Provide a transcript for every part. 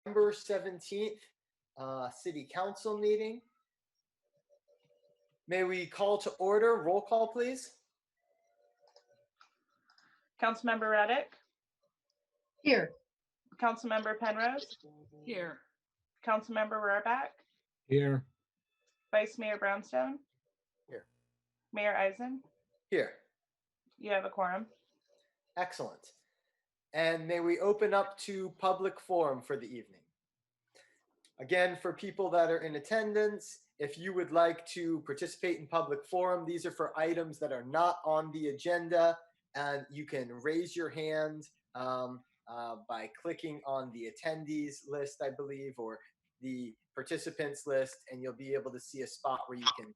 November 17th City Council meeting. May we call to order? Roll call, please. Councilmember Reddick. Here. Councilmember Penrose. Here. Councilmember Rohrbeck. Here. Vice Mayor Brownstone. Here. Mayor Eisen. Here. You have a quorum. Excellent. And may we open up to public forum for the evening. Again, for people that are in attendance, if you would like to participate in public forum, these are for items that are not on the agenda, and you can raise your hand by clicking on the attendees list, I believe, or the participants list, and you'll be able to see a spot where you can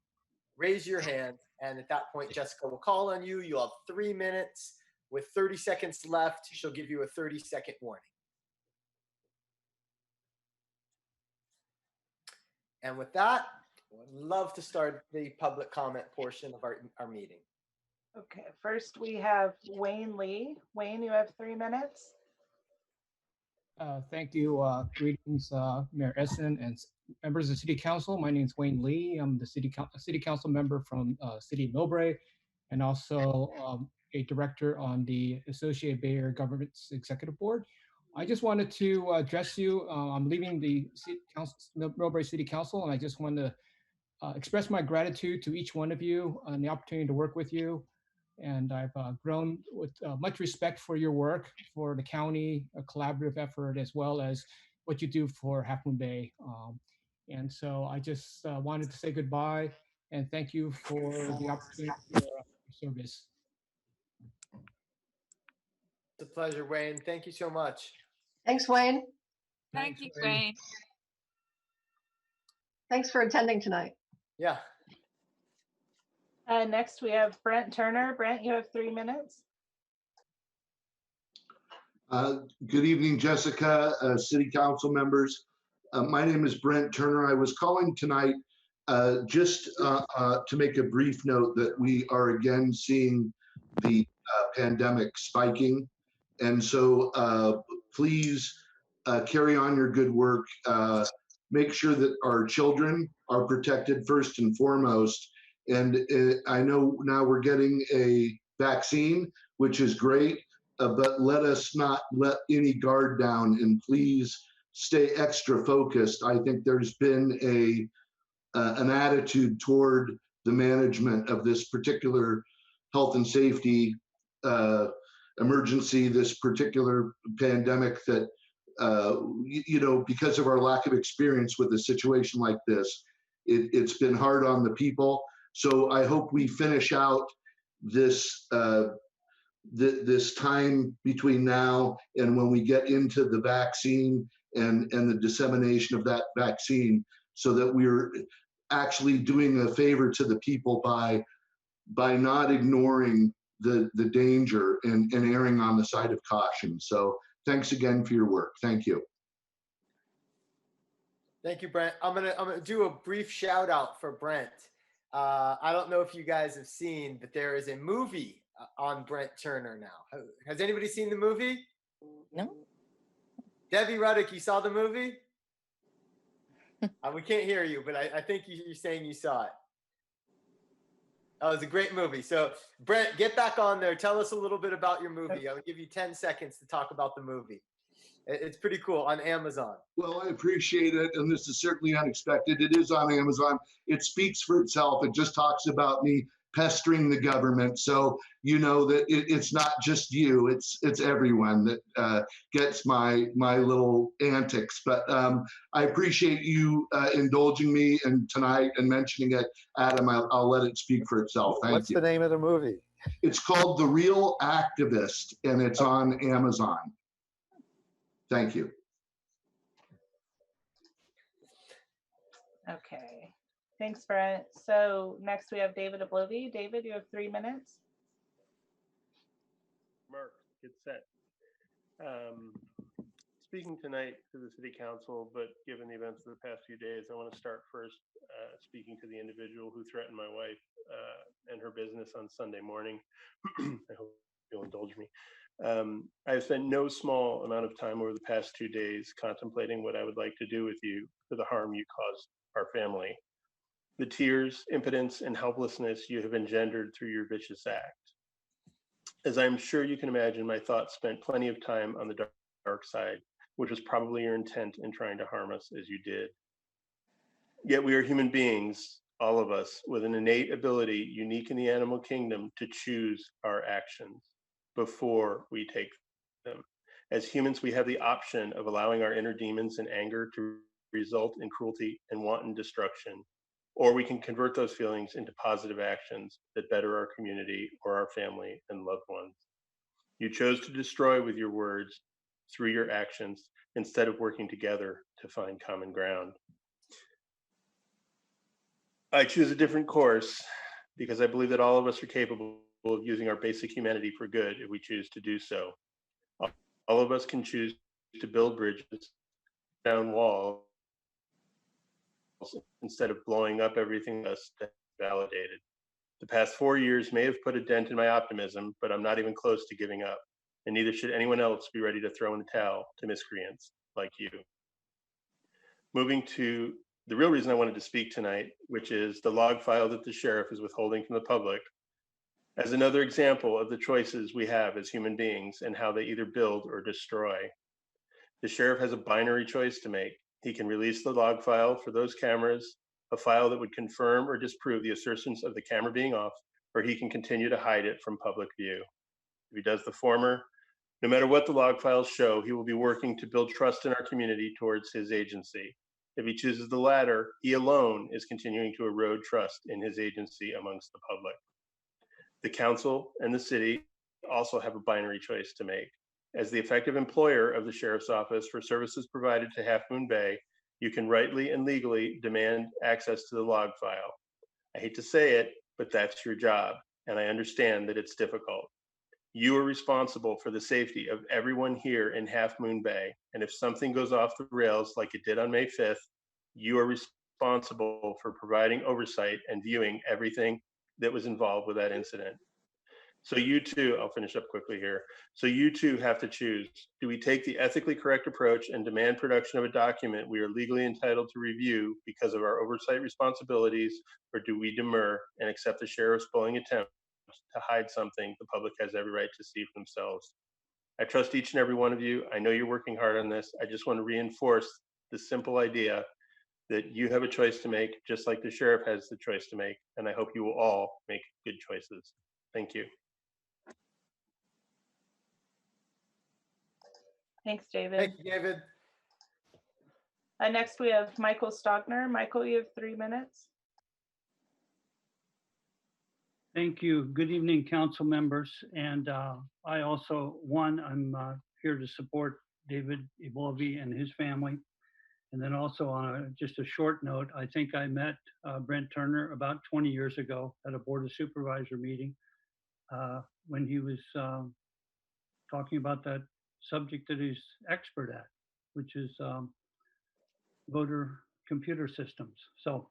raise your hand. And at that point, Jessica will call on you. You'll have 3 minutes. With 30 seconds left, she'll give you a 30-second warning. And with that, I'd love to start the public comment portion of our meeting. Okay, first we have Wayne Lee. Wayne, you have 3 minutes. Thank you. Greetings, Mayor Essen and members of the City Council. My name is Wayne Lee. I'm the City Council member from City of Millbrae, and also a director on the Associated Bay Area Government's Executive Board. I just wanted to address you. I'm leaving the Millbrae City Council, and I just want to express my gratitude to each one of you and the opportunity to work with you. And I've grown with much respect for your work, for the county, a collaborative effort, as well as what you do for Half Moon Bay. And so I just wanted to say goodbye and thank you for the opportunity for service. It's a pleasure, Wayne. Thank you so much. Thanks, Wayne. Thank you, Wayne. Thanks for attending tonight. Yeah. Next we have Brent Turner. Brent, you have 3 minutes. Good evening, Jessica, City Council members. My name is Brent Turner. I was calling tonight just to make a brief note that we are again seeing the pandemic spiking. And so please carry on your good work. Make sure that our children are protected first and foremost. And I know now we're getting a vaccine, which is great, but let us not let any guard down, and please stay extra focused. I think there's been an attitude toward the management of this particular health and safety emergency, this particular pandemic that, you know, because of our lack of experience with a situation like this, it's been hard on the people. So I hope we finish out this this time between now and when we get into the vaccine and the dissemination of that vaccine, so that we're actually doing a favor to the people by not ignoring the danger and erring on the side of caution. So thanks again for your work. Thank you. Thank you, Brent. I'm gonna do a brief shout out for Brent. I don't know if you guys have seen, but there is a movie on Brent Turner now. Has anybody seen the movie? No. Debbie Ruddick, you saw the movie? We can't hear you, but I think you're saying you saw it. Oh, it's a great movie. So Brent, get back on there. Tell us a little bit about your movie. I will give you 10 seconds to talk about the movie. It's pretty cool, on Amazon. Well, I appreciate it, and this is certainly unexpected. It is on Amazon. It speaks for itself. It just talks about me pestering the government, so you know that it's not just you. It's everyone that gets my little antics. But I appreciate you indulging me and tonight and mentioning it, Adam. I'll let it speak for itself. Thank you. What's the name of the movie? It's called The Real Activist, and it's on Amazon. Thank you. Okay. Thanks, Brent. So next we have David Oblovi. David, you have 3 minutes. Mark, get set. Speaking tonight to the City Council, but given the events of the past few days, I want to start first speaking to the individual who threatened my wife and her business on Sunday morning. I hope you'll indulge me. I have spent no small amount of time over the past 2 days contemplating what I would like to do with you for the harm you caused our family, the tears, impotence, and helplessness you have engendered through your vicious act. As I'm sure you can imagine, my thoughts spent plenty of time on the dark side, which was probably your intent in trying to harm us as you did. Yet we are human beings, all of us, with an innate ability unique in the animal kingdom to choose our actions before we take them. As humans, we have the option of allowing our inner demons and anger to result in cruelty and wanton destruction, or we can convert those feelings into positive actions that better our community or our family and loved ones. You chose to destroy with your words through your actions instead of working together to find common ground. I choose a different course because I believe that all of us are capable of using our basic humanity for good if we choose to do so. All of us can choose to build bridges, down walls, instead of blowing up everything that's validated. The past 4 years may have put a dent in my optimism, but I'm not even close to giving up, and neither should anyone else be ready to throw in the towel to miscreants like you. Moving to the real reason I wanted to speak tonight, which is the log file that the sheriff is withholding from the public, as another example of the choices we have as human beings and how they either build or destroy. The sheriff has a binary choice to make. He can release the log file for those cameras, a file that would confirm or disprove the assertions of the camera being off, or he can continue to hide it from public view. If he does the former, no matter what the log files show, he will be working to build trust in our community towards his agency. If he chooses the latter, he alone is continuing to erode trust in his agency amongst the public. The council and the city also have a binary choice to make. As the effective employer of the sheriff's office for services provided to Half Moon Bay, you can rightly and legally demand access to the log file. I hate to say it, but that's your job, and I understand that it's difficult. You are responsible for the safety of everyone here in Half Moon Bay, and if something goes off the rails like it did on May 5th, you are responsible for providing oversight and viewing everything that was involved with that incident. So you too, I'll finish up quickly here. So you too have to choose. Do we take the ethically correct approach and demand production of a document we are legally entitled to review because of our oversight responsibilities, or do we demur and accept the sheriff's bullying attempt to hide something the public has every right to see for themselves? I trust each and every one of you. I know you're working hard on this. I just want to reinforce the simple idea that you have a choice to make, just like the sheriff has the choice to make, and I hope you will all make good choices. Thank you. Thanks, David. Thank you, David. Next, we have Michael Stockner. Michael, you have 3 minutes. Thank you. Good evening, council members. And I also, I'm here to support David Ebolovi and his family. And then also on just a short note, I think I met Brent Turner about 20 years ago at a Board of Supervisor meeting when he was talking about that subject that he's expert at, which is voter computer systems. So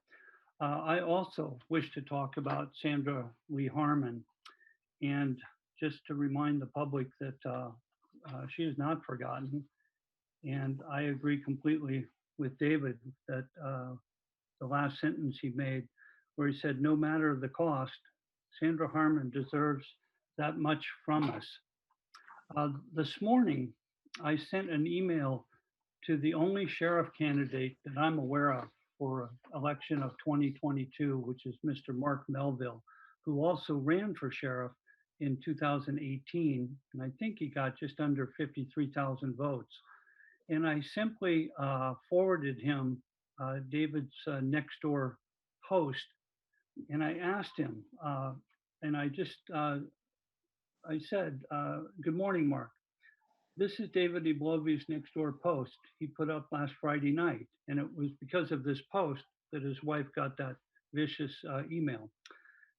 I also wish to talk about Sandra Lee Harmon, and just to remind the public that she is not forgotten. And I agree completely with David that the last sentence he made, where he said, no matter the cost, Sandra Harmon deserves that much from us. This morning, I sent an email to the only sheriff candidate that I'm aware of for election of 2022, which is Mr. Mark Melville, who also ran for sheriff in 2018. And I think he got just under 53,000 votes. And I simply forwarded him David's Nextdoor post. And I asked him, and I said, good morning, Mark. This is David Ebolovi's Nextdoor post he put up last Friday night. And it was because of this post that his wife got that vicious email.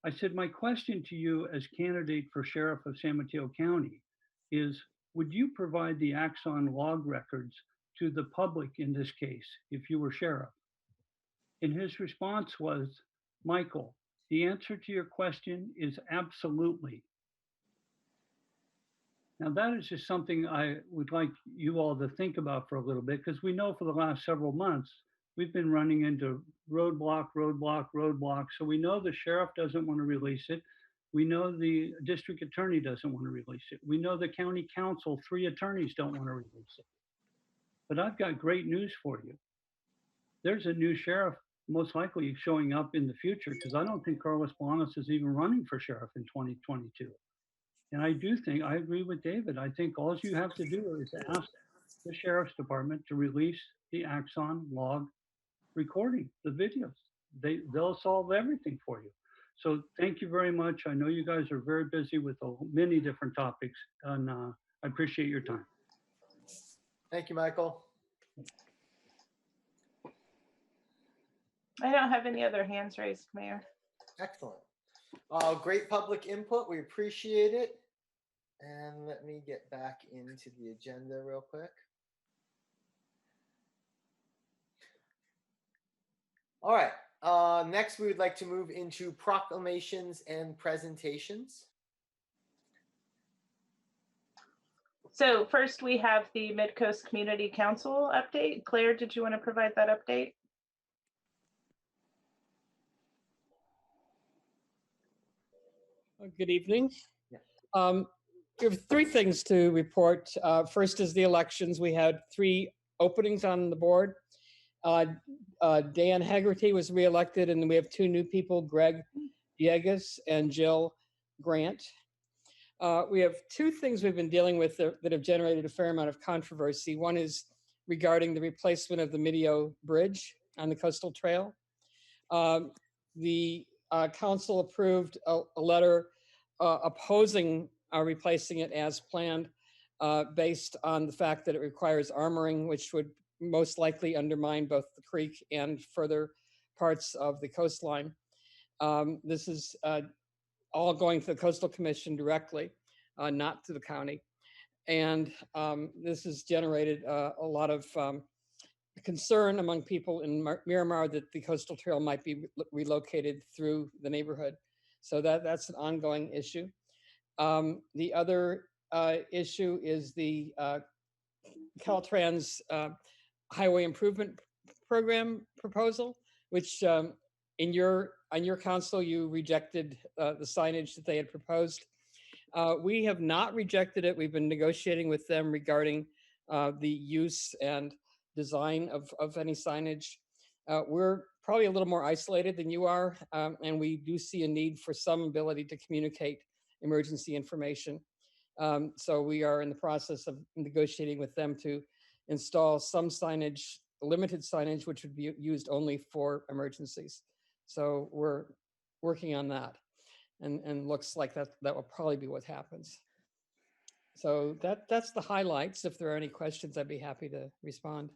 I said, my question to you as candidate for sheriff of San Mateo County is, would you provide the Axon log records to the public in this case if you were sheriff? And his response was, Michael, the answer to your question is absolutely. Now, that is just something I would like you all to think about for a little bit, because we know for the last several months, we've been running into roadblock. So we know the sheriff doesn't want to release it. We know the district attorney doesn't want to release it. We know the county council, 3 attorneys don't want to release it. But I've got great news for you. There's a new sheriff most likely showing up in the future, because I don't think Carlos Bolanos is even running for sheriff in 2022. And I do think, I agree with David. I think all you have to do is ask the sheriff's department to release the Axon log recording, the videos. They'll solve everything for you. So thank you very much. I know you guys are very busy with many different topics, and I appreciate your time. Thank you, Michael. I don't have any other hands raised, Mayor. Excellent. Great public input. We appreciate it. And let me get back into the agenda real quick. All right. Next, we would like to move into proclamations and presentations. So first we have the Midcoast Community Council update. Claire, did you want to provide that update? Good evening. Yeah. We have 3 things to report. First is the elections. We had 3 openings on the board. Dan Haggerty was reelected, and we have 2 new people, Greg Diegas and Jill Grant. We have 2 things we've been dealing with that have generated a fair amount of controversy. One is regarding the replacement of the Midio Bridge on the Coastal Trail. The council approved a letter opposing replacing it as planned, based on the fact that it requires armoring, which would most likely undermine both the creek and further parts of the coastline. This is all going to the Coastal Commission directly, not to the county. And this has generated a lot of concern among people in Miramar that the coastal trail might be relocated through the neighborhood. So that's an ongoing issue. The other issue is the Caltrans Highway Improvement Program proposal, which on your council, you rejected the signage that they had proposed. We have not rejected it. We've been negotiating with them regarding the use and design of any signage. We're probably a little more isolated than you are, and we do see a need for some ability to communicate emergency information. So we are in the process of negotiating with them to install some signage, limited signage, which would be used only for emergencies. So we're working on that, and looks like that will probably be what happens. So that's the highlights. If there are any questions, I'd be happy to respond.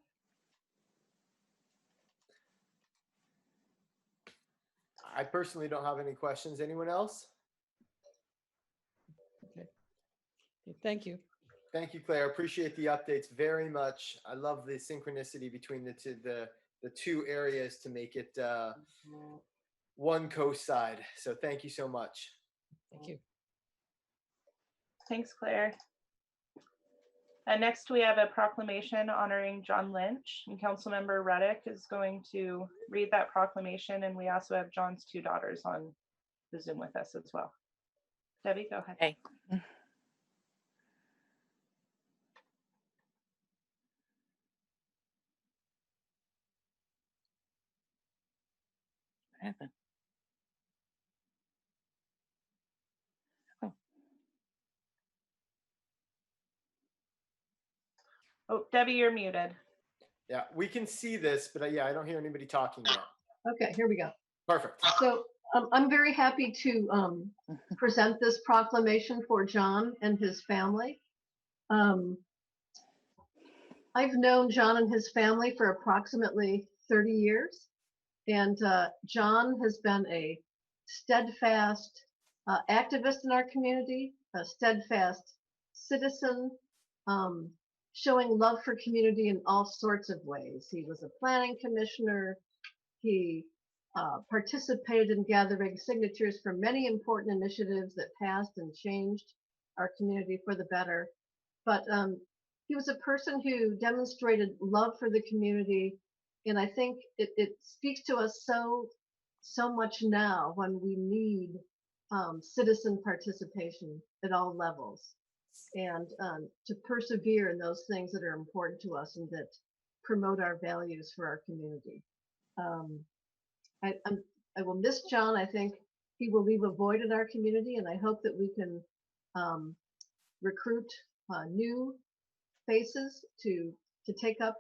I personally don't have any questions. Anyone else? Okay. Thank you. Thank you, Claire. Appreciate the updates very much. I love the synchronicity between the two areas to make it one coast side. So thank you so much. Thank you. Thanks, Claire. Next, we have a proclamation honoring John Lynch, and Councilmember Reddick is going to read that proclamation, and we also have John's 2 daughters on the Zoom with us as well. Debbie, go ahead. Okay. What happened? Oh, Debbie, you're muted. Yeah, we can see this, but yeah, I don't hear anybody talking yet. Okay, here we go. Perfect. So I'm very happy to present this proclamation for John and his family. I've known John and his family for approximately 30 years. And John has been a steadfast activist in our community, a steadfast citizen, showing love for community in all sorts of ways. He was a planning commissioner. He participated in gathering signatures for many important initiatives that passed and changed our community for the better. but he was a person who demonstrated love for the community, and I think it speaks to us so much now when we need citizen participation at all levels, and to persevere in those things that are important to us and that promote our values for our community. I will miss John. I think he will leave a void in our community, and I hope that we can recruit new faces to take up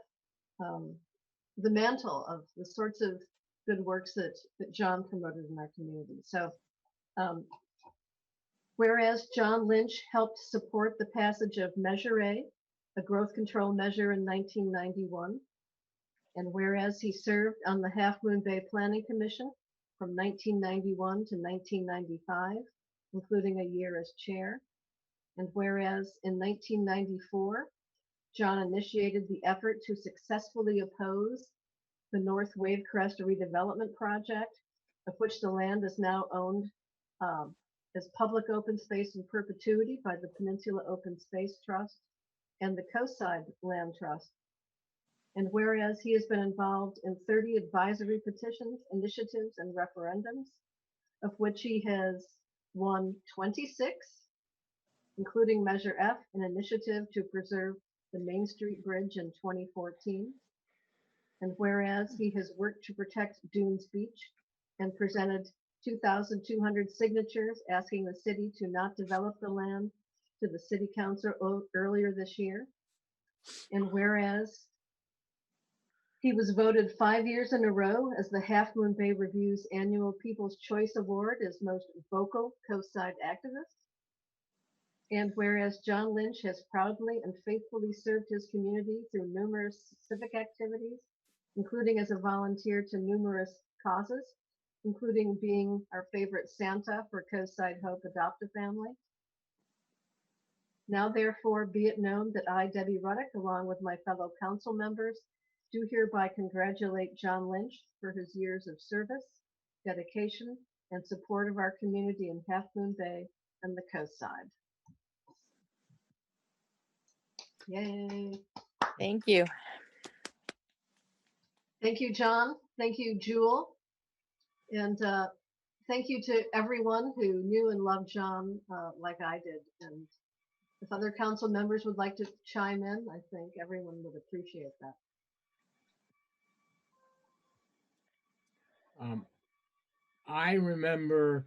the mantle of the sorts of good works that John promoted in our community. So, whereas John Lynch helped support the passage of Measure a growth control measure in 1991, and whereas he served on the Half Moon Bay Planning Commission from 1991 to 1995, including a year as chair, and whereas in 1994, John initiated the effort to successfully oppose the North Wavecrest redevelopment project, of which the land is now owned as public open space in perpetuity by the Peninsula Open Space Trust and the Coastside Land Trust. And whereas he has been involved in 30 advisory petitions, initiatives, and referendums, of which he has won 26, including Measure F, an initiative to preserve the Main Street Bridge in 2014. And whereas he has worked to protect Dunes Beach and presented 2,200 signatures asking the city to not develop the land to the city council earlier this year. And whereas he was voted 5 years in a row as the Half Moon Bay Review's annual People's Choice Award as most vocal coastside activist. And whereas John Lynch has proudly and faithfully served his community through numerous civic activities, including as a volunteer to numerous causes, including being our favorite Santa for Coastside Hope Adopt-A-Family. Now, therefore, be it known that I, Debbie Ruddock, along with my fellow council members, do hereby congratulate John Lynch for his years of service, dedication, and support of our community in Half Moon Bay and the coastside. Yay. Thank you. Thank you, John. Thank you, Jewel. And thank you to everyone who knew and loved John like I did. And if other council members would like to chime in, I think everyone would appreciate that. I remember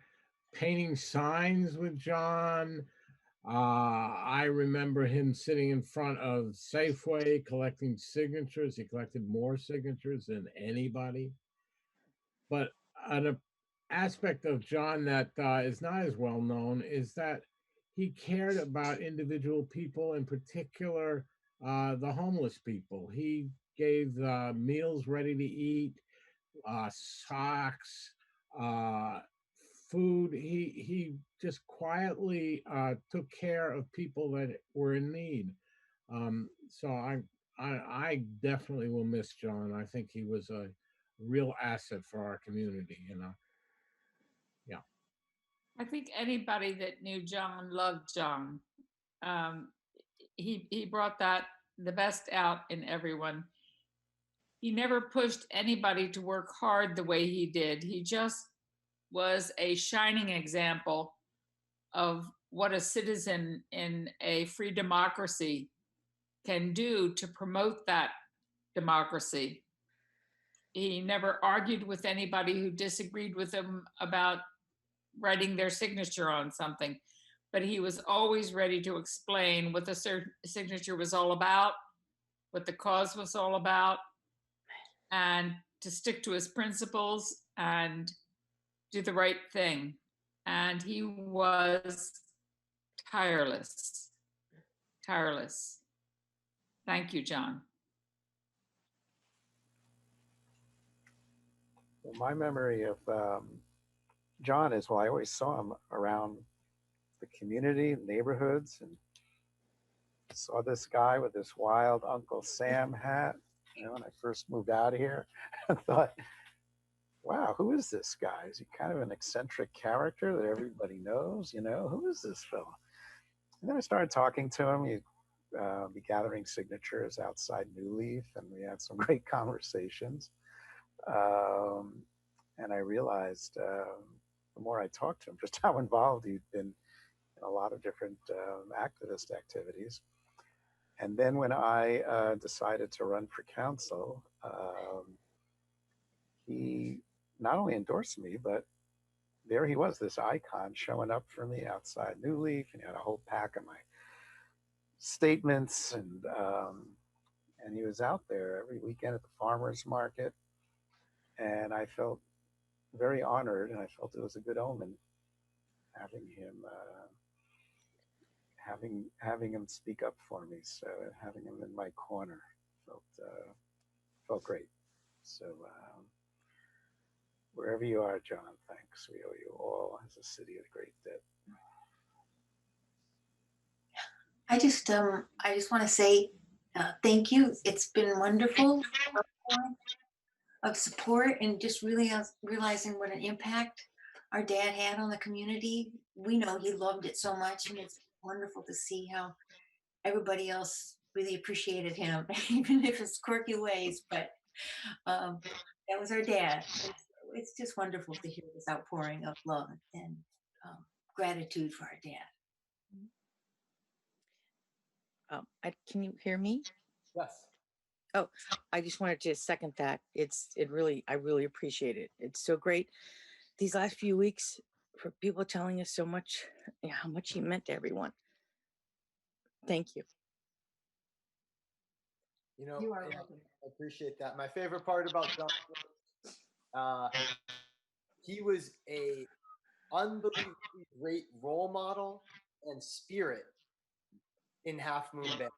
painting signs with John. I remember him sitting in front of Safeway collecting signatures. He collected more signatures than anybody. But an aspect of John that is not as well known is that he cared about individual people, in particular, the homeless people. He gave meals ready to eat, socks, food. He just quietly took care of people that were in need. So I definitely will miss John. I think he was a real asset for our community. Yeah. I think anybody that knew John loved John. He brought the best out in everyone. He never pushed anybody to work hard the way he did. He just was a shining example of what a citizen in a free democracy can do to promote that democracy. He never argued with anybody who disagreed with him about writing their signature on something, but he was always ready to explain what the signature was all about, what the cause was all about, and to stick to his principles and do the right thing. And he was tireless. Thank you, John. Well, my memory of John is, well, I always saw him around the community, neighborhoods, and saw this guy with this wild Uncle Sam hat. When I first moved out of here, I thought, wow, who is this guy? Is he kind of an eccentric character that everybody knows? Who is this fella? And then I started talking to him. He be gathering signatures outside New Leaf, and we had some great conversations. And I realized the more I talked to him, just how involved he'd been in a lot of different activist activities. And then when I decided to run for council, he not only endorsed me, but there he was, this icon showing up for me outside New Leaf, and he had a whole pack of my statements, and he was out there every weekend at the farmers market, and I felt very honored, and I felt it was a good omen having him having him speak up for me. So having him in my corner felt great. So wherever you are, John, thanks. We owe you all as a city a great debt. I just want to say thank you. It's been wonderful of support and just really realizing what an impact our dad had on the community. We know he loved it so much, and it's wonderful to see how everybody else really appreciated him, even if it's quirky ways. But that was our dad. It's just wonderful to hear this outpouring of love and gratitude for our dad. Can you hear me? Yes. Oh, I just wanted to second that. I really appreciate it. It's so great these last few weeks for people telling us so much, how much he meant to everyone. Thank you. You know, You are I welcome. appreciate that. My favorite part about John, he was a unbelievably great role model and spirit in Half Moon Bay.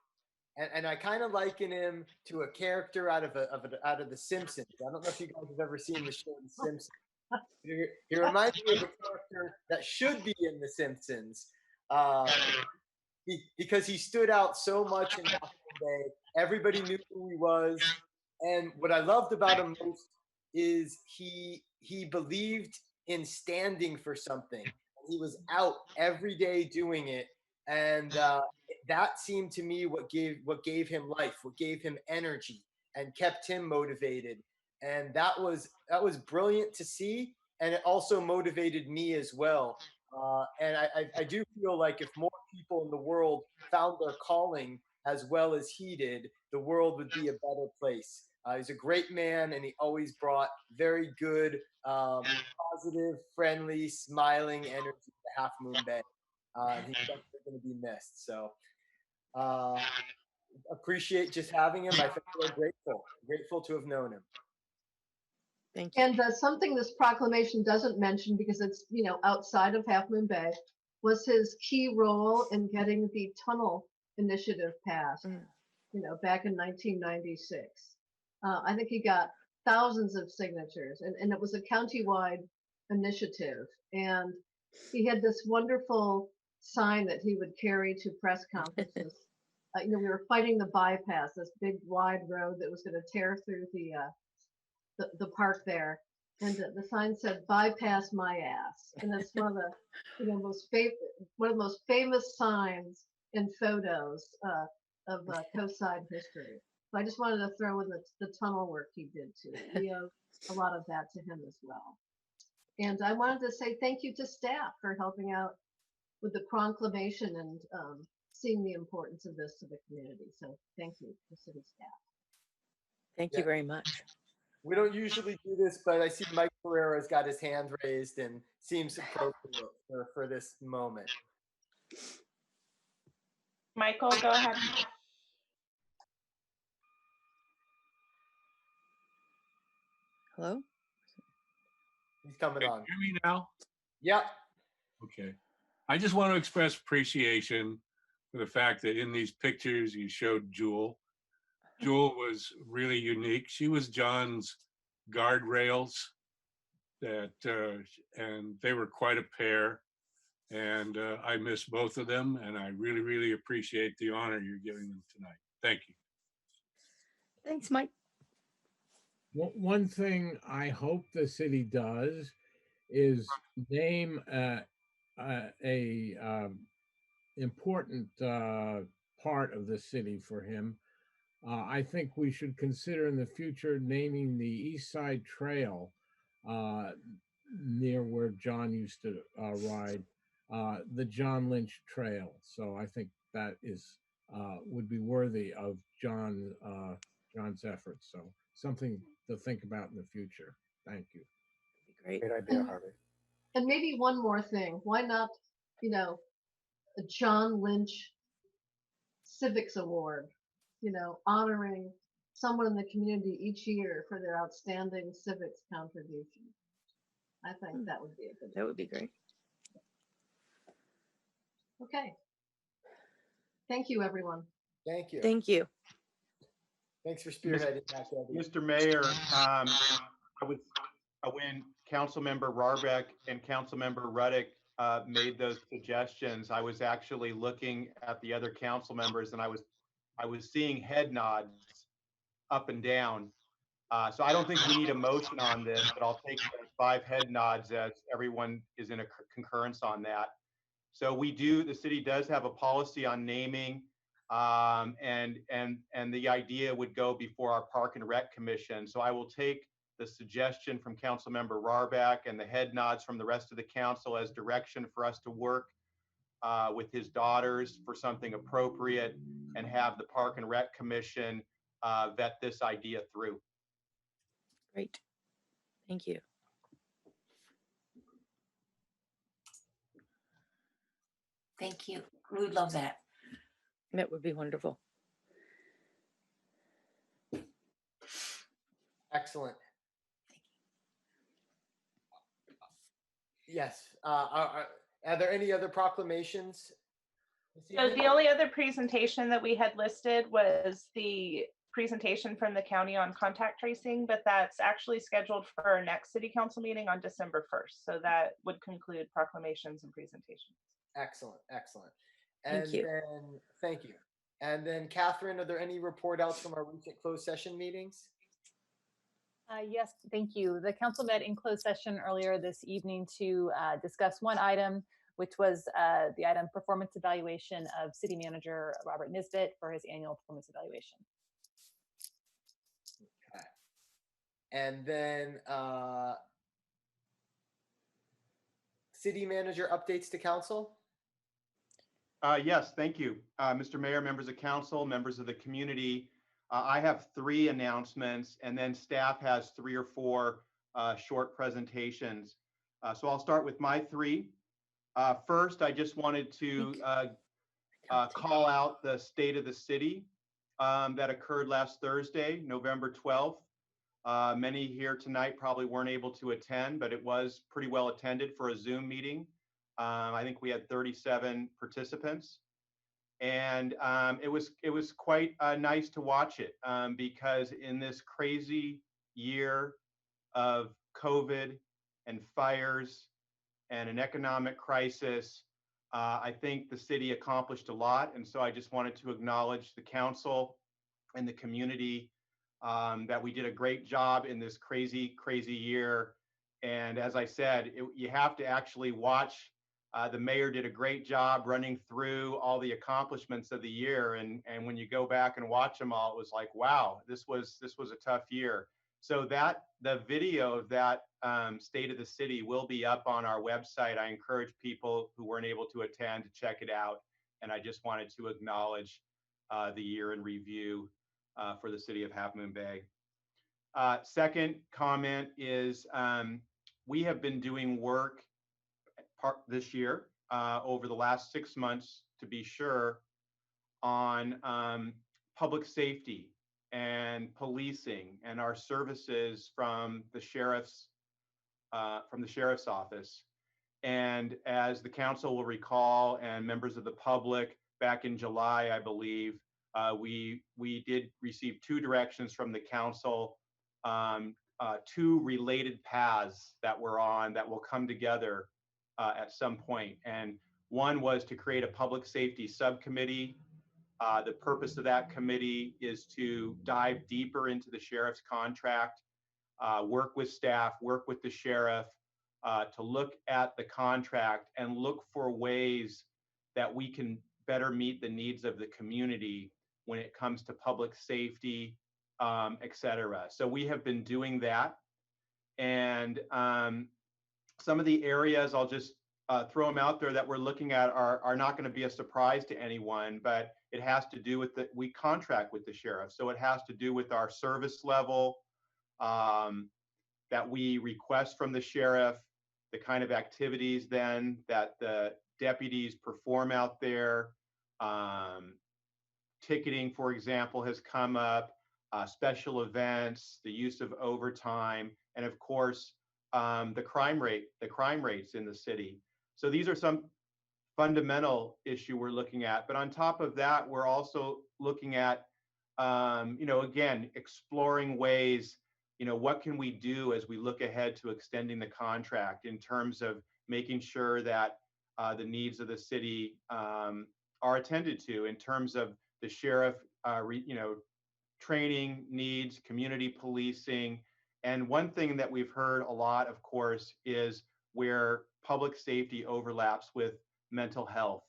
And I kind of liken him to a character out of The Simpsons. I don't know if you guys have ever seen the show The Simpsons. He reminds me of a character that should be in The Simpsons, because he stood out so much in Half Moon Bay. Everybody knew who he was, and what I loved about him most is he believed in standing for something. He was out every day doing it, and that seemed to me what gave him life, what gave him energy, and kept him motivated. And that was brilliant to see, and it also motivated me as well. And I do feel like if more people in the world found their calling as well as he did, the world would be a better place. He's a great man, and he always brought very good, positive, friendly, smiling energy to Half Moon Bay. And he's definitely going to be missed. So appreciate just having him. I feel grateful to have known him. Thank you. And something this proclamation doesn't mention, because it's, outside of Half Moon Bay, was his key role in getting the tunnel initiative passed, back in 1996. I think he got thousands of signatures, and it was a countywide initiative. And he had this wonderful sign that he would carry to press conferences. We were fighting the bypass, this big wide road that was going to tear through the park there, and the sign said "Bypass my ass," and it's one of the one of the most famous signs in photos of Coastside history. So I just wanted to throw in the tunnel work he did too. We owe a lot of that to him as well. And I wanted to say thank you to staff for helping out with the proclamation and seeing the importance of this to the community. So thank you to city staff. Thank you very much. We don't usually do this, but I see Mike Ferreira's got his hand raised and seems appropriate for this moment. Michael, go ahead. Hello? He's coming on. Hear me now? Yep. Okay. I just want to express appreciation for the fact that in these pictures you showed Jewel. Jewel was really unique. She was John's guardrails and they were quite a pair. And I miss both of them, and I really, really appreciate the honor you're giving them tonight. Thank you. Thanks, Mike. One thing I hope the city does is name a important part of the city for him. I think we should consider in the future naming the East Side Trail near where John used to ride, the John Lynch Trail. So I think that is would be worthy of John's efforts. So something to think about in the future. Thank you. Great. Great idea, Harvey. And maybe one more thing. Why not, a John Lynch Civics Award, honoring someone in the community each year for their outstanding civics contribution. I think that would be a good. That would be great. Okay. Thank you, everyone. Thank you. Thank you. Thanks for spearheading that, Debbie. Mr. Mayor, when Councilmember Rarbeck and Councilmember Ruddick made those suggestions, I was actually looking at the other council members, and I was seeing head nods up and down. So I don't think we need a motion on this, but I'll take 5 head nods as everyone is in a concurrence on that. So the city does have a policy on naming, and the idea would go before our Park and Rec Commission. So I will take the suggestion from Councilmember Rarbeck and the head nods from the rest of the council as direction for us to work with his daughters for something appropriate and have the Park and Rec Commission vet this idea through. Great. Thank you. Thank you. We would love that. That would be wonderful. Excellent. Yes. Are there any other proclamations? So the only other presentation that we had listed was the presentation from the county on contact tracing, but that's actually scheduled for our next city council meeting on December 1st. So that would conclude proclamations and presentations. Excellent, excellent. Thank you. Thank you. And then Catherine, are there any report outs from our recent closed session meetings? Yes, thank you. The council met in closed session earlier this evening to discuss one item, which was the item performance evaluation of City Manager Robert Nisbet for his annual performance evaluation. Okay. And then City Manager updates to council? Yes, thank you. Mr. Mayor, members of council, members of the community. I have 3 announcements, and then staff has 3 or 4 short presentations. So I'll start with my 3. First, I just wanted to call out the State of the City that occurred last Thursday, November 12th. Many here tonight probably weren't able to attend, but it was pretty well attended for a Zoom meeting. I think we had 37 participants. And it was quite nice to watch it because in this crazy year of COVID and fires and an economic crisis, I think the city accomplished a lot. And so I just wanted to acknowledge the council and the community that we did a great job in this crazy, crazy year. And as I said, you have to actually watch. The mayor did a great job running through all the accomplishments of the year, and when you go back and watch them all, it was like, wow, this was a tough year. So the video of that State of the City will be up on our website. I encourage people who weren't able to attend to check it out, and I just wanted to acknowledge the year in review for the city of Half Moon Bay. Second comment is we have been doing work this year over the last 6 months, to be sure, on public safety and policing and our services from the sheriff's office. And as the council will recall, and members of the public, back in July, I believe, we did receive 2 directions from the council, 2 related paths that we're on that will come together at some point. And one was to create a public safety subcommittee. The purpose of that committee is to dive deeper into the sheriff's contract, work with staff, work with the sheriff to look at the contract and look for ways that we can better meet the needs of the community when it comes to public safety, et cetera. So we have been doing that. And some of the areas, I'll just throw them out there that we're looking at are not going to be a surprise to anyone, but it has to do with we contract with the sheriff. So it has to do with our service level that we request from the sheriff, the kind of activities then that the deputies perform out there. Ticketing, for example, has come up, special events, the use of overtime, and of course, the crime rates in the city. So these are some fundamental issue we're looking at. But on top of that, we're also looking at, again, exploring ways, what can we do as we look ahead to extending the contract in terms of making sure that the needs of the city are attended to, in terms of the sheriff, training needs, community policing. And one thing that we've heard a lot, of course, is where public safety overlaps with mental health.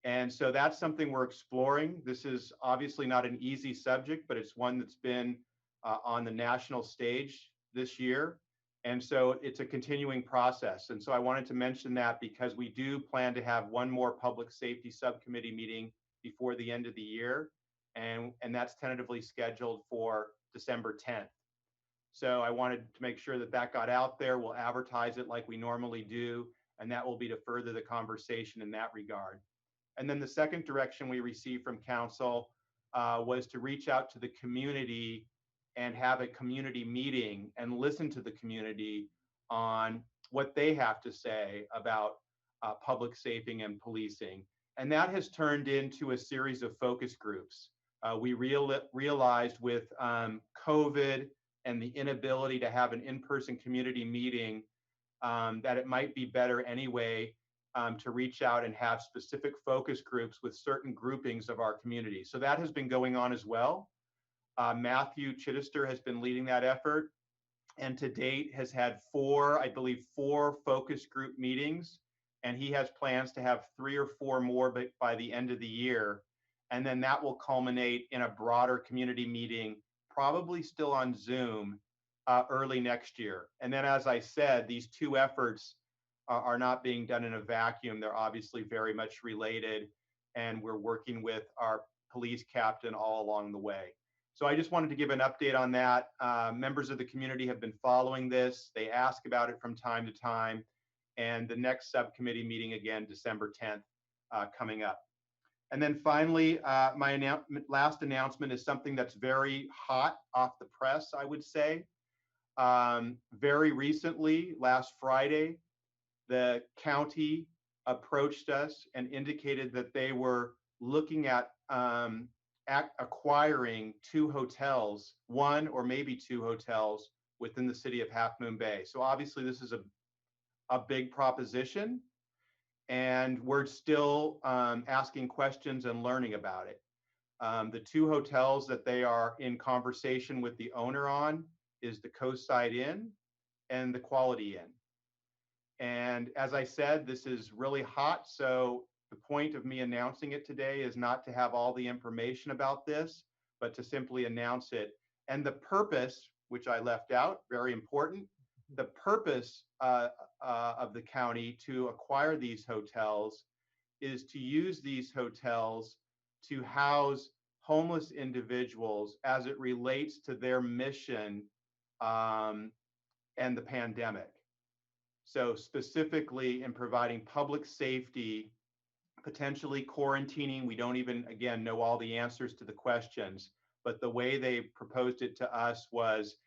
And so that's something we're exploring. This is obviously not an easy subject, but it's one that's been on the national stage this year. And so it's a continuing process. And so I wanted to mention that because we do plan to have one more public safety subcommittee meeting before the end of the year. And that's tentatively scheduled for December 10th. So I wanted to make sure that that got out there. We'll advertise it like we normally do, and that will be to further the conversation in that regard. And then the second direction we received from council was to reach out to the community and have a community meeting and listen to the community on what they have to say about public safety and policing. And that has turned into a series of focus groups. We realized with COVID and the inability to have an in-person community meeting that it might be better anyway to reach out and have specific focus groups with certain groupings of our community. So that has been going on as well. Matthew Chittister has been leading that effort, and to date has had four focus group meetings, and he has plans to have 3 or 4 more by the end of the year. And then that will culminate in a broader community meeting, probably still on Zoom, early next year. And then, as I said, these two efforts are not being done in a vacuum. They're obviously very much related, and we're working with our police captain all along the way. So I just wanted to give an update on that. Members of the community have been following this. They ask about it from time to time. And the next subcommittee meeting, again, December 10th, coming up. And then finally, my last announcement is something that's very hot off the press, I would say. Very recently, last Friday, the county approached us and indicated that they were looking at acquiring 2 hotels, 1 or maybe 2 hotels within the city of Half Moon Bay. So obviously this is a big proposition, and we're still asking questions and learning about it. The 2 hotels that they are in conversation with the owner on is the Coastside Inn and the Quality Inn. And as I said, this is really hot. So the point of me announcing it today is not to have all the information about this, but to simply announce it. And the purpose, which I left out, very important, the purpose of the county to acquire these hotels is to use these hotels to house homeless individuals as it relates to their mission and the pandemic. So specifically in providing public safety, potentially quarantining. We don't even, again, know all the answers to the questions, but the way they proposed it to us was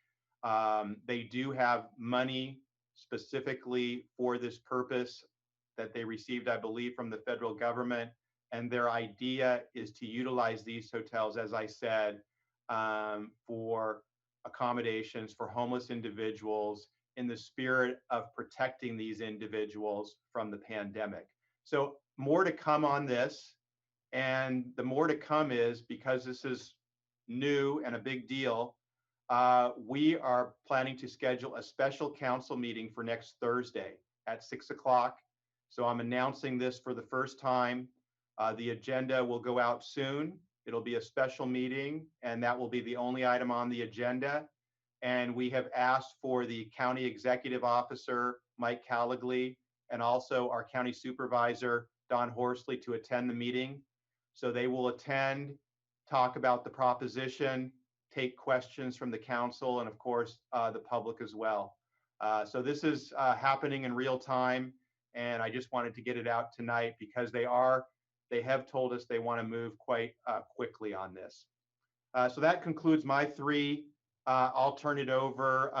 they do have money specifically for this purpose that they received, I believe, from the federal government. And their idea is to utilize these hotels, as I said, for accommodations for homeless individuals in the spirit of protecting these individuals from the pandemic. So more to come on this. And the more to come is, because this is new and a big deal, we are planning to schedule a special council meeting for next Thursday at 6 o'clock. So I'm announcing this for the first time. The agenda will go out soon. It'll be a special meeting, and that will be the only item on the agenda. And we have asked for the county executive officer, Mike Caligli, and also our county supervisor, Don Horsley, to attend the meeting. So they will attend, talk about the proposition, take questions from the council, and of course, the public as well. So this is happening in real time, and I just wanted to get it out tonight because they have told us they want to move quite quickly on this. So that concludes my three. I'll turn it over.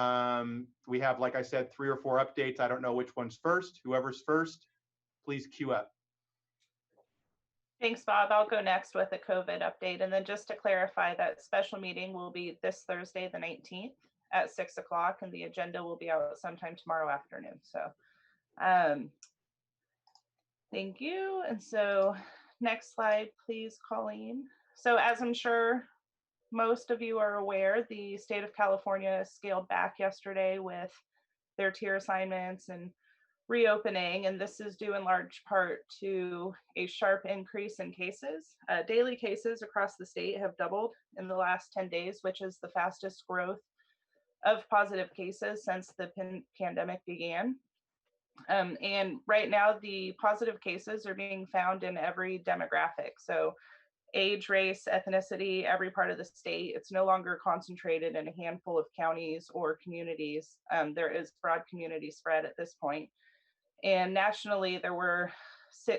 We have, like I said, 3 or 4 updates. I don't know which one's first. Whoever's first, please queue up. Thanks, Bob. I'll go next with a COVID update. And then just to clarify, that special meeting will be this Thursday, the 19th at 6 o'clock, and the agenda will be out sometime tomorrow afternoon. So thank you. And so next slide, please, Colleen. So as I'm sure most of you are aware, the state of California scaled back yesterday with their tier assignments and reopening, and this is due in large part to a sharp increase in cases. Daily cases across the state have doubled in the last 10 days, which is the fastest growth of positive cases since the pandemic began. And right now, the positive cases are being found in every demographic. So age, race, ethnicity, every part of the state. It's no longer concentrated in a handful of counties or communities. There is broad community spread at this point. And nationally, there were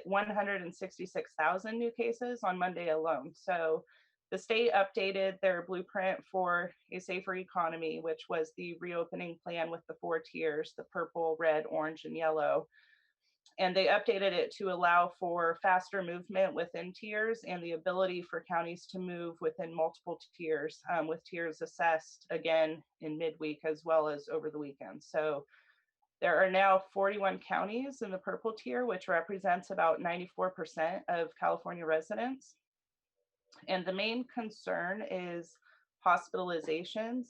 166,000 new cases on Monday alone. So the state updated their blueprint for a safer economy, which was the reopening plan with the 4 tiers, the purple, red, orange, and yellow. And they updated it to allow for faster movement within tiers and the ability for counties to move within multiple tiers, with tiers assessed again in midweek as well as over the weekend. So there are now 41 counties in the purple tier, which represents about 94% of California residents. And the main concern is hospitalizations.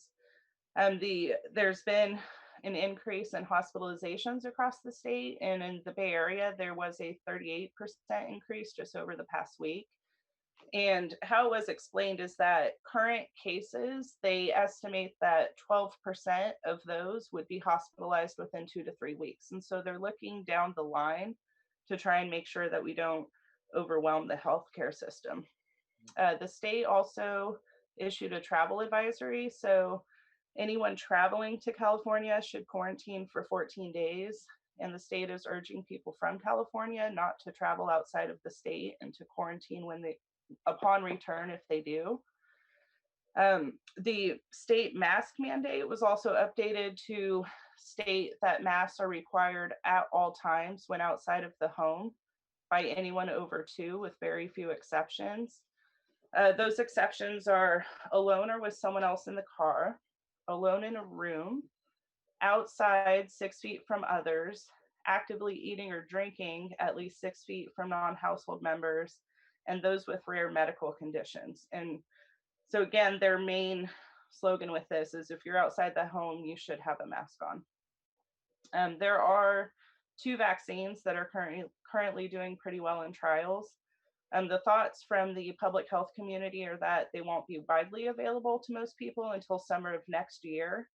There's been an increase in hospitalizations across the state, and in the Bay Area, there was a 38% increase just over the past week. And how it was explained is that current cases, they estimate that 12% of those would be hospitalized within 2 to 3 weeks. And so they're looking down the line to try and make sure that we don't overwhelm the healthcare system. The state also issued a travel advisory. So anyone traveling to California should quarantine for 14 days. And the state is urging people from California not to travel outside of the state and to quarantine upon return if they do. The state mask mandate was also updated to state that masks are required at all times when outside of the home by anyone over 2, with very few exceptions. Those exceptions are alone or with someone else in the car, alone in a room, outside 6 feet from others, actively eating or drinking at least 6 feet from non-household members, and those with rare medical conditions. And so again, their main slogan with this is if you're outside the home, you should have a mask on. There are 2 vaccines that are currently doing pretty well in trials. The thoughts from the public health community are that they won't be widely available to most people until summer of next year,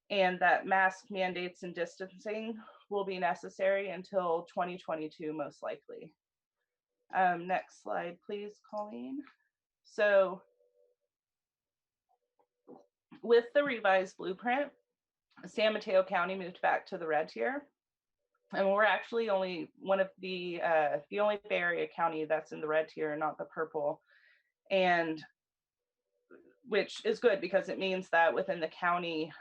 and that mask mandates and distancing will be necessary until 2022, most likely. Next slide, please, Colleen. So with the revised blueprint, San Mateo County moved back to the red tier. And we're actually only one of the only Bay Area county that's in the red tier, not the purple. And which is good because it means that within the county,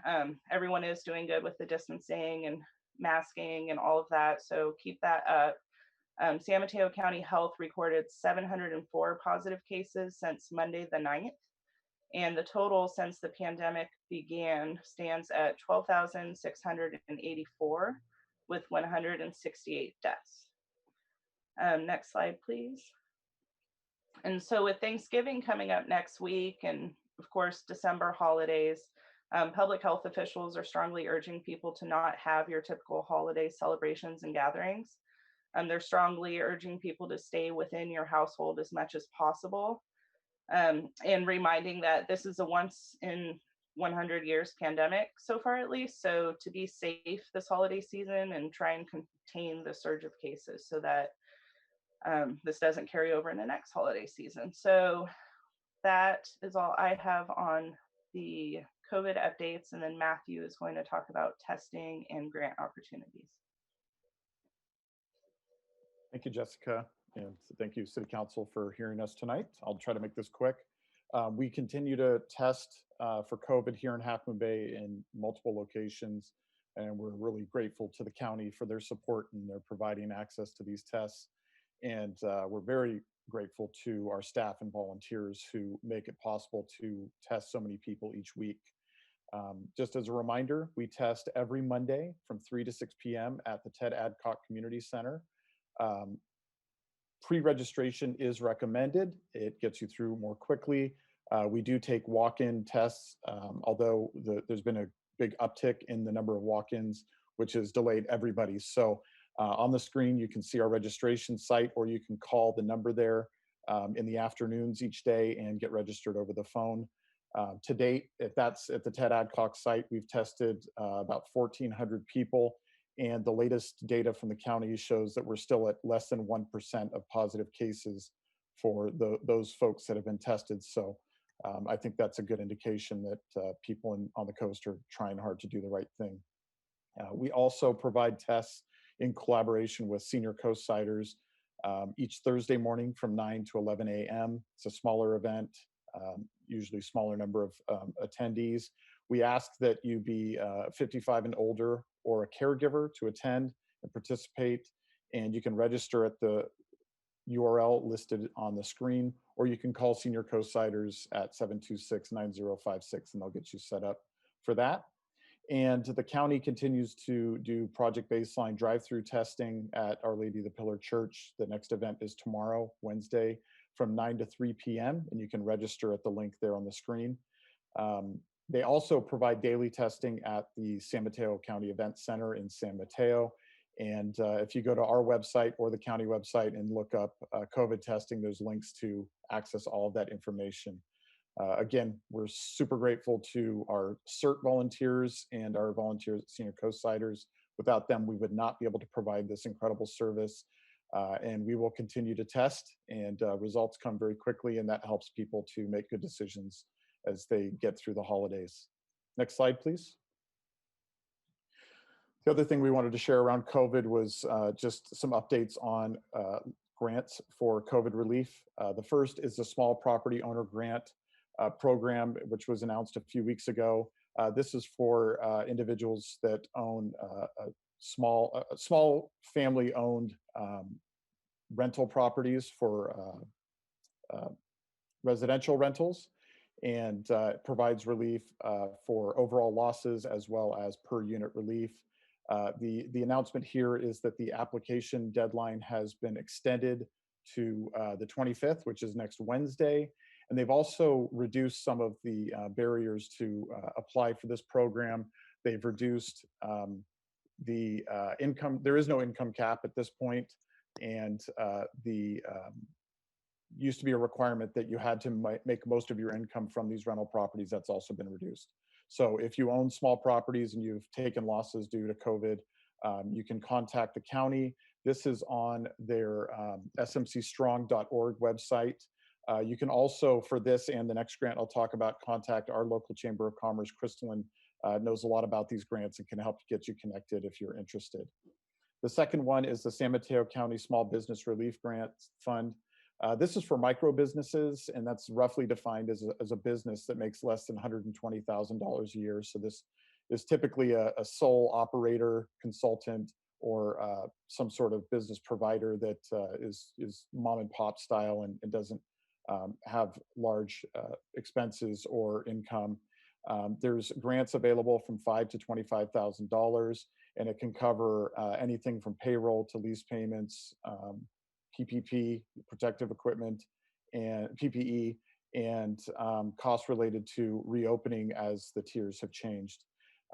everyone is doing good with the distancing and masking and all of that. So keep that up. San Mateo County Health recorded 704 positive cases since Monday the 9th. And the total since the pandemic began stands at 12,684 with 168 deaths. Next slide, please. And so with Thanksgiving coming up next week and of course, December holidays, public health officials are strongly urging people to not have your typical holiday celebrations and gatherings. They're strongly urging people to stay within your household as much as possible, and reminding that this is a once in 100 years pandemic so far, at least. So to be safe this holiday season and try and contain the surge of cases so that this doesn't carry over in the next holiday season. So that is all I have on the COVID updates. And then Matthew is going to talk about testing and grant opportunities. Thank you, Jessica, and thank you, City Council, for hearing us tonight. I'll try to make this quick. We continue to test for COVID here in Half Moon Bay in multiple locations, and we're really grateful to the county for their support and their providing access to these tests. And we're very grateful to our staff and volunteers who make it possible to test so many people each week. Just as a reminder, we test every Monday from 3 to 6 p.m. at the Ted Adcock Community Center. Pre-registration is recommended. It gets you through more quickly. We do take walk-in tests, although there's been a big uptick in the number of walk-ins, which has delayed everybody. So on the screen, you can see our registration site, or you can call the number there in the afternoons each day and get registered over the phone. To date, if that's at the Ted Adcock site, we've tested about 1,400 people. And the latest data from the county shows that we're still at less than 1% of positive cases for those folks that have been tested. So I think that's a good indication that people on the coast are trying hard to do the right thing. We also provide tests in collaboration with senior coastsiders each Thursday morning from 9 to 11 a.m. It's a smaller event, usually smaller number of attendees. We ask that you be 55 and older or a caregiver to attend and participate, and you can register at the URL listed on the screen, or you can call senior coastsiders at 726-9056 and they'll get you set up for that. And the county continues to do Project Baseline drive-through testing at Our Lady of the Pillar Church. The next event is tomorrow, Wednesday, from 9 to 3 p.m. and you can register at the link there on the screen. They also provide daily testing at the San Mateo County Event Center in San Mateo. And if you go to our website or the county website and look up COVID testing, there's links to access all of that information. Again, we're super grateful to our CERT volunteers and our volunteers at Senior Coastsiders. Without them, we would not be able to provide this incredible service. And we will continue to test, and results come very quickly, and that helps people to make good decisions as they get through the holidays. Next slide, please. The other thing we wanted to share around COVID was just some updates on grants for COVID relief. The first is the Small Property Owner Grant program, which was announced a few weeks ago. This is for individuals that own small family-owned rental properties for residential rentals, and provides relief for overall losses as well as per unit relief. The announcement here is that the application deadline has been extended to the 25th, which is next Wednesday. And they've also reduced some of the barriers to apply for this program. They've reduced the income. There is no income cap at this point, and used to be a requirement that you had to make most of your income from these rental properties. That's also been reduced. So if you own small properties and you've taken losses due to COVID, you can contact the county. This is on their smcstrong.org website. You can also, for this and the next grant I'll talk about, contact our local Chamber of Commerce. Crystalline knows a lot about these grants and can help get you connected if you're interested. The second one is the San Mateo County Small Business Relief Grant Fund. This is for micro businesses, and that's roughly defined as a business that makes less than $120,000 a year. So this is typically a sole operator, consultant, or some sort of business provider that is mom and pop style and doesn't have large expenses or income. There's grants available from $5,000 to $25,000, and it can cover anything from payroll to lease payments, PPP, protective equipment, and PPE, and costs related to reopening as the tiers have changed.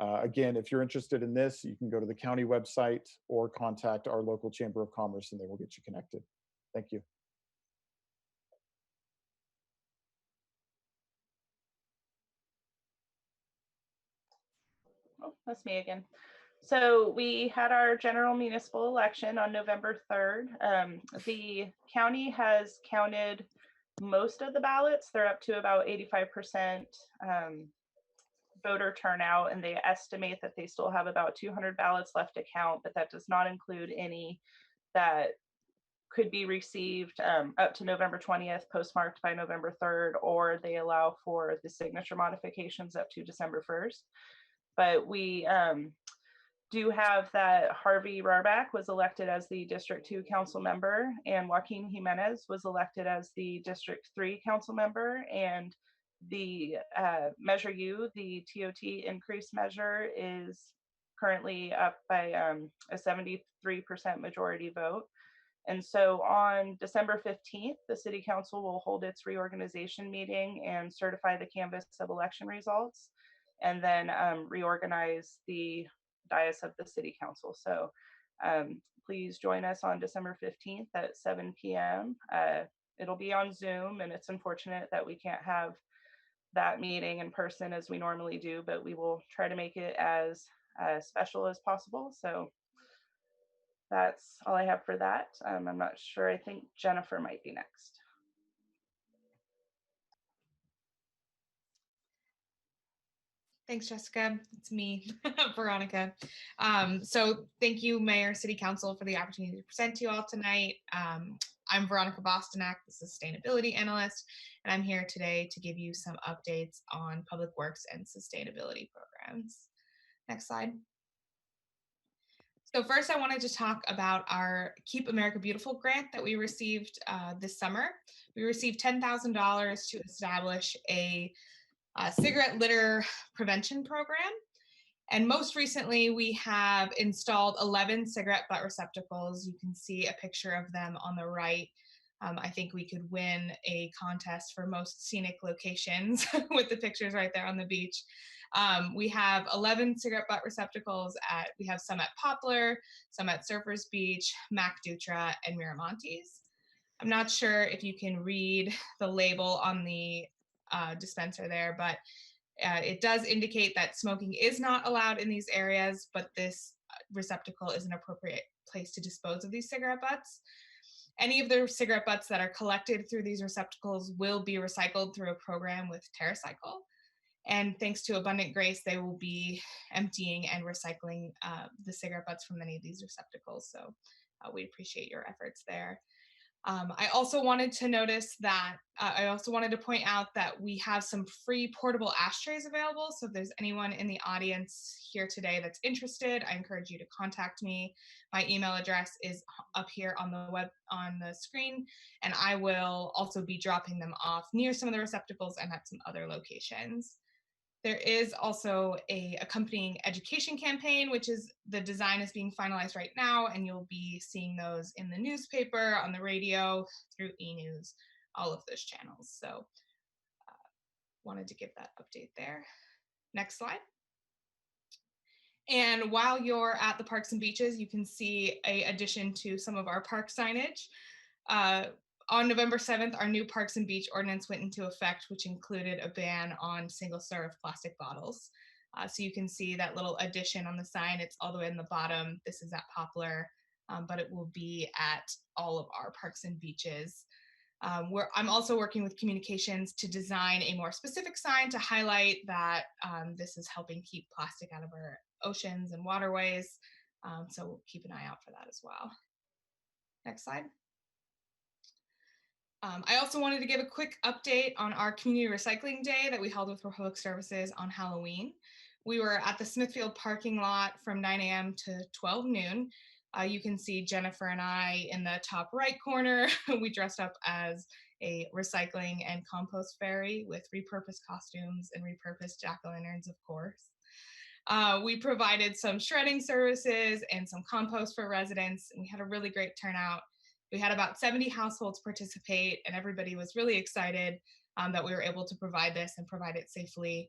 Again, if you're interested in this, you can go to the county website or contact our local Chamber of Commerce and they will get you connected. Thank you. Oh, that's me again. So we had our general municipal election on November 3rd. The county has counted most of the ballots. They're up to about 85% voter turnout, and they estimate that they still have about 200 ballots left to count, but that does not include any that could be received up to November 20th, postmarked by November 3rd, or they allow for the signature modifications up to December 1st. But we do have that Harvey Rarbach was elected as the District 2 council member, and Joaquin Jimenez was elected as the District 3 council member, and the Measure U, the TOT increase measure, is currently up by a 73% majority vote. And so on December 15th, the City Council will hold its reorganization meeting and certify the canvass of election results, and then reorganize the dais of the City Council. So please join us on December 15th at 7 p.m. It'll be on Zoom, and it's unfortunate that we can't have that meeting in person as we normally do, but we will try to make it as special as possible. So that's all I have for that. I'm not sure. I think Jennifer might be next. Thanks, Jessica. It's me, Veronica. So thank you, Mayor, City Council, for the opportunity to present to you all tonight. I'm Veronica Bostonak, the Sustainability Analyst, and I'm here today to give you some updates on public works and sustainability programs. Next slide. So first, I wanted to talk about our Keep America Beautiful grant that we received this summer. We received $10,000 to establish a cigarette litter prevention program. And most recently, we have installed 11 cigarette butt receptacles. You can see a picture of them on the right. I think we could win a contest for most scenic locations with the pictures right there on the beach. We have 11 cigarette butt receptacles we have some at Poplar, some at Surfers Beach, Mac Dutra, and Miramontes. I'm not sure if you can read the label on the dispenser there, but it does indicate that smoking is not allowed in these areas, but this receptacle is an appropriate place to dispose of these cigarette butts. Any of the cigarette butts that are collected through these receptacles will be recycled through a program with TerraCycle. And thanks to Abundant Grace, they will be emptying and recycling the cigarette butts from many of these receptacles. So we appreciate your efforts there. I also wanted to point out that we have some free portable ashtrays available. So if there's anyone in the audience here today that's interested, I encourage you to contact me. My email address is up here on the screen, and I will also be dropping them off near some of the receptacles and at some other locations. There is also a accompanying education campaign, which is the design is being finalized right now, and you'll be seeing those in the newspaper, on the radio, through e-news, all of those channels. So wanted to give that update there. Next slide. And while you're at the parks and beaches, you can see an addition to some of our park signage. On November 7th, our new Parks and Beach Ordinance went into effect, which included a ban on single-serve plastic bottles. So you can see that little addition on the sign. It's all the way in the bottom. This is at Poplar, but it will be at all of our parks and beaches. I'm also working with communications to design a more specific sign to highlight that this is helping keep plastic out of our oceans and waterways. So we'll keep an eye out for that as well. Next slide. I also wanted to give a quick update on our community recycling day that we held with Republic Services on Halloween. We were at the Smithfield parking lot from 9 a.m. to 12 noon. You can see Jennifer and I in the top right corner. We dressed up as a recycling and compost fairy with repurposed costumes and repurposed jack-o'-lanterns, of course. We provided some shredding services and some compost for residents, and we had a really great turnout. We had about 70 households participate, and everybody was really excited that we were able to provide this and provide it safely.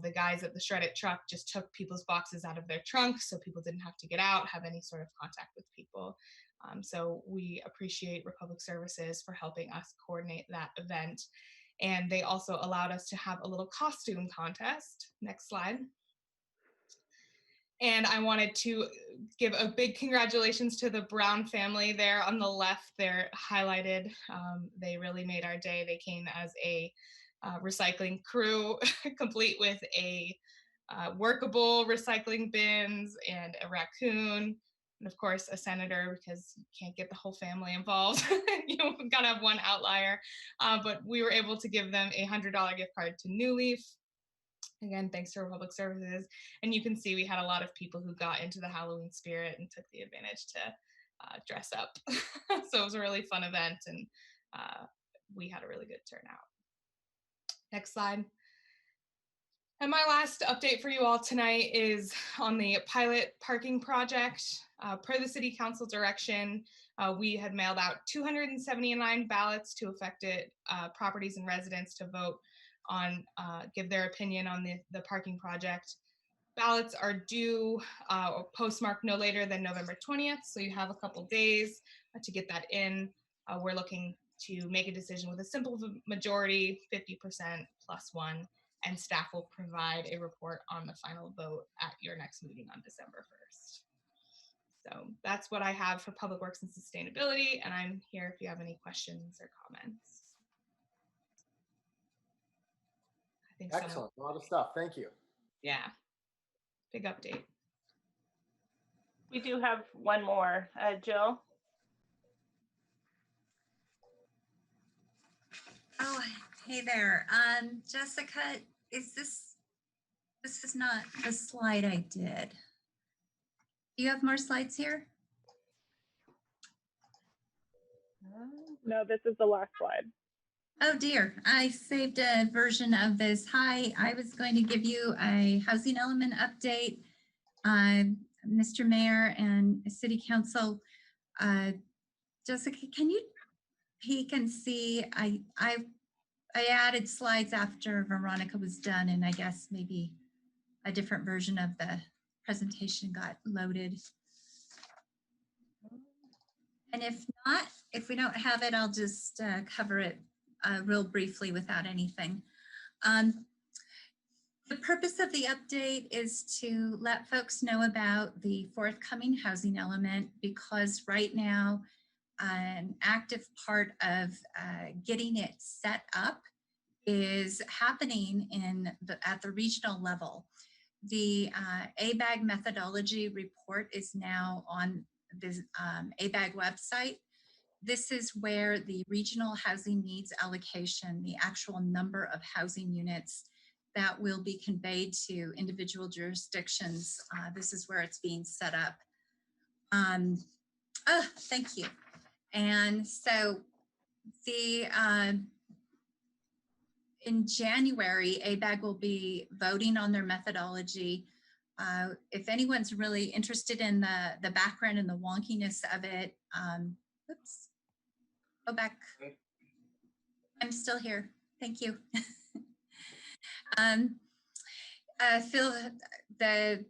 The guys at the shred-it truck just took people's boxes out of their trunks so people didn't have to get out, have any sort of contact with people. So we appreciate Republic Services for helping us coordinate that event. And they also allowed us to have a little costume contest. Next slide. And I wanted to give a big congratulations to the Brown family there on the left. They're highlighted. They really made our day. They came as a recycling crew, complete with a workable recycling bins and a raccoon. And of course, a senator, because you can't get the whole family involved. You gotta have one outlier. But we were able to give them a $100 gift card to New Leaf. Again, thanks to Republic Services. And you can see we had a lot of people who got into the Halloween spirit and took the advantage to dress up. So it was a really fun event, and we had a really good turnout. Next slide. And my last update for you all tonight is on the pilot parking project. Per the City Council direction, we had mailed out 279 ballots to affected properties and residents to vote on, give their opinion on the parking project. Ballots are due or postmarked no later than November 20th, so you have a couple days to get that in. We're looking to make a decision with a simple majority, 50% plus one, and staff will provide a report on the final vote at your next meeting on December 1st. So that's what I have for Public Works and Sustainability, and I'm here if you have any questions or comments. I think Excellent, a lot of stuff, thank you. Yeah, big update. We do have one more. Jill? Oh, hey there. Jessica, this is not the slide I did. Do you have more slides here? No, this is the last slide. Oh dear, I saved a version of this. Hi, I was going to give you a housing element update. Mr. Mayor and City Council, Jessica, can you peek and see? I added slides after Veronica was done, and I guess maybe a different version of the presentation got loaded. And if not, if we don't have it, I'll just cover it real briefly without anything. The purpose of the update is to let folks know about the forthcoming housing element, because right now, an active part of getting it set up is happening at the regional level. The ABAG methodology report is now on the ABAG website. This is where the regional housing needs allocation, the actual number of housing units that will be conveyed to individual jurisdictions. This is where it's being set up. Thank you. And so in January, ABAG will be voting on their methodology. If anyone's really interested in the background and the wonkiness of it, oops, go back. I'm still here. Thank you. Fill the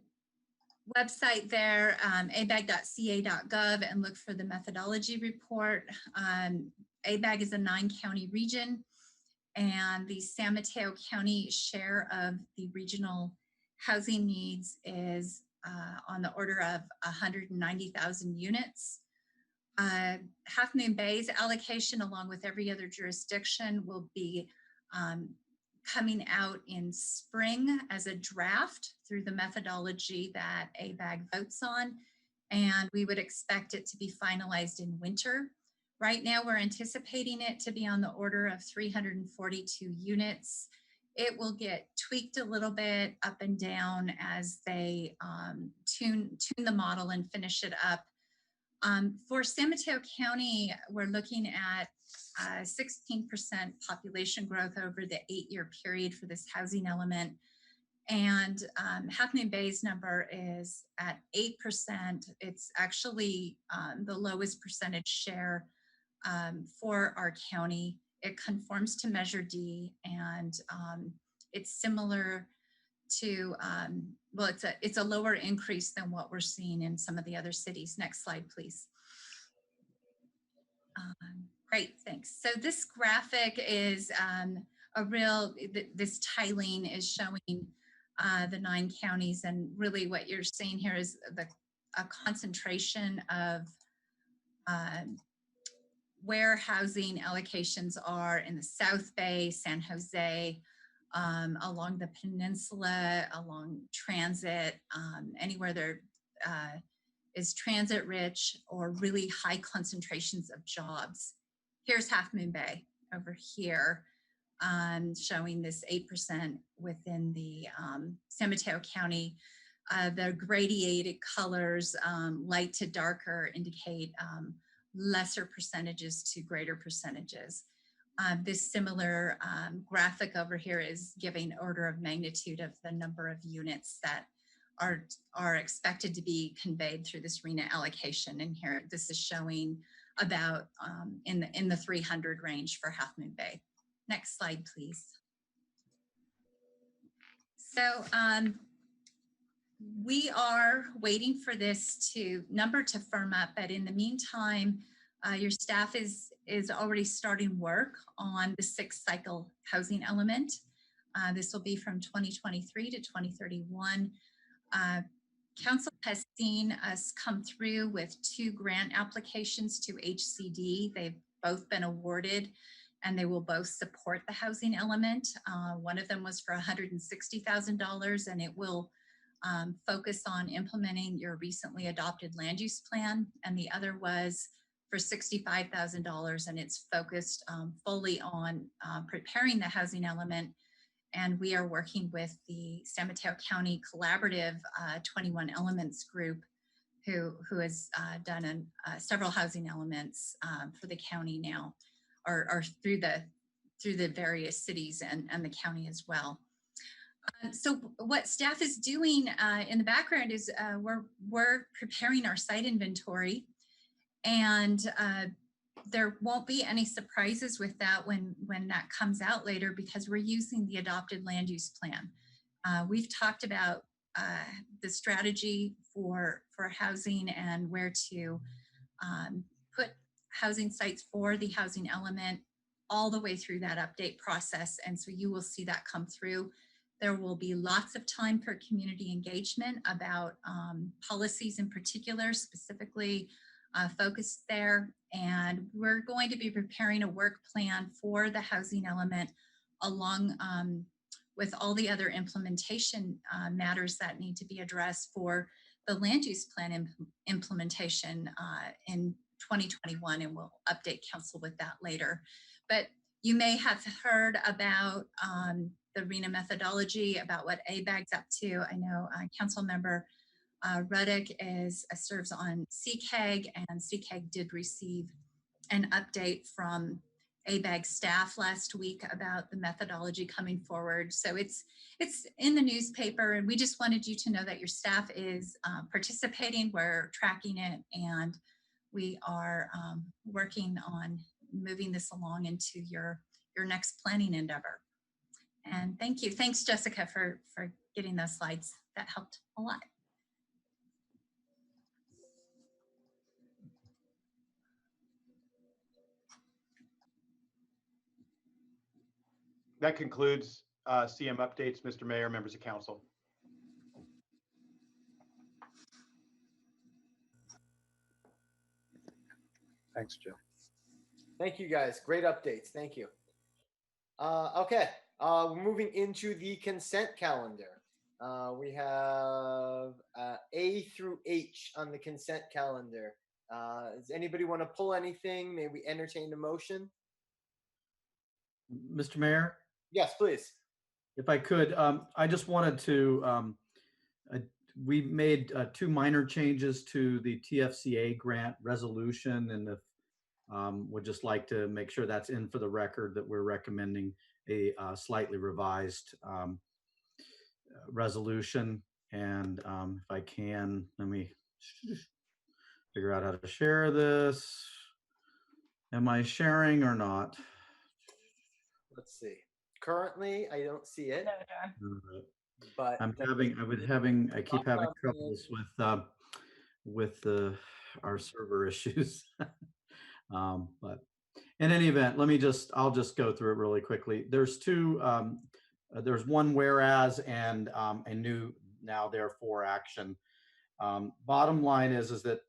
website there, abag.ca.gov, and look for the methodology report. ABAG is a 9-county region, and the San Mateo County share of the regional housing needs is on the order of 190,000 units. Half Moon Bay's allocation, along with every other jurisdiction, will be coming out in spring as a draft through the methodology that ABAG votes on, and we would expect it to be finalized in winter. Right now, we're anticipating it to be on the order of 342 units. It will get tweaked a little bit up and down as they tune the model and finish it up. For San Mateo County, we're looking at 16% population growth over the 8-year period for this housing element. And Half Moon Bay's number is at 8%. It's actually the lowest percentage share for our county. It conforms to Measure D, and it's similar to, well, it's a lower increase than what we're seeing in some of the other cities. Next slide, please. Great, thanks. So this graphic is this tiling is showing the 9 counties, and really what you're seeing here is a concentration of where housing allocations are in the South Bay, San Jose, along the peninsula, along transit, anywhere there is transit rich or really high concentrations of jobs. Here's Half Moon Bay over here, showing this 8% within the San Mateo County. The gradiated colors, light to darker, indicate lesser percentages to greater percentages. This similar graphic over here is giving order of magnitude of the number of units that are expected to be conveyed through this RHNA allocation. And here, this is showing about in the 300 range for Half Moon Bay. Next slide, please. So we are waiting for this number to firm up, but in the meantime, your staff is already starting work on the 6th cycle housing element. This will be from 2023 to 2031. Council has seen us come through with 2 grant applications to HCD. They've both been awarded, and they will both support the housing element. One of them was for $160,000, and it will focus on implementing your recently adopted land use plan. And the other was for $65,000, and it's focused fully on preparing the housing element. And we are working with the San Mateo County Collaborative 21 Elements group, who has done several housing elements for the county now, or through the various cities and the county as well. So what staff is doing in the background is we're preparing our site inventory, and there won't be any surprises with that when that comes out later, because we're using the adopted land use plan. We've talked about the strategy for housing and where to put housing sites for the housing element all the way through that update process. And so you will see that come through. There will be lots of time for community engagement about policies in particular, specifically focused there. And we're going to be preparing a work plan for the housing element along with all the other implementation matters that need to be addressed for the land use plan implementation in 2021, and we'll update council with that later. But you may have heard about the RHNA methodology, about what ABAG's up to. I know Council Member Ruddick serves on CCAG, and CCAG did receive an update from ABAG staff last week about the methodology coming forward. So it's in the newspaper, and we just wanted you to know that your staff is participating. We're tracking it, and we are working on moving this along into your next planning endeavor. And thank you. Thanks, Jessica, for getting those slides. That helped a lot. That concludes CM updates, Mr. Mayor, members of council. Thanks, Joe. Thank you, guys. Great updates. Thank you. Okay, we're moving into the consent calendar. We have A through H on the consent calendar. Does anybody want to pull anything? May we entertain a motion? Mr. Mayor? Yes, please. If I could, I just wanted to, we made 2 minor changes to the TFCA grant resolution, and if would just like to make sure that's in for the record that we're recommending a slightly revised resolution. And if I can, let me figure out how to share this. Am I sharing or not? Let's see. Currently, I don't see it. No, John. but I keep having troubles with our server issues. But in any event, I'll just go through it really quickly. There's there's one whereas and a new now therefore action. Bottom line is that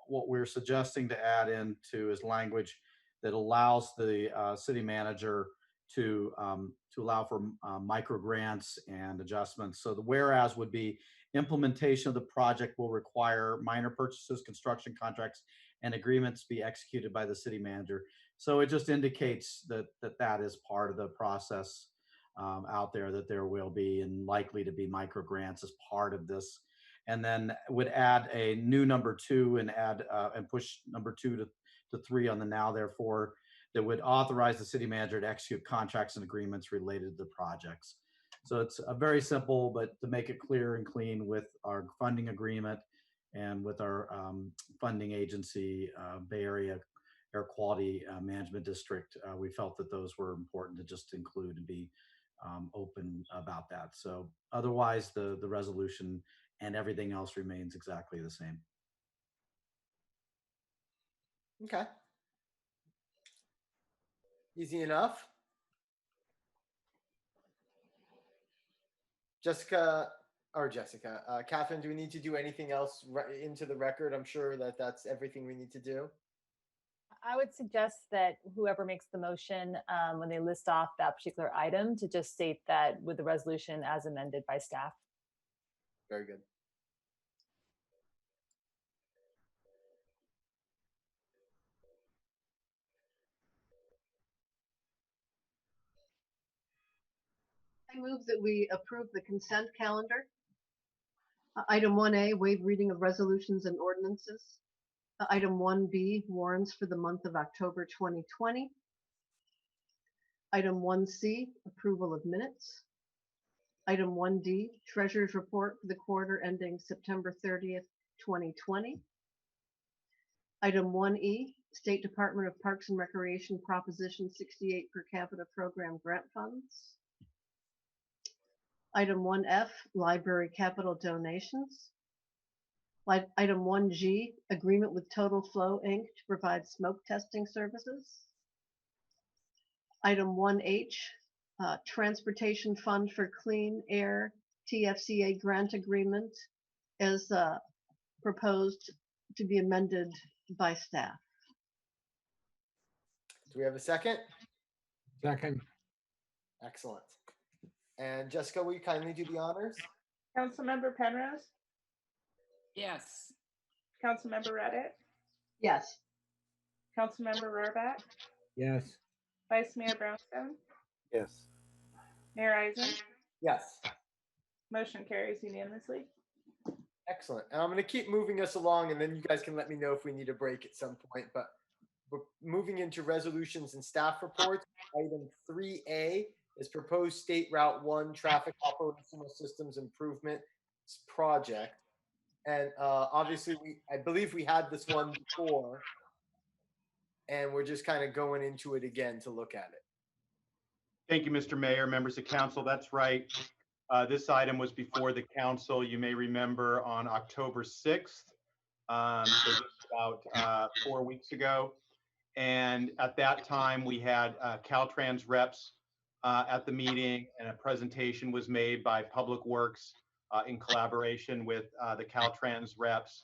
what we're suggesting to add into is language that allows the city manager to allow for micro grants and adjustments. So the whereas would be implementation of the project will require minor purchases, construction contracts, and agreements be executed by the city manager. So it just indicates that is part of the process out there, that there will be and likely to be micro grants as part of this. And then would add a new number 2 and add and push number 2 to 3 on the now therefore, that would authorize the city manager to execute contracts and agreements related to the projects. So it's a very simple, but to make it clear and clean with our funding agreement and with our funding agency, Bay Area Air Quality Management District, we felt that those were important to just include and be open about that. So otherwise, the resolution and everything else remains exactly the same. Okay. Easy enough. Catherine, do we need to do anything else into the record? I'm sure that's everything we need to do. I would suggest that whoever makes the motion, when they list off that particular item, to just state that with the resolution as amended by staff. Very good. I move that we approve the consent calendar. Item 1A, waive reading of resolutions and ordinances. Item 1B, warrants for the month of October 2020. Item 1C, approval of minutes. Item 1D, treasurer's report for the quarter ending September 30th, 2020. Item 1E, State Department of Parks and Recreation Proposition 68 per capita program grant funds. Item 1F, library capital donations. Item 1G, agreement with Total Flow Inc. to provide smoke testing services. Item 1H, transportation fund for clean air TFCA grant agreement as proposed to be amended by staff. Do we have a second? Second. Excellent. And Jessica, will you kindly do the honors? Councilmember Penrose, Yes. Councilmember Reddick, Yes. Councilmember Rohrbach, Yes. Vice Mayor Brownstone, Yes. Mayor Eisen. Yes. Motion carries unanimously. Excellent. And I'm going to keep moving us along, and then you guys can let me know if we need a break at some point. But we're moving into resolutions and staff reports. Item 3A is proposed State Route 1 traffic operational systems improvement project. And obviously, I believe we had this one before, and we're just kind of going into it again to look at it. Thank you, Mr. Mayor, members of council. That's right. This item was before the council, you may remember, on October 6th, so just about 4 weeks ago. And at that time, we had Caltrans reps at the meeting, and a presentation was made by Public Works in collaboration with the Caltrans reps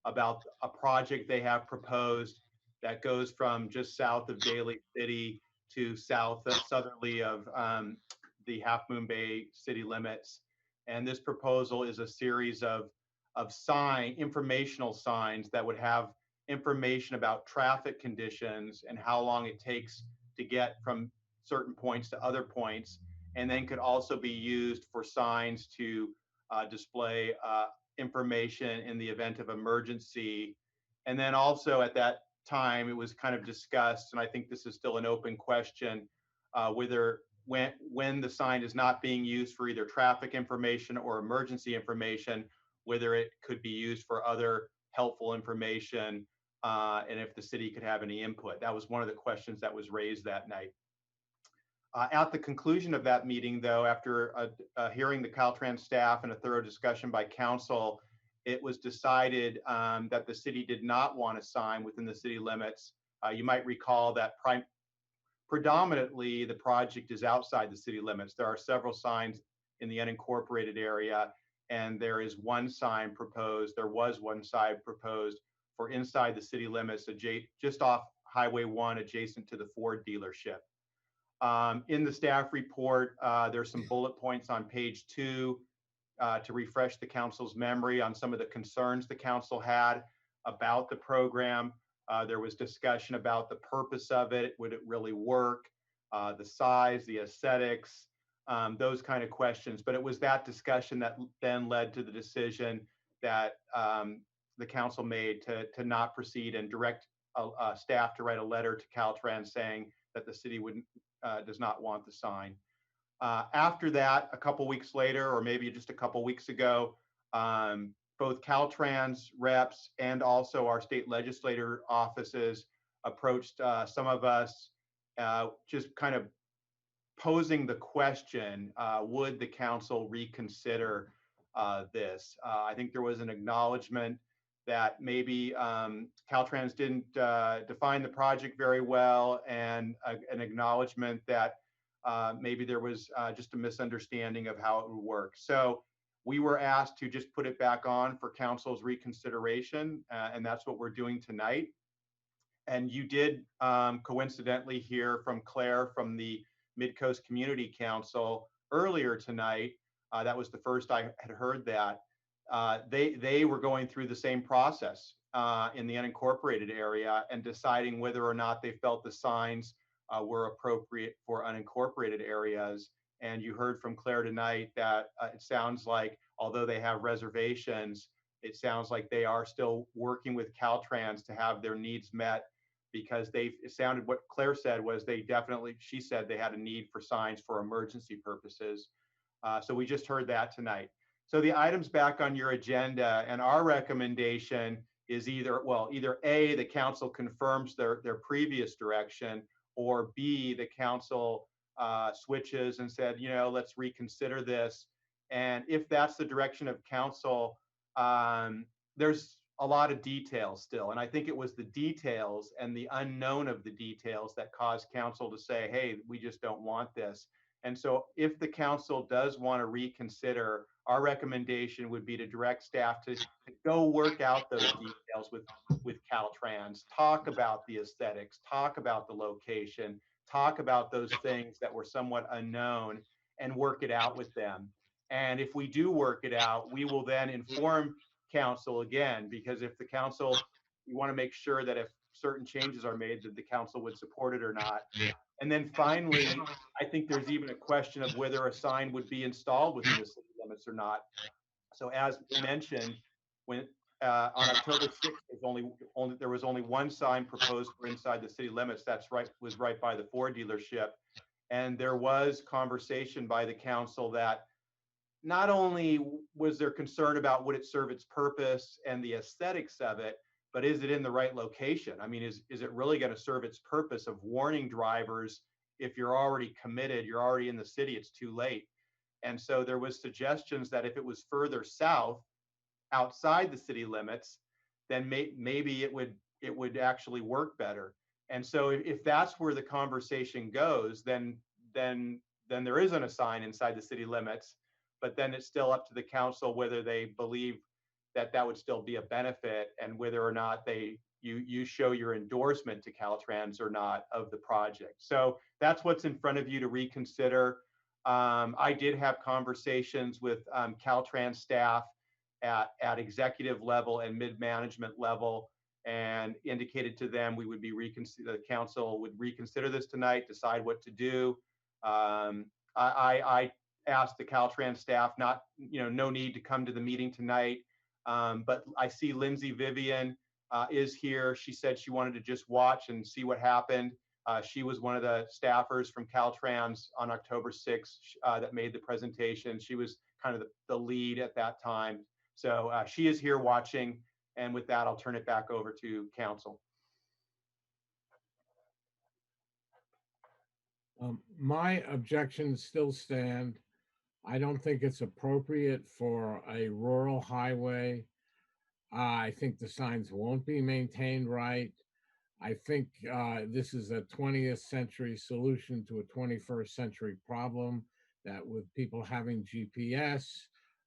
about a project they have proposed that goes from just south of Daly City to southerly of the Half Moon Bay city limits. And this proposal is a series of informational signs that would have information about traffic conditions and how long it takes to get from certain points to other points, and then could also be used for signs to display information in the event of emergency. And then also at that time, it was kind of discussed, and I think this is still an open question, whether when the sign is not being used for either traffic information or emergency information, whether it could be used for other helpful information, and if the city could have any input. That was one of the questions that was raised that night. At the conclusion of that meeting, though, after hearing the Caltrans staff and a thorough discussion by council, it was decided that the city did not want to sign within the city limits. You might recall that predominantly the project is outside the city limits. There are several signs in the unincorporated area, and there is one sign proposed. There was one sign proposed for inside the city limits, just off Highway 1, adjacent to the Ford dealership. In the staff report, there's some bullet points on page 2 to refresh the council's memory on some of the concerns the council had about the program. There was discussion about the purpose of it. Would it really work? The size, the aesthetics, those kind of questions. But it was that discussion that then led to the decision that the council made to not proceed and direct staff to write a letter to Caltrans saying that the city does not want the sign. After that, a couple weeks later, or maybe just a couple weeks ago, both Caltrans reps and also our state legislator offices approached some of us, just kind of posing the question, would the council reconsider this? I think there was an acknowledgement that maybe Caltrans didn't define the project very well, and an acknowledgement that maybe there was just a misunderstanding of how it would work. So we were asked to just put it back on for council's reconsideration, and that's what we're doing tonight. And you did coincidentally hear from Claire from the Mid-Coast Community Council earlier tonight. That was the first I had heard that. They were going through the same process in the unincorporated area and deciding whether or not they felt the signs were appropriate for unincorporated areas. And you heard from Claire tonight that it sounds like, although they have reservations, it sounds like they are still working with Caltrans to have their needs met, because it sounded, what Claire said was she said they had a need for signs for emergency purposes. So we just heard that tonight. So the items back on your agenda, and our recommendation is either A, the council confirms their previous direction, or B, the council switches and said, let's reconsider this. And if that's the direction of council, there's a lot of details still. And I think it was the details and the unknown of the details that caused council to say, hey, we just don't want this. And so if the council does want to reconsider, our recommendation would be to direct staff to go work out those details with Caltrans, talk about the aesthetics, talk about the location, talk about those things that were somewhat unknown, and work it out with them. And if we do work it out, we will then inform council again, because if the council, you want to make sure that if certain changes are made, that the council would support it or not. And then finally, I think there's even a question of whether a sign would be installed within the city limits or not. So as mentioned, when on October 6th, there was only one sign proposed for inside the city limits. Was right by the Ford dealership. And there was conversation by the council that not only was there concern about would it serve its purpose and the aesthetics of it, but is it in the right location? I mean, is it really going to serve its purpose of warning drivers if you're already committed, you're already in the city, it's too late? And so there was suggestions that if it was further south, outside the city limits, then maybe it would actually work better. And so if that's where the conversation goes, then there isn't a sign inside the city limits. But then it's still up to the council whether they believe that would still be a benefit, and whether or not you show your endorsement to Caltrans or not of the project. So that's what's in front of you to reconsider. I did have conversations with Caltrans staff at executive level and mid-management level, and indicated to them the council would reconsider this tonight, decide what to do. I asked the Caltrans staff, no need to come to the meeting tonight, but I see Lindsay Vivian is here. She said she wanted to just watch and see what happened. She was one of the staffers from Caltrans on October 6th that made the presentation. She was kind of the lead at that time. So she is here watching. And with that, I'll turn it back over to council. My objections still stand. I don't think it's appropriate for a rural highway. I think the signs won't be maintained right. I think this is a 20th century solution to a 21st century problem, that with people having GPS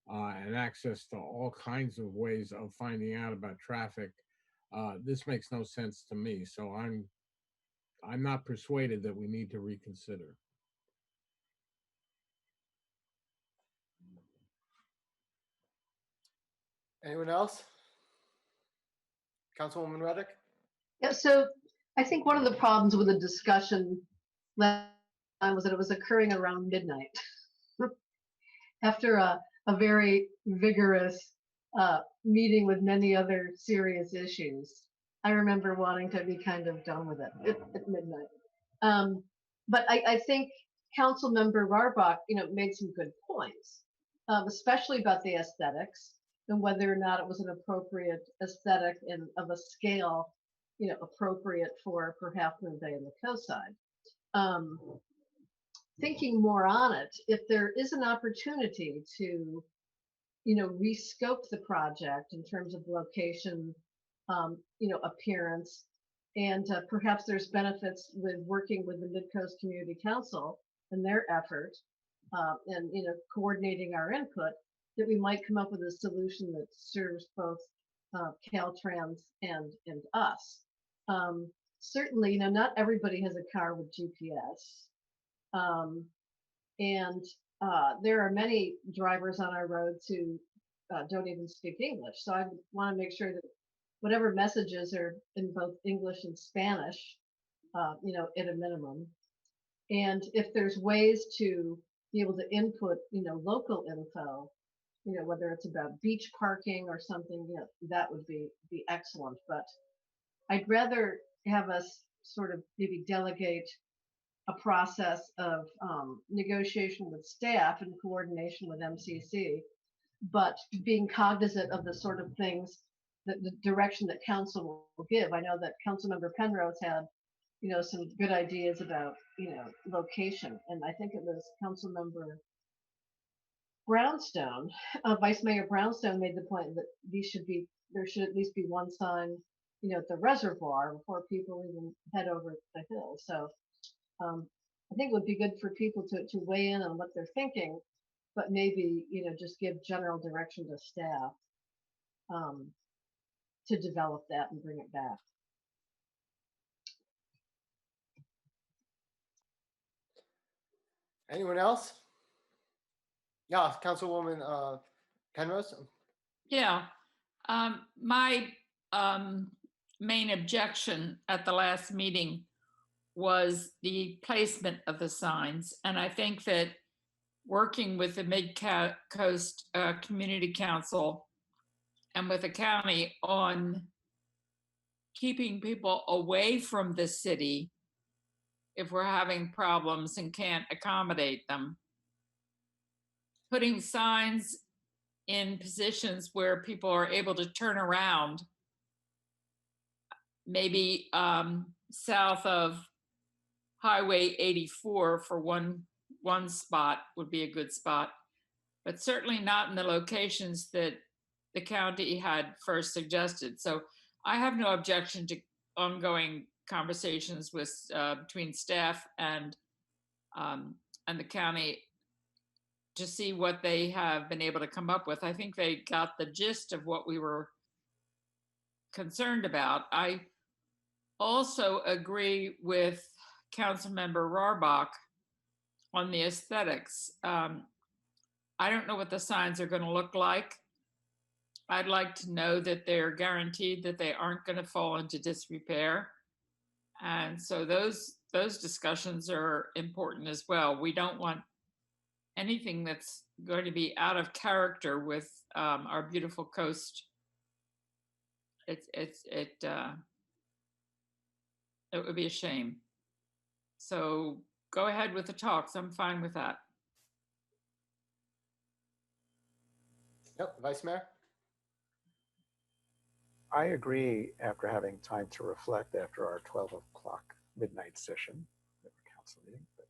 and access to all kinds of ways of finding out about traffic, this makes no sense to me. So I'm not persuaded that we need to reconsider. Anyone else? Councilwoman Reddick? Yeah, so I think one of the problems with the discussion last time was that it was occurring around midnight after a very vigorous meeting with many other serious issues. I remember wanting to be kind of done with it at midnight. But I think Council Member Rarbach, made some good points, especially about the aesthetics and whether or not it was an appropriate aesthetic and of a scale, appropriate for Half Moon Bay and the coastside. Thinking more on it, if there is an opportunity to, rescope the project in terms of location, appearance, and perhaps there's benefits with working with the Mid-Coast Community Council and their effort, and coordinating our input, that we might come up with a solution that serves both Caltrans and us. Certainly, not everybody has a car with GPS, and there are many drivers on our roads who don't even speak English. So I want to make sure that whatever messages are in both English and Spanish, at a minimum. And if there's ways to be able to input, local info, whether it's about beach parking or something, that would be excellent. But I'd rather have us sort of maybe delegate a process of negotiation with staff and coordination with MCC, but being cognizant of the sort of things that the direction that council will give. I know that Councilmember Penrose had, some good ideas about, location, and I think it was Councilmember Brownstone, Vice Mayor Brownstone made the point that there should at least be one sign, at the reservoir before people even head over the hill. So I think it would be good for people to weigh in on what they're thinking, but maybe, just give general direction to staff to develop that and bring it back. Anyone else? Yeah, Councilwoman Penrose. Yeah, my main objection at the last meeting was the placement of the signs. And I think that working with the Mid-Coast Community Council and with the county on keeping people away from the city if we're having problems and can't accommodate them, putting signs in positions where people are able to turn around, maybe south of Highway 84 for one spot would be a good spot, but certainly not in the locations that the county had first suggested. So I have no objection to ongoing conversations with between staff and the county to see what they have been able to come up with. I think they got the gist of what we were concerned about. I also agree with Councilmember Rarbach on the aesthetics. I don't know what the signs are going to look like. I'd like to know that they're guaranteed that they aren't going to fall into disrepair. And so those discussions are important as well. We don't want anything that's going to be out of character with our beautiful coast. It would be a shame. So go ahead with the talks. I'm fine with that. Yep, Vice Mayor. I agree after having time to reflect after our 12 o'clock midnight session, council meeting. But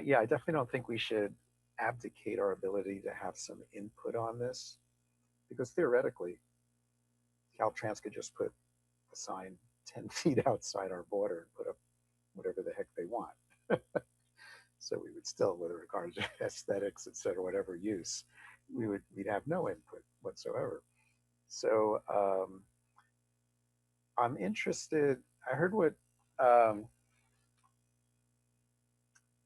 Yeah, I definitely don't think we should abdicate our ability to have some input on this, because theoretically, Caltrans could just put a sign 10 feet outside our border and put up whatever the heck they want. So we would still, with regard to aesthetics, et cetera, whatever use, we'd have no input whatsoever. So I'm interested. I heard what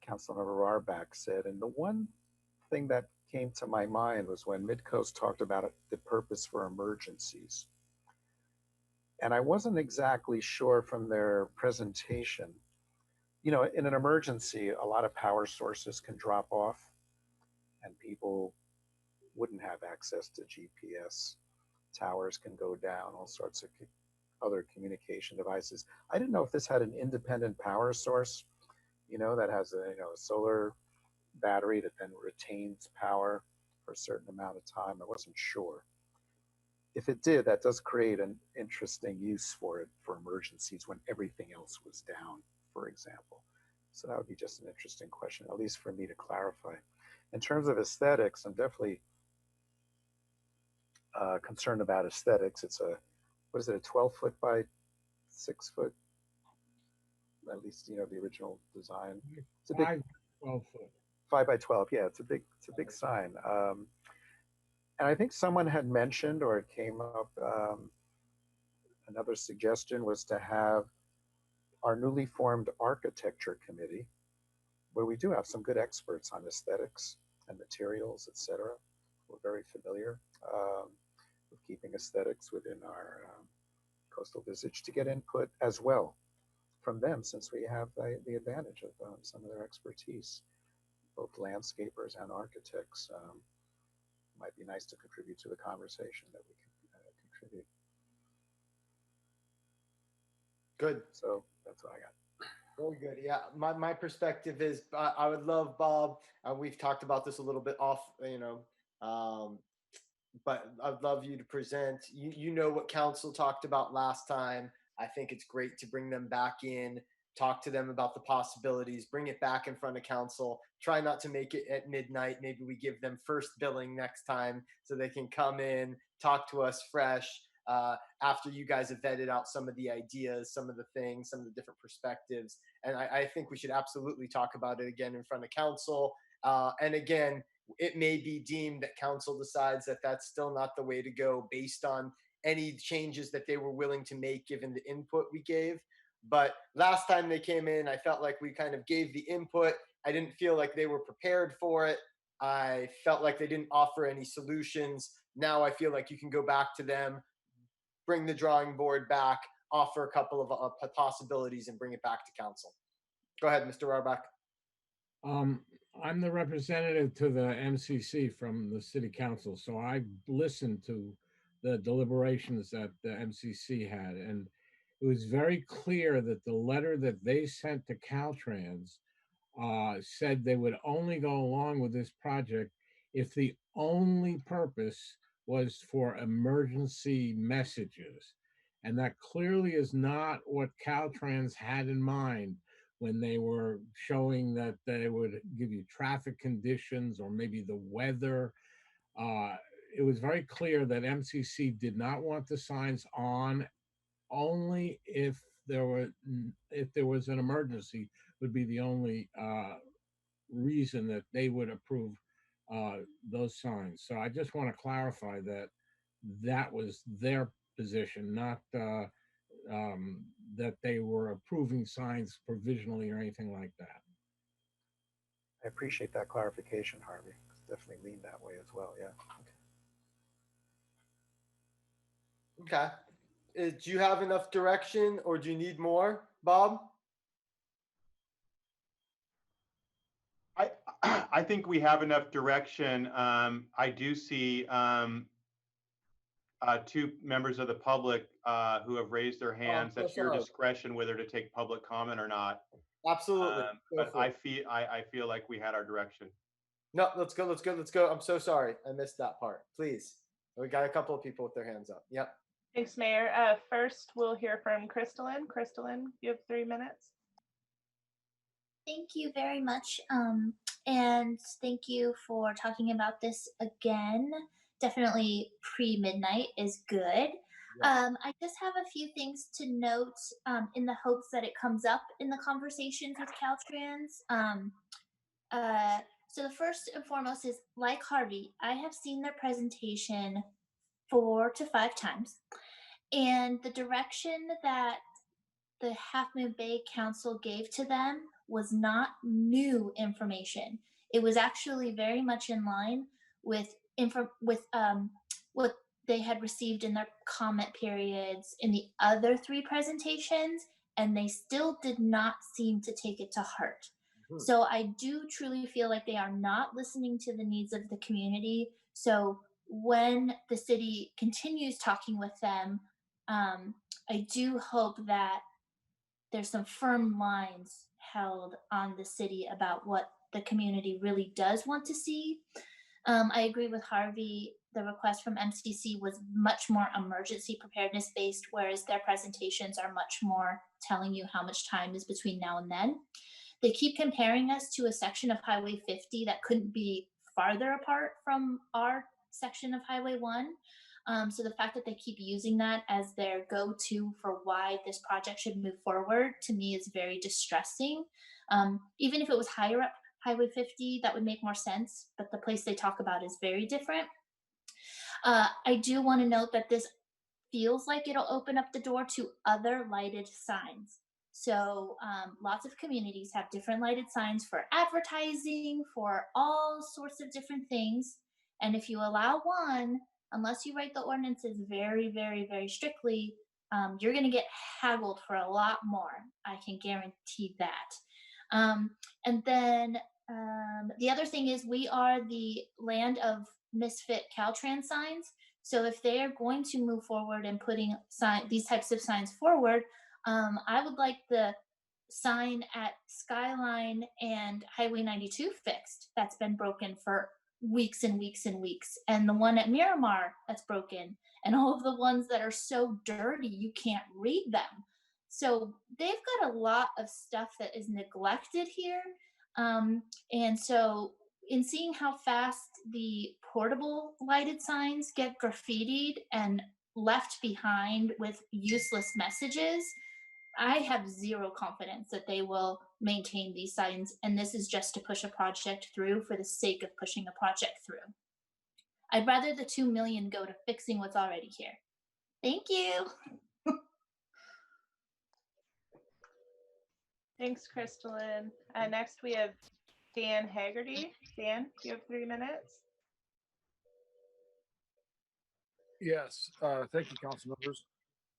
Councilmember Rarbach said, and the one thing that came to my mind was when Midcoast talked about the purpose for emergencies. And I wasn't exactly sure from their presentation. You know, in an emergency, a lot of power sources can drop off and people wouldn't have access to GPS. Towers can go down, all sorts of other communication devices. I didn't know if this had an independent power source, you know, that has a solar battery that then retains power for a certain amount of time. I wasn't sure. If it did, that does create an interesting use for it for emergencies when everything else was down, for example. So that would be just an interesting question, at least for me to clarify. In terms of aesthetics, I'm definitely concerned about aesthetics. It's a, what is it, a 12-foot by 6-foot? At least, you know, the original design. It's a big 12 foot. 5 by 12. Yeah, it's a big sign. And I think someone had mentioned, or it came up, another suggestion was to have our newly formed architecture committee, where we do have some good experts on aesthetics and materials, et cetera. We're very familiar with keeping aesthetics within our coastal visage, to get input as well from them, since we have the advantage of some of their expertise, both landscapers and architects. Might be nice to contribute to the conversation that we can contribute. Good. So that's what I got. Very good. Yeah, my perspective is I would love, Bob. We've talked about this a little bit off, but I'd love you to present. You know what council talked about last time. I think it's great to bring them back in, talk to them about the possibilities, bring it back in front of council. Try not to make it at midnight. Maybe we give them first billing next time so they can come in, talk to us fresh. After you guys have vetted out some of the ideas, some of the things, some of the different perspectives. And I think we should absolutely talk about it again in front of council. And again, it may be deemed that council decides that that's still not the way to go based on any changes that they were willing to make given the input we gave. But last time they came in, I felt like we kind of gave the input. I didn't feel like they were prepared for it. I felt like they didn't offer any solutions. Now I feel like you can go back to them, bring the drawing board back, offer a couple of possibilities, and bring it back to council. Go ahead, Mr. Rarbach. I'm the representative to the MCC from the city council, so I listened to the deliberations that the MCC had, and it was very clear that the letter that they sent to Caltrans said they would only go along with this project if the only purpose was for emergency messages. And that clearly is not what Caltrans had in mind when they were showing that they would give you traffic conditions or maybe the weather. It was very clear that MCC did not want the signs on only if there was an emergency would be the only reason that they would approve those signs. So I just want to clarify that that was their position, not that they were approving signs provisionally or anything like that. I appreciate that clarification, Harvey. It's definitely leaned that way as well. Yeah. Okay. Do you have enough direction or do you need more, Bob? I think we have enough direction. I do see two members of the public who have raised their hands. That's your discretion whether to take public comment or not. Absolutely. But I feel like we had our direction. No, let's go. I'm so sorry. I missed that part. Please. We got a couple of people with their hands up. Yep. Thanks, Mayor. First, we'll hear from Crystalline. Crystalline, you have 3 minutes. Thank you very much. And thank you for talking about this again. Definitely pre-midnight is good. I just have a few things to note in the hopes that it comes up in the conversations with Caltrans. Uh, so the first and foremost is, like Harvey, I have seen their presentation 4 to 5 times, and the direction that the Half Moon Bay Council gave to them was not new information. It was actually very much in line with what they had received in their comment periods in the other 3 presentations, and they still did not seem to take it to heart. So I do truly feel like they are not listening to the needs of the community. So when the city continues talking with them, I do hope that there's some firm lines held on the city about what the community really does want to see. I agree with Harvey. The request from MCC was much more emergency preparedness based, whereas their presentations are much more telling you how much time is between now and then. They keep comparing us to a section of Highway 50 that couldn't be farther apart from our section of Highway 1. So the fact that they keep using that as their go-to for why this project should move forward, to me, is very distressing. Even if it was higher up Highway 50, that would make more sense, but the place they talk about is very different. I do want to note that this feels like it'll open up the door to other lighted signs. So lots of communities have different lighted signs for advertising, for all sorts of different things. And if you allow one, unless you write the ordinances very, very, very strictly, you're going to get haggled for a lot more. I can guarantee that. And then the other thing is, we are the land of misfit Caltrans signs. So if they are going to move forward and putting these types of signs forward, I would like the sign at Skyline and Highway 92 fixed. That's been broken for weeks and weeks and weeks. And the one at Miramar that's broken. And all of the ones that are so dirty you can't read them. So they've got a lot of stuff that is neglected here. And so in seeing how fast the portable lighted signs get graffitied and left behind with useless messages, I have zero confidence that they will maintain these signs. And this is just to push a project through for the sake of pushing a project through. I'd rather the 2 million go to fixing what's already here. Thank you. Thanks, Crystalline. Next we have Dan Haggerty. Dan, you have 3 minutes. Yes, thank you, council members.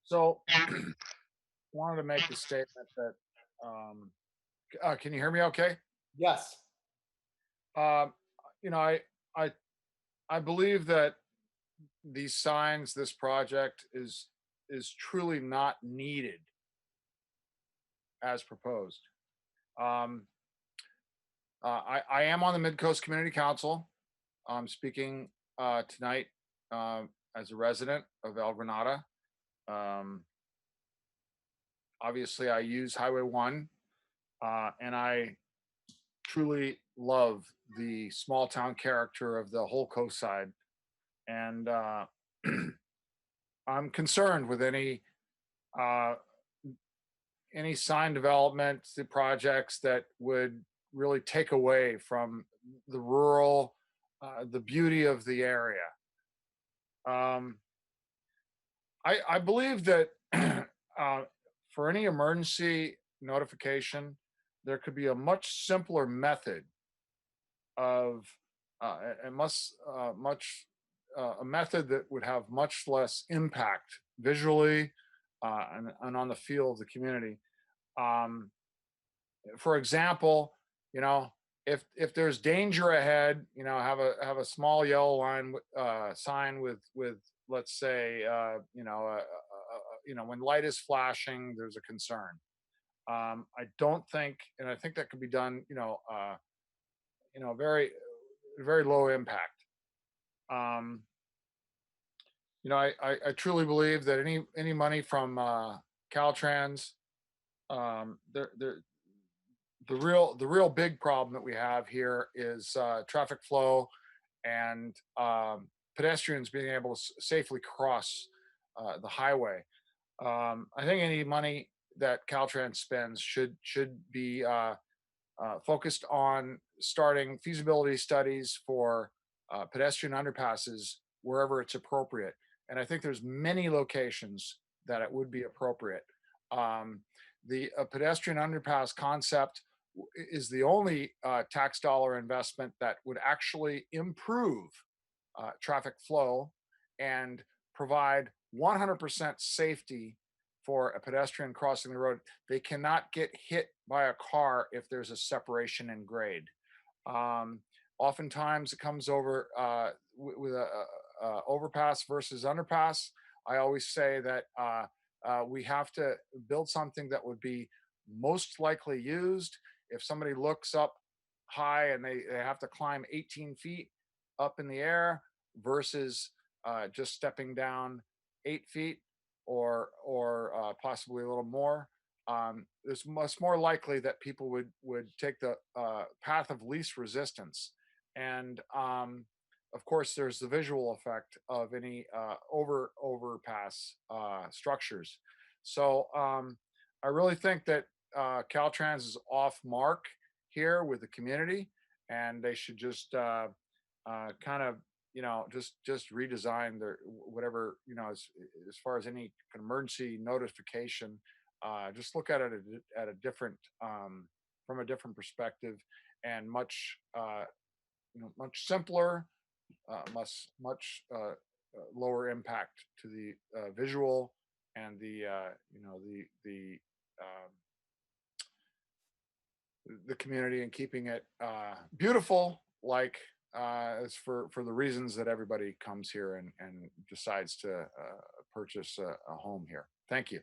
So wanted to make the statement that, can you hear me okay? Yes. You know, I believe that these signs, this project is truly not needed as proposed. I am on the Mid-Coast Community Council. I'm speaking tonight as a resident of El Granada. Obviously, I use Highway 1, and I truly love the small town character of the whole coast side. And I'm concerned with any sign development projects that would really take away from the rural, the beauty of the area. I believe that for any emergency notification, there could be a much simpler method of a method that would have much less impact visually and on the feel of the community. For example, you know, if there's danger ahead, you know, have a small yellow line sign with let's say you know when light is flashing, there's a concern. I don't think, and I think that could be done, you know, very low impact. You know, I truly believe that any money from Caltrans, the real big problem that we have here is traffic flow and pedestrians being able to safely cross the highway. I think any money that Caltrans spends should be focused on starting feasibility studies for pedestrian underpasses wherever it's appropriate. And I think there's many locations that it would be appropriate. The pedestrian underpass concept is the only tax dollar investment that would actually improve traffic flow and provide 100% safety for a pedestrian crossing the road. They cannot get hit by a car if there's a separation in grade. Oftentimes it comes over with a overpass versus underpass. I always say that we have to build something that would be most likely used. If somebody looks up high and they have to climb 18 feet up in the air versus just stepping down 8 feet or possibly a little more, it's much more likely that people would take the path of least resistance. And of course, there's the visual effect of any overpass structures. So I really think that Caltrans is off mark here with the community, and they should just kind of just redesign their whatever as far as any emergency notification. Just look at it at a different from a different perspective, and much much simpler, much lower impact to the visual and the community, and keeping it beautiful, like it's for the reasons that everybody comes here and decides to purchase a home here. Thank you.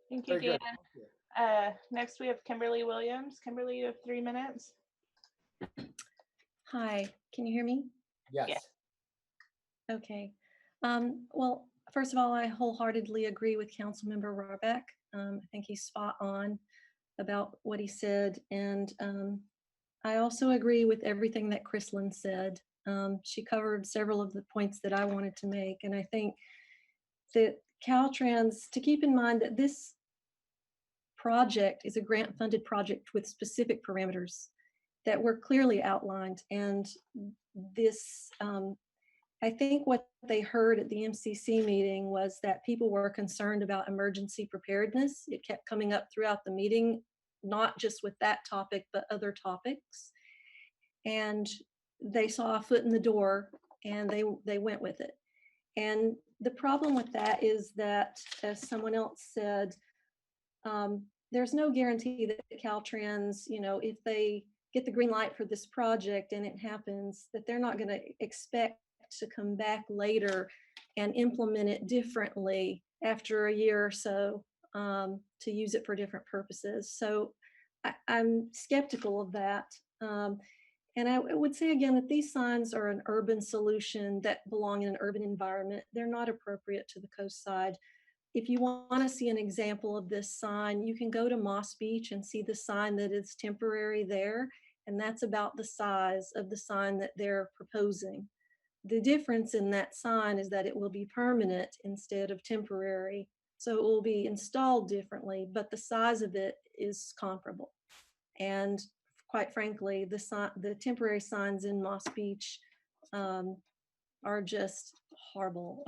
Thank you, Very good. Dana. Next, we have Kimberly Williams. Kimberly, you have 3 minutes. Hi, can you hear me? Yes. Yeah. Okay. Well, first of all, I wholeheartedly agree with Councilmember Rohrbeck. I think he's spot on about what he said. And I also agree with everything that Chrislyn said. She covered several of the points that I wanted to make. And I think that Caltrans, to keep in mind that this project is a grant-funded project with specific parameters that were clearly outlined. And this, I think what they heard at the MCC meeting was that people were concerned about emergency preparedness. It kept coming up throughout the meeting, not just with that topic, but other topics. And they saw a foot in the door and they went with it. And the problem with that is that, as someone else said, there's no guarantee that Caltrans, if they get the green light for this project and it happens, that they're not going to expect to come back later and implement it differently after a year or so to use it for different purposes. So I'm skeptical of that. And I would say again that these signs are an urban solution that belong in an urban environment. They're not appropriate to the coast side. If you want to see an example of this sign, you can go to Moss Beach and see the sign that is temporary there. And that's about the size of the sign that they're proposing. The difference in that sign is that it will be permanent instead of temporary. So it will be installed differently, but the size of it is comparable. And quite frankly, the temporary signs in Moss Beach are just horrible.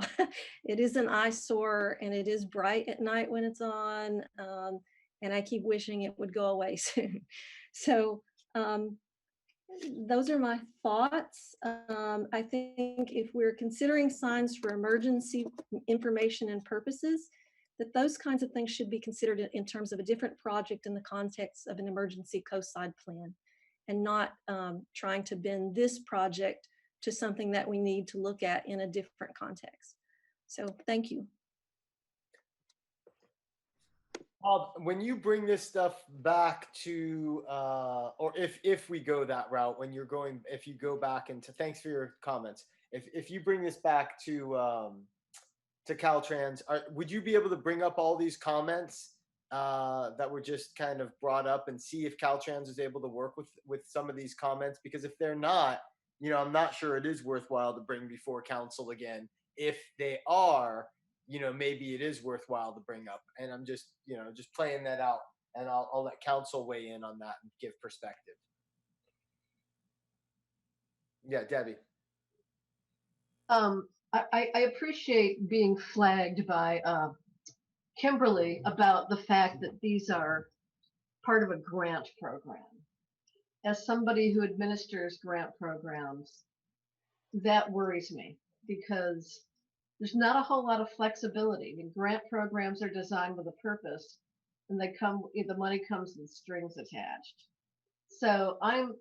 It is an eyesore, and it is bright at night when it's on. And I keep wishing it would go away soon. So those are my thoughts. I think if we're considering signs for emergency information and purposes, that those kinds of things should be considered in terms of a different project in the context of an emergency coastside plan, and not trying to bend this project to something that we need to look at in a different context. So thank you. When you bring this stuff back to, or if we go that route, if you go back into, thanks for your comments. If you bring this back to Caltrans, would you be able to bring up all these comments that were just kind of brought up, and see if Caltrans is able to work with some of these comments, because if they're not, I'm not sure it is worthwhile to bring before council again. If they are, maybe it is worthwhile to bring up. And I'm just, just playing that out, and I'll let council weigh in on that and give perspective. Yeah, Debbie. I appreciate being flagged by Kimberly about the fact that these are part of a grant program. As somebody who administers grant programs, that worries me, because there's not a whole lot of flexibility. I mean, grant programs are designed with a purpose, and the money comes with strings attached. So I'm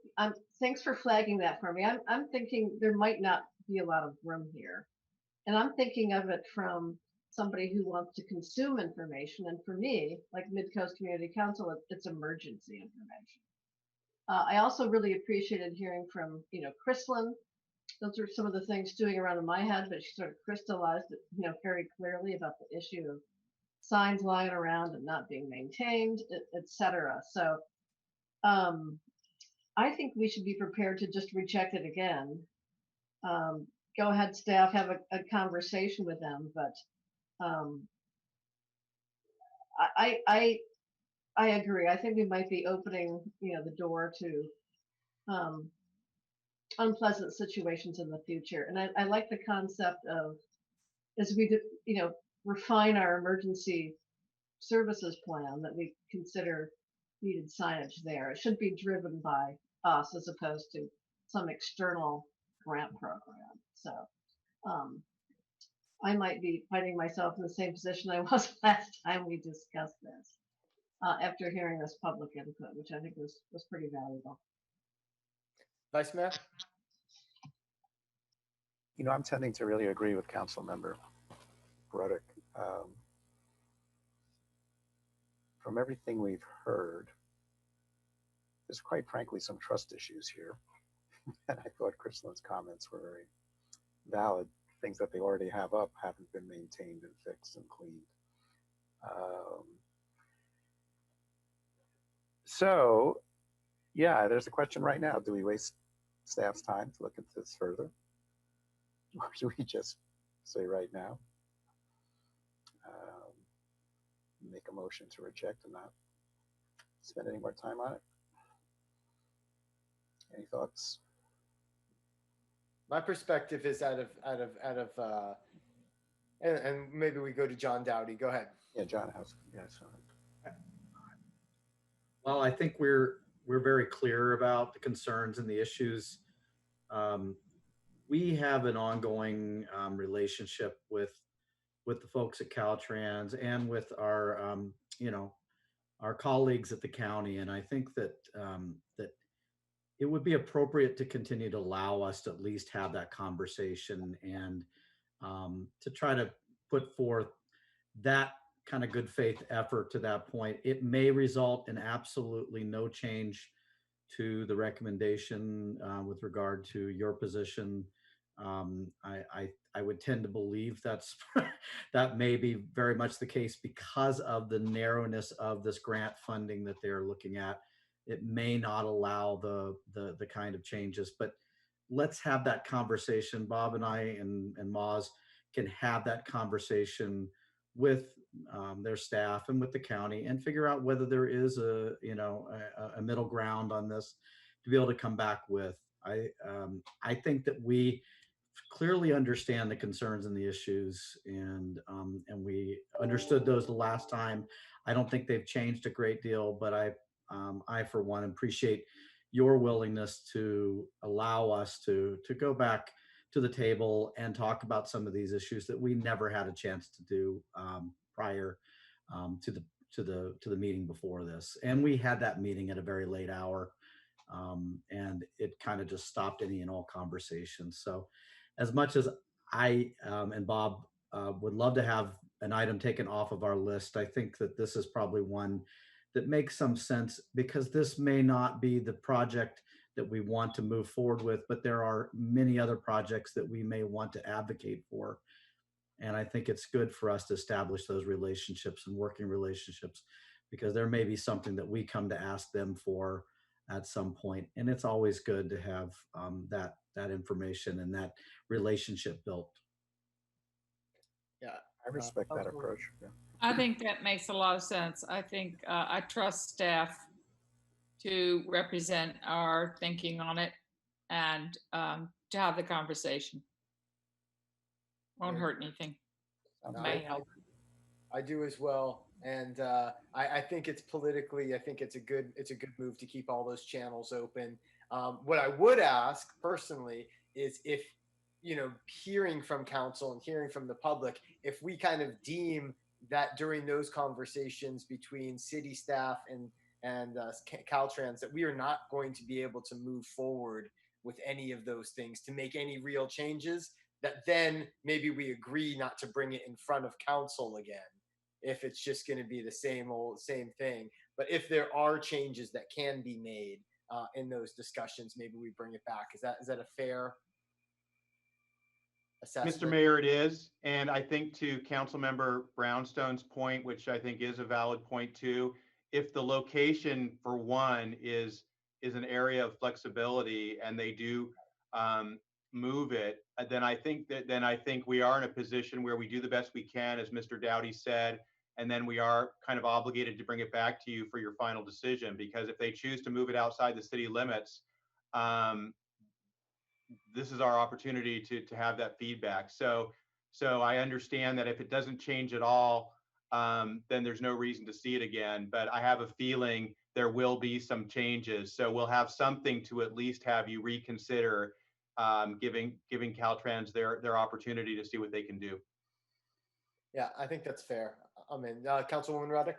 thanks for flagging that for me. I'm thinking there might not be a lot of room here, and I'm thinking of it from somebody who wants to consume information. And for me, like Mid-Coast Community Council, it's emergency information. I also really appreciated hearing from Chrislyn. Those are some of the things doing around in my head, but she sort of crystallized it, very clearly about the issue of signs lying around and not being maintained, etc. So I think we should be prepared to just reject it again. Go ahead, staff, have a conversation with them, but I agree. I think we might be opening, the door to unpleasant situations in the future. And I like the concept of, as we refine our emergency services plan, that we consider needed signage there. It should be driven by us as opposed to some external grant program. So I might be finding myself in the same position I was last time we discussed this, after hearing this public input, which I think was pretty valuable. Vice Mayor? I'm tending to really agree with Council Member Ruddick. From everything we've heard, there's quite frankly some trust issues here. And I thought Chrislyn's comments were very valid. Things that they already have up haven't been maintained and fixed and cleaned. So, yeah, there's a question right now. Do we waste staff's time to look at this further? Or do we just say right now, make a motion to reject and not spend any more time on it? Any thoughts? My perspective is out of and maybe we go to John Dowdy. Go ahead. Yeah, John House. Yes. Well, I think we're very clear about the concerns and the issues. We have an ongoing relationship with the folks at Caltrans and with our our colleagues at the county, and I think that that it would be appropriate to continue to allow us to at least have that conversation, and to try to put forth that kind of good faith effort to that point. It may result in absolutely no change to the recommendation with regard to your position. I would tend to believe that may be very much the case because of the narrowness of this grant funding that they're looking at. It may not allow the kind of changes, but let's have that conversation. Bob and I and Moz can have that conversation with their staff and with the county and figure out whether there is a middle ground on this to be able to come back with. I think that we clearly understand the concerns and the issues, and we understood those the last time. I don't think they've changed a great deal, but I for one appreciate your willingness to allow us to go back to the table and talk about some of these issues that we never had a chance to do prior to the meeting before this. And we had that meeting at a very late hour, and it kind of just stopped any and all conversations. So as much as I and Bob would love to have an item taken off of our list, I think that this is probably one that makes some sense, because this may not be the project that we want to move forward with, but there are many other projects that we may want to advocate for. And I think it's good for us to establish those relationships and working relationships because there may be something that we come to ask them for at some point, and it's always good to have that information and that relationship built. Yeah, I respect that approach. Yeah. I think that makes a lot of sense. I think I trust staff to represent our thinking on it and to have the conversation. Won't hurt anything. No, I do as well, and I think it's politically, I think it's a good move to keep all those channels open. What I would ask personally is if, hearing from council and hearing from the public, if we kind of deem that during those conversations between city staff and Caltrans that we are not going to be able to move forward with any of those things to make any real changes, that then maybe we agree not to bring it in front of council again if it's just going to be the same thing. But if there are changes that can be made in those discussions, maybe we bring it back. Is that a fair assessment? Mr. Mayor, it is. And I think to Councilmember Brownstone's point, which I think is a valid point too, if the location for one is an area of flexibility and they do move it, then I think we are in a position where we do the best we can, as Mr. Dowdy said, and then we are kind of obligated to bring it back to you for your final decision. Because if they choose to move it outside the city limits, this is our opportunity to have that feedback. So I understand that if it doesn't change at all, then there's no reason to see it again. But I have a feeling there will be some changes. So we'll have something to at least have you reconsider, giving Caltrans their opportunity to see what they can do. Yeah, I think that's fair. I mean, Councilwoman Ruddick?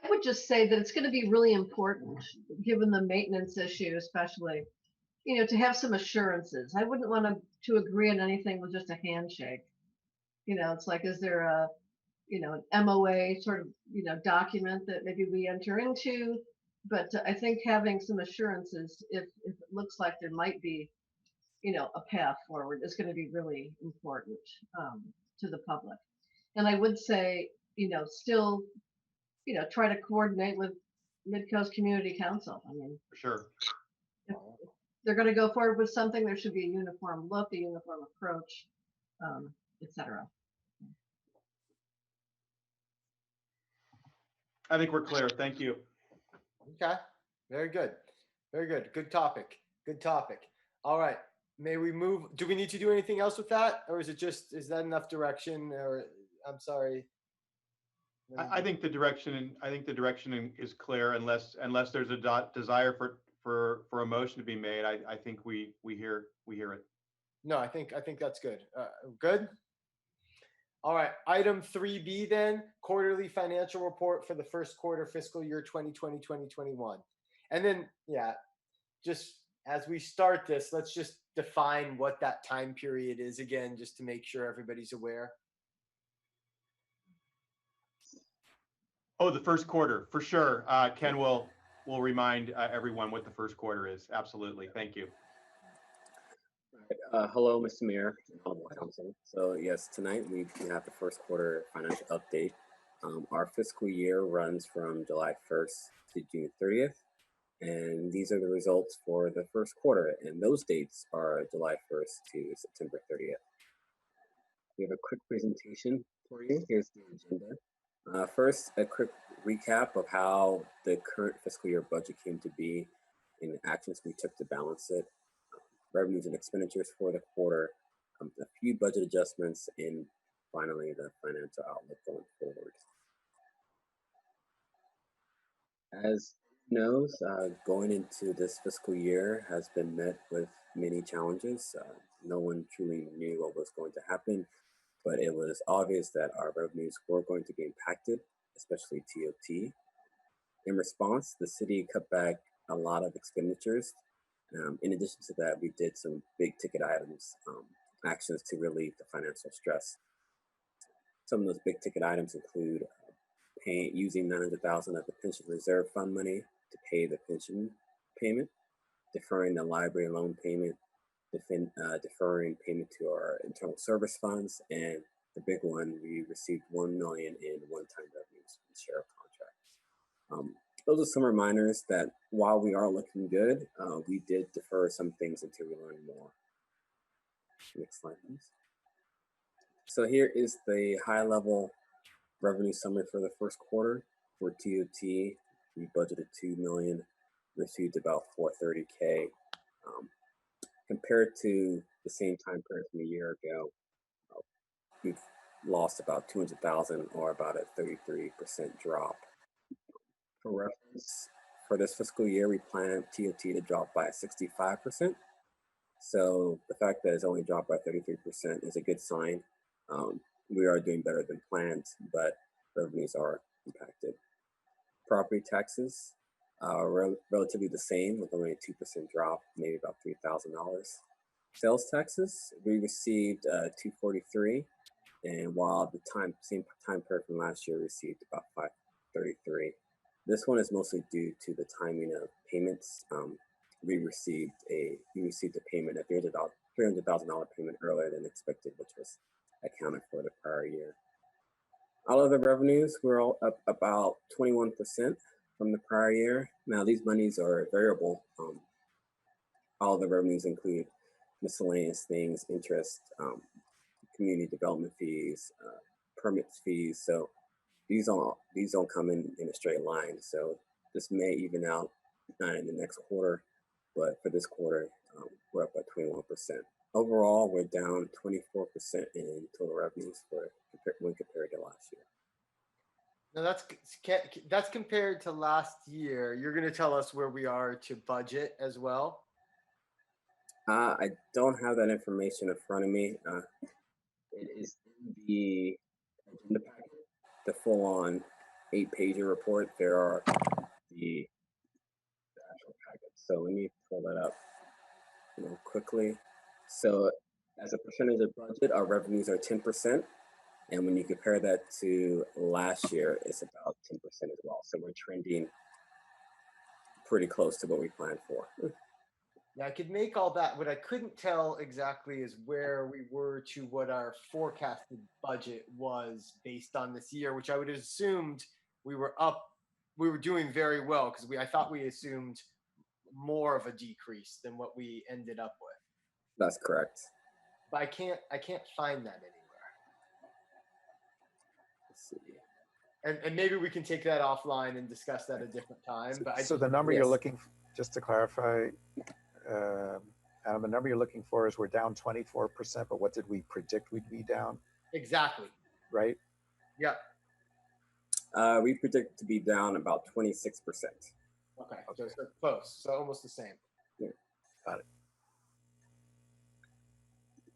I would just say that it's going to be really important, given the maintenance issue, especially, to have some assurances. I wouldn't want to agree on anything with just a handshake. It's like, is there a, an MOA sort of, document that maybe we enter into? But I think having some assurances, if it looks like there might be, a path forward, is going to be really important to the public. And I would say, still, try to coordinate with Midcoast Community Council. I mean, for sure. If they're going to go forward with something, there should be a uniform look, a uniform approach, etc. I think we're clear. Thank you. Okay. Very good. Very good. Good topic. Good topic. All right. May we move? Do we need to do anything else with that? Or is that enough direction? Or I'm sorry. I think the direction is clear, unless there's a desire for a motion to be made. I think we hear it. No, I think that's good. Good. All right. Item 3B then, quarterly financial report for the first quarter fiscal year 2020-2021. And then, yeah, just as we start this, let's just define what that time period is again, just to make sure everybody's aware. Oh, the first quarter, for sure. Ken will remind everyone what the first quarter is. Absolutely. Thank you. Hello, Mr. Mayor, Honorable Council. So yes, tonight we have the first quarter financial update. Our fiscal year runs from July 1st to June 30th. And these are the results for the first quarter. And those dates are July 1st to September 30th. We have a quick presentation for you. Here's the agenda. First, a quick recap of how the current fiscal year budget came to be and the actions we took to balance it. Revenues and expenditures for the quarter, a few budget adjustments, and finally the financial outlook going forward. As knows, going into this fiscal year has been met with many challenges. No one truly knew what was going to happen, but it was obvious that our revenues were going to be impacted, especially TOT. In response, the city cut back a lot of expenditures. In addition to that, we did some big ticket items, actions to relieve the financial stress. Some of those big ticket items include using $900,000 of the pension reserve fund money to pay the pension payment, deferring the library loan payment, deferring payment to our internal service funds, and the big one, we received 1 million in one-time revenues from the sheriff contract. Those are some reminders that while we are looking good, we did defer some things until we learn more. Next slide, please. So here is the high-level revenue summary for the first quarter. For TOT, we budgeted 2 million, received about 430K. Compared to the same time period from a year ago, we've lost about 200,000, or about a 33% drop. For reference, for this fiscal year, we plan TOT to drop by 65%. So the fact that it's only dropped by 33% is a good sign. We are doing better than planned, but revenues are impacted. Property taxes are relatively the same, with only a 2% drop, maybe about $3,000. Sales taxes, we received 243, and while the same time period from last year received about 533. This one is mostly due to the timing of payments. We received a payment, a $300,000 payment earlier than expected, which was accounted for the prior year. All of the revenues were all up about 21% from the prior year. Now, these monies are variable. All of the revenues include miscellaneous things, interest, community development fees, permits fees. So these don't come in a straight line. So this may even out in the next quarter, but for this quarter, we're up by 21%. Overall, we're down 24% in total revenues when compared to last year. Now that's compared to last year. You're going to tell us where we are to budget as well? I don't have that information in front of me. It is in the agenda packet, the full-on 8-pager report. There are the actual packets. So let me pull that up quickly. So as a percentage of budget, our revenues are 10%. And when you compare that to last year, it's about 10% as well. So we're trending pretty close to what we planned for. Yeah, I could make all that. What I couldn't tell exactly is where we were to what our forecasted budget was based on this year, which I would have assumed we were doing very well, because I thought we assumed more of a decrease than what we ended up with. That's correct. But I can't find that anywhere. Let's see. And maybe we can take that offline and discuss that a different time. But So the number you're looking, just to clarify, Adam, the number you're looking for is we're down 24%, but what did we predict we'd be down? Exactly. Right? Yeah. We predict to be down about 26%. Okay. So close. So almost the same. Yeah. Got it.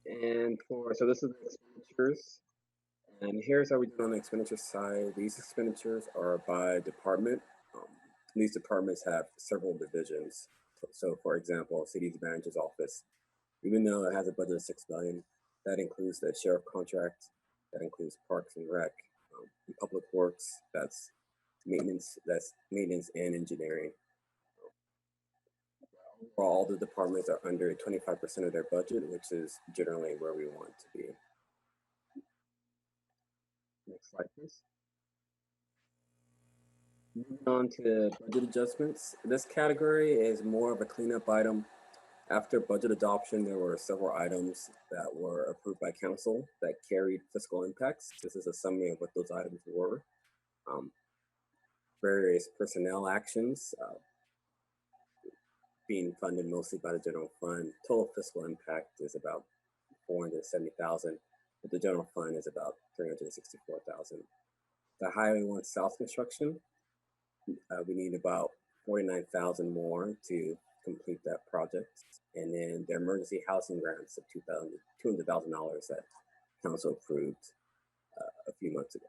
And so this is the expenditures. And here's how we do on the expenditure side. These expenditures are by department. These departments have several divisions. So for example, City Manager's Office, even though it has a budget of $6 billion, that includes the sheriff contract, that includes Parks and Rec, and Public Works, that's maintenance and engineering. All the departments are under 25% of their budget, which is generally where we want to be. Next slide, please. Moving on to budget adjustments. This category is more of a cleanup item. After budget adoption, there were several items that were approved by council that carried fiscal impacts. This is a summary of what those items were. Various personnel actions being funded mostly by the general fund. Total fiscal impact is about 470,000, but the general fund is about 364,000. The Highway 1 South construction, we need about 49,000 more to complete that project. And then the emergency housing grants of $200,000 that council approved a few months ago.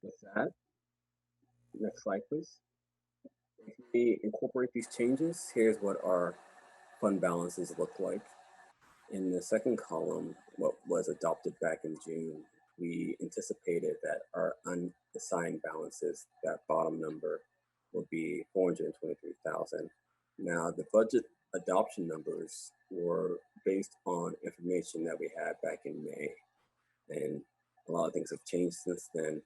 With that, next slide, please. If we incorporate these changes, here's what our fund balances look like. In the second column, what was adopted back in June, we anticipated that our unassigned balances, that bottom number, will be 423,000. Now, the budget adoption numbers were based on information that we had back in May. and a lot of things have changed since then.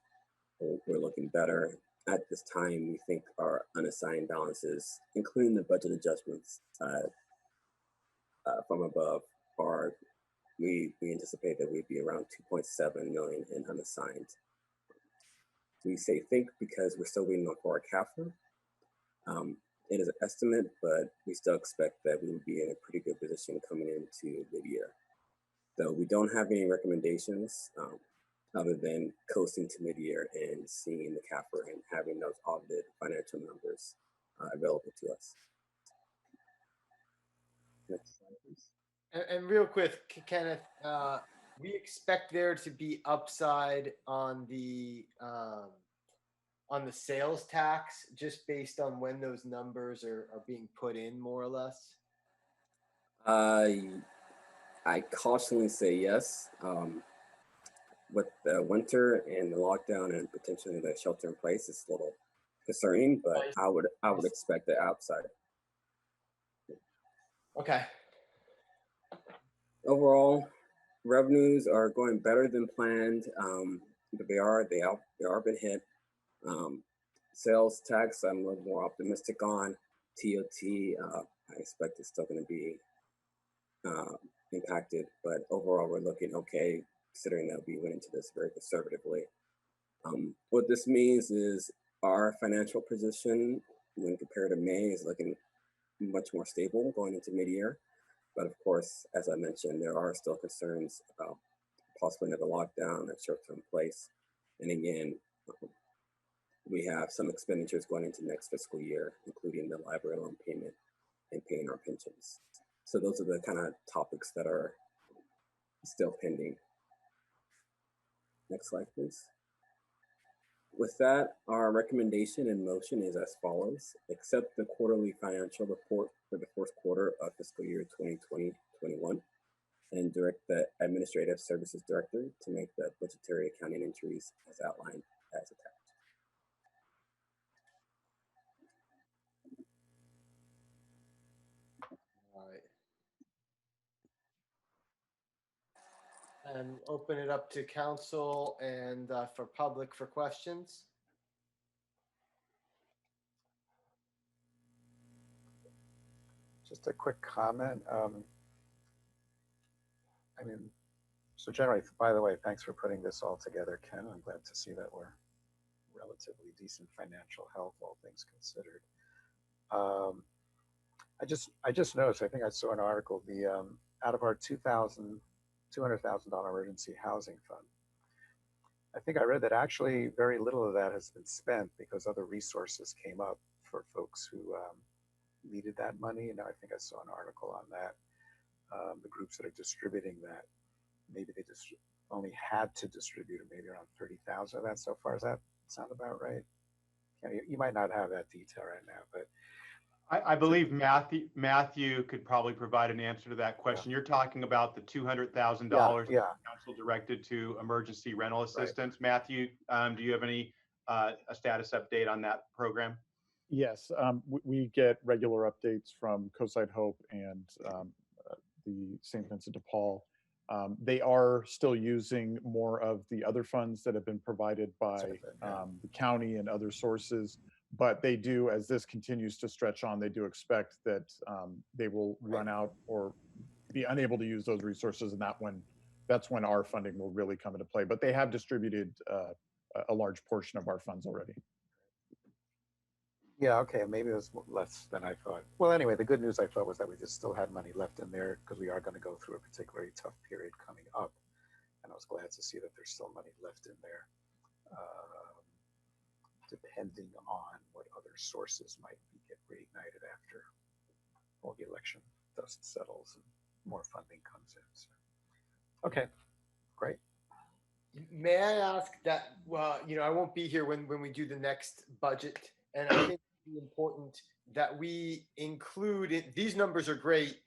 We're looking better. At this time, we think our unassigned balances, including the budget adjustments from above, are we anticipate that we'd be around 2.7 million in unassigned. We say think because we're still waiting for our CAFR. It is an estimate, but we still expect that we will be in a pretty good position coming into mid-year. So we don't have any recommendations other than coasting to mid-year and seeing the CAFR and having those audited financial numbers available to us. Next slide, please. And real quick, Kenneth, we expect there to be upside on the sales tax, just based on when those numbers are being put in, more or less. I cautiously say yes. With the winter and the lockdown and potentially the shelter in place, it's a little concerning, but I would expect the upside. Okay. Overall, revenues are going better than planned, but they are been hit. Sales tax, I'm a little more optimistic on. TOT, I expect it's still going to be impacted, but overall we're looking okay, considering that we went into this very conservatively. What this means is our financial position when compared to May is looking much more stable going into mid-year. But of course, as I mentioned, there are still concerns about possibly another lockdown that shelter in place. And again, we have some expenditures going into next fiscal year, including the library loan payment and paying our pensions. So those are the kind of topics that are still pending. Next slide, please. With that, our recommendation and motion is as follows. Accept the quarterly financial report for the fourth quarter of fiscal year 2020-21 and direct the Administrative Services Director to make the budgetary accounting entries as outlined as attached. All right. And open it up to council and for public for questions. Just a quick comment. I mean, so generally, by the way, thanks for putting this all together, Ken. I'm glad to see that we're relatively decent financial health, all things considered. I just noticed, I think I saw an article, the out of our $200,000 emergency housing fund, I think I read that actually very little of that has been spent because other resources came up for folks who needed that money. And I think I saw an article on that. The groups that are distributing that, maybe they just only had to distribute maybe around 30,000 of that so far. Does that sound about right? You might not have that detail right now, but I believe Matthew could probably provide an answer to that question. Yeah. You're talking about the $200,000 council directed to emergency rental assistance. Right. Matthew, do you have any a status update on that program? Yes, we get regular updates from Coastside Hope and the St. Vincent de Paul. They are still using more of the other funds that have been provided by the county and other sources. But they do, as this continues to stretch on, they do expect that they will run out or be unable to use those resources, and that's when our funding will really come into play. But they have distributed a large portion of our funds already. Yeah, okay, maybe it was less than I thought. Well, anyway, the good news I thought was that we just still had money left in there because we are going to go through a particularly tough period coming up. And I was glad to see that there's still money left in there. Depending on what other sources might get reignited after all the election dust settles and more funding comes in. So, okay, great. May I ask that, well, I won't be here when we do the next budget, and I think it's important that we include it. These numbers are great,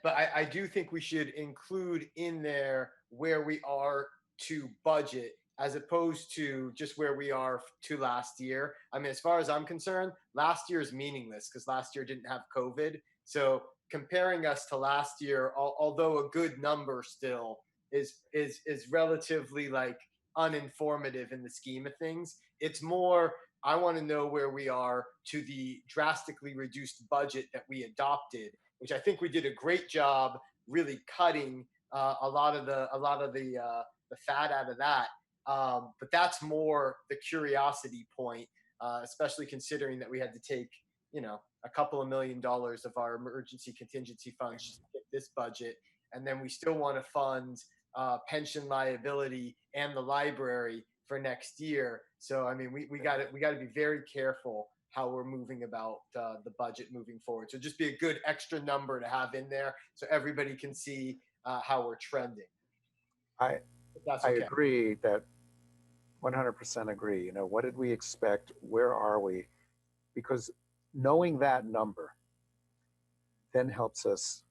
but I do think we should include in there where we are to budget, as opposed to just where we are to last year. I mean, as far as I'm concerned, last year is meaningless because last year didn't have COVID. So comparing us to last year, although a good number still, is relatively like uninformative in the scheme of things. It's more, I want to know where we are to the drastically reduced budget that we adopted, which I think we did a great job really cutting a lot of the fat out of that. But that's more the curiosity point, especially considering that we had to take, a couple of $1 million of our emergency contingency funds just to get this budget, and then we still want to fund pension liability and the library for next year. So I mean, we got to be very careful how we're moving about the budget moving forward. So just be a good extra number to have in there so everybody can see how we're trending. I okay. agree that 100% agree. What did we expect? Where are we? Because knowing that number then helps us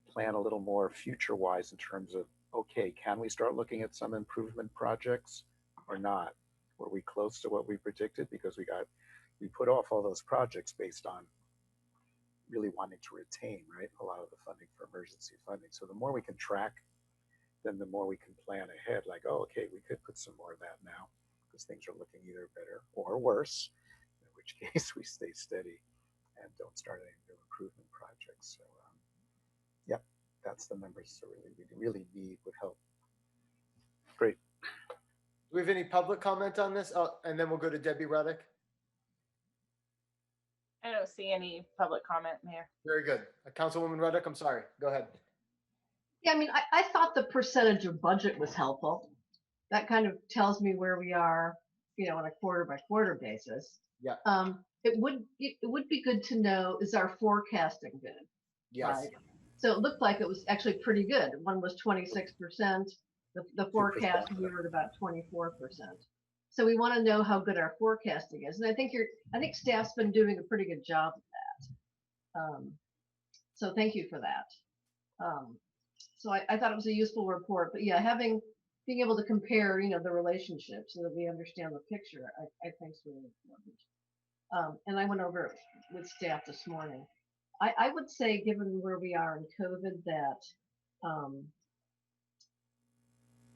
plan a little more future-wise in terms of, okay, can we start looking at some improvement projects or not? Were we close to what we predicted? Because we put off all those projects based on really wanting to retain, right, a lot of the funding for emergency funding. So the more we can track, then the more we can plan ahead, like, oh, okay, we could put some more of that now because things are looking either better or worse, in which case we stay steady and don't start any new improvement projects. So, yep, that's the numbers that we really need would help. Great. Do we have any public comment on this? Oh, and then we'll go to Debbie Reddick. I don't see any public comment, Mayor. Very good. Councilwoman Reddick, I'm sorry. Go ahead. Yeah, I mean, I thought the percentage of budget was helpful. That kind of tells me where we are, on a quarter by quarter basis. Yeah. It would be good to know, is our forecasting good? Yes. Right? So it looked like it was actually pretty good. One was 26%. The forecast, we were at about 24%. So we want to know how good our forecasting is. And I think staff's been doing a pretty good job of that. So thank you for that. So I thought it was a useful report, but yeah, being able to compare, the relationships so that we understand the picture, I think is really important. And I went over it with staff this morning. I would say, given where we are in COVID, that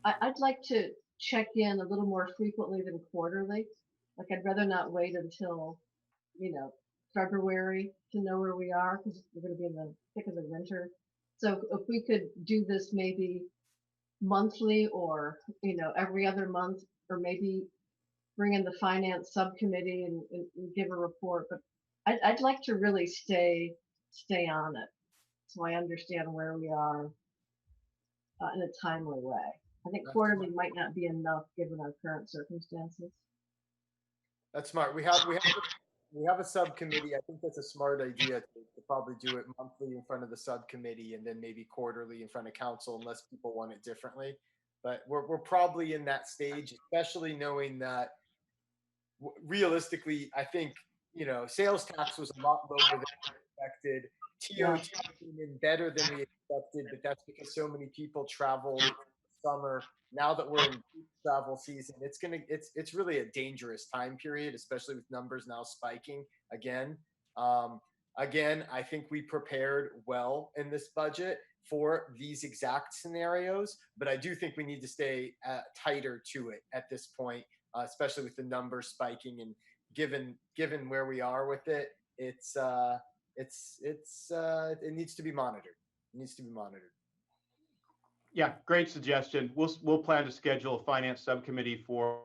I'd like to check in a little more frequently than quarterly. Like I'd rather not wait until, February to know where we are because we're going to be in the thick of the winter. So if we could do this maybe monthly or, every other month, or maybe bring in the finance subcommittee and give a report. But I'd like to really stay on it so I understand where we are in a timely way. I think quarterly might not be enough given our current circumstances. That's smart. We have a subcommittee. I think that's a smart idea to probably do it monthly in front of the subcommittee and then maybe quarterly in front of council unless people want it differently. But we're probably in that stage, especially knowing that realistically, I think, sales tax was a lot lower than expected. TOT came in better than we expected, but that's because so many people traveled summer. Now that we're in peak travel season, it's really a dangerous time period, especially with numbers now spiking again. Again, I think we prepared well in this budget for these exact scenarios, but I do think we need to stay tighter to it at this point, especially with the numbers spiking and given where we are with it. It needs to be monitored. It needs to be monitored. Yeah, great suggestion. We'll plan to schedule a finance subcommittee for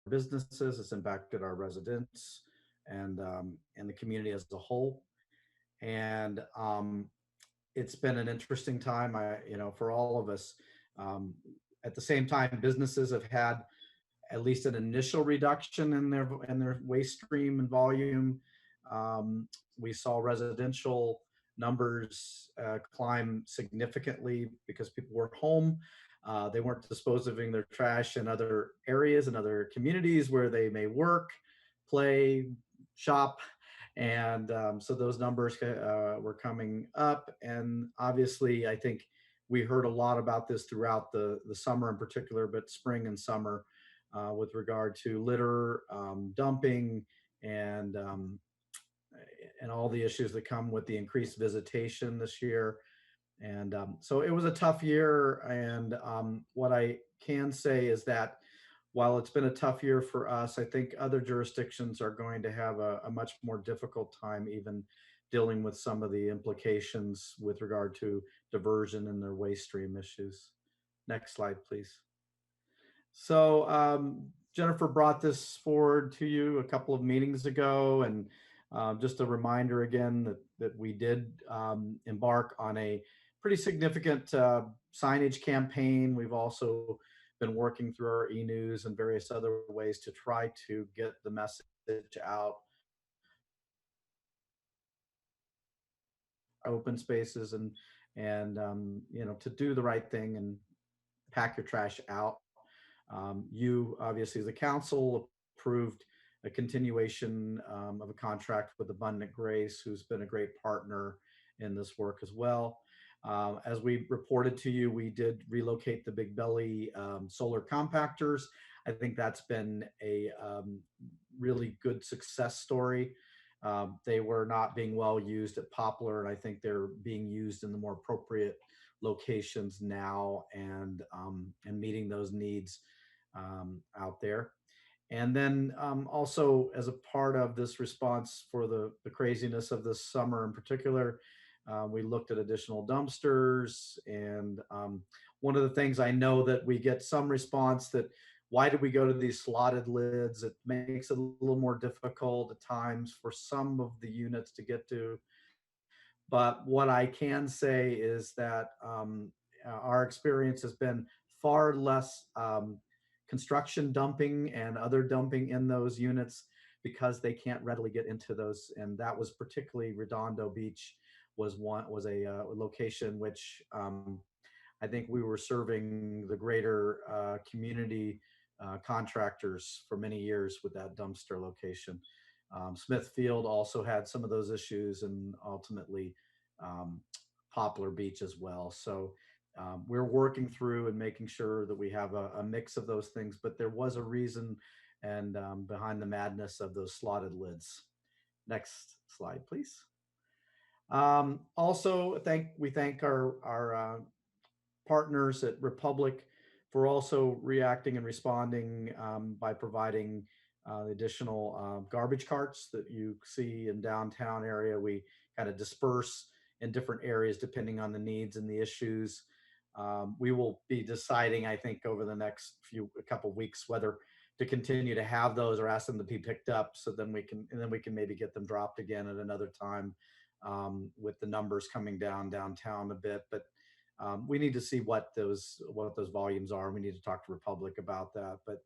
businesses, it's impacted our residents and the community as a whole. And it's been an interesting time, for all of us. At the same time, businesses have had at least an initial reduction in their waste stream and volume. We saw residential numbers climb significantly because people were home. They weren't disposing their trash in other areas and other communities where they may work, play, shop. And so those numbers were coming up. And obviously, I think we heard a lot about this throughout the summer in particular, but spring and summer with regard to litter, dumping, and all the issues that come with the increased visitation this year. And so it was a tough year. And what I can say is that while it's been a tough year for us, I think other jurisdictions are going to have a much more difficult time even dealing with some of the implications with regard to diversion and their waste stream issues. Next slide, please. So Jennifer brought this forward to you a couple of meetings ago, and just a reminder again that we did embark on a pretty significant signage campaign. We've also been working through our e-news and various other ways to try to get the message out. Open spaces and to do the right thing and pack your trash out. You obviously, as a council, approved a continuation of a contract with Abundant Grace, who's been a great partner in this work as well. As we reported to you, we did relocate the Big Belly solar compactors. I think that's been a really good success story. They were not being well used at Poplar, and I think they're being used in the more appropriate locations now, and meeting those needs out there. And then also, as a part of this response for the craziness of this summer in particular, we looked at additional dumpsters. And one of the things I know that we get some response that, why did we go to these slotted lids? It makes it a little more difficult at times for some of the units to get to. But what I can say is that our experience has been far less construction dumping and other dumping in those units because they can't readily get into those. And that was particularly Redondo Beach was a location which I think we were serving the greater community contractors for many years with that dumpster location. Smithfield also had some of those issues, and ultimately Poplar Beach as well. So we're working through and making sure that we have a mix of those things, but there was a reason and behind the madness of those slotted lids. Next slide, please. Also, we thank our partners at Republic for also reacting and responding by providing additional garbage carts that you see in downtown area. We kind of disperse in different areas depending on the needs and the issues. We will be deciding, I think, over the next couple of weeks whether to continue to have those or ask them to be picked up, so then we can maybe get them dropped again at another time with the numbers coming downtown a bit. But we need to see what those volumes are. We need to talk to Republic about that. But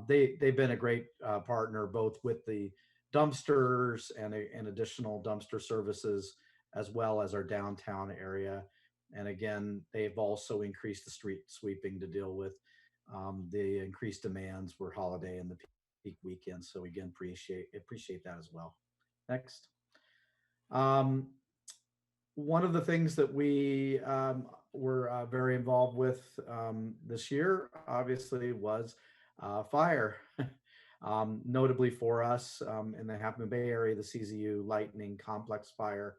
they've been a great partner, both with the dumpsters and additional dumpster services, as well as our downtown area. And again, they've also increased the street sweeping to deal with the increased demands for holiday and the peak weekend. So again, appreciate that as well. Next. One of the things that we were very involved with this year, obviously, was fire. Notably for us in the Half Moon Bay area, the CZU Lightning Complex fire.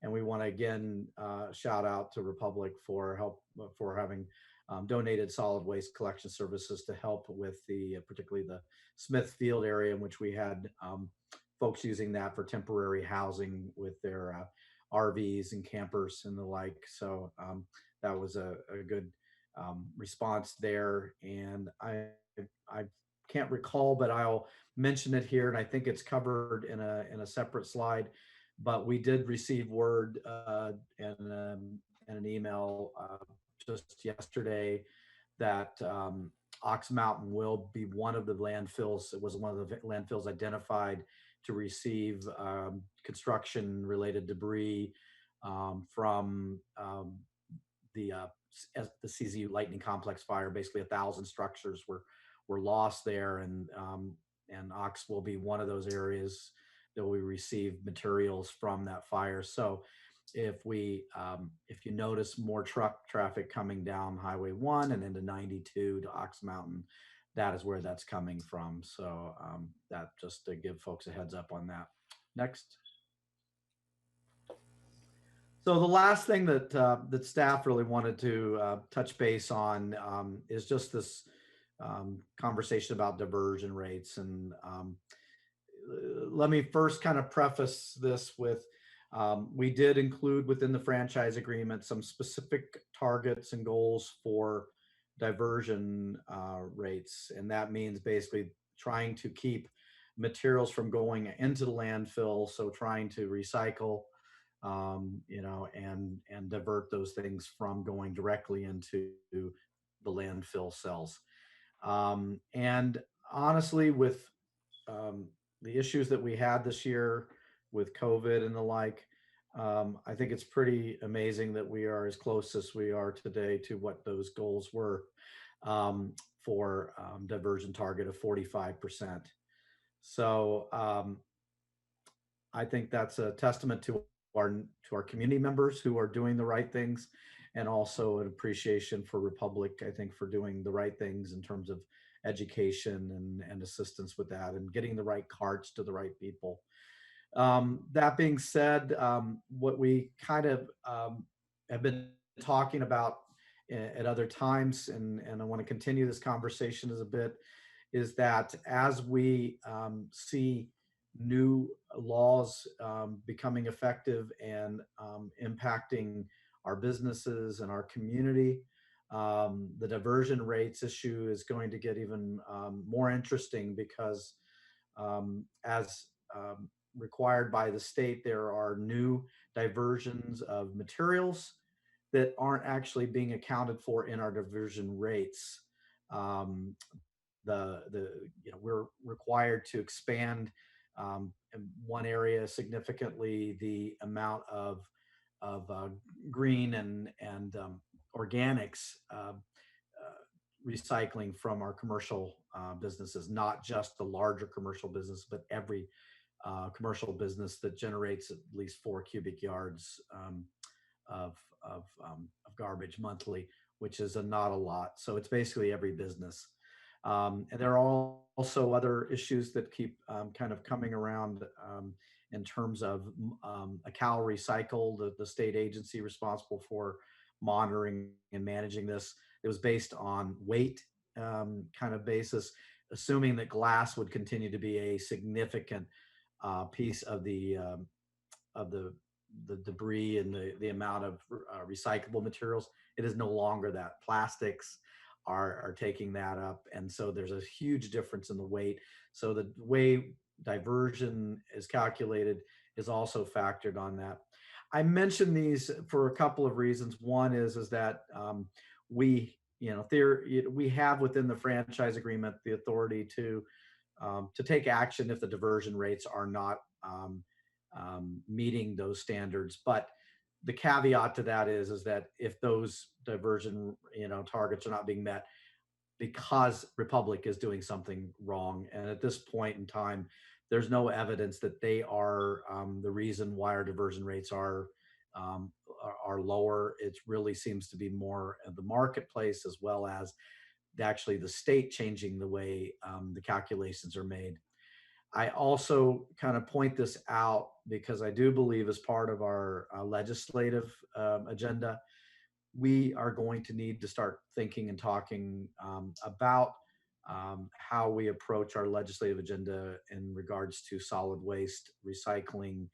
And we want to again shout out to Republic for having donated solid waste collection services to help with particularly the Smithfield area, in which we had folks using that for temporary housing with their RVs and campers and the like. So that was a good response there. And I've can't recall, but I'll mention it here, and I think it's covered in a separate slide. But we did receive word and an email just yesterday that Ox Mountain will be one of the landfills. It was one of the landfills identified to receive construction-related debris from the CZU Lightning Complex fire. Basically, 1,000 structures were lost there, and Ox will be one of those areas that we receive materials from that fire. So if you notice more truck traffic coming down Highway 1 and into 92 to Ox Mountain, that is where that's coming from. So that just to give folks a heads up on that. Next. So the last thing that staff really wanted to touch base on is just this conversation about diversion rates. And let me first kind of preface this with, we did include within the franchise agreement some specific targets and goals for diversion rates. And that means basically trying to keep materials from going into the landfill. So trying to recycle, and divert those things from going directly into the landfill cells. And honestly, with the issues that we had this year with COVID and the like, I think it's pretty amazing that we are as close as we are today to what those goals were for diversion target of 45%. So I think that's a testament to our community members who are doing the right things, and also an appreciation for Republic, I think, for doing the right things in terms of education and assistance with that, and getting the right carts to the right people. That being said, what we kind of have been talking about at other times, and I want to continue this conversation as a bit, is that as we see new laws becoming effective and impacting our businesses and our community, the diversion rates issue is going to get even more interesting, because as required by the state, there are new diversions of materials that aren't actually being accounted for in our diversion rates. We're required to expand in one area significantly the amount of green and organics recycling from our commercial businesses, not just the larger commercial business, but every commercial business that generates at least 4 cubic yards of garbage monthly, which is not a lot. So it's basically every business. And there are also other issues that keep kind of coming around in terms of a Cal Recycle, the state agency responsible for monitoring and managing this. It was based on weight kind of basis, assuming that glass would continue to be a significant piece of the debris and the amount of recyclable materials. It is no longer that. Plastics are taking that up, and so there's a huge difference in the weight. So the way diversion is calculated is also factored on that. I mention these for a couple of reasons. One is that we have within the franchise agreement the authority to take action if the diversion rates are not meeting those standards. But the caveat to that is that if those diversion targets are not being met because Republic is doing something wrong, and at this point in time, there's no evidence that they are the reason why our diversion rates are lower. It really seems to be more of the marketplace, as well as actually the state changing the way the calculations are made. I also kind of point this out because I do believe, as part of our legislative agenda, we are going to need to start thinking and talking about how we approach our legislative agenda in regards to solid waste, recycling,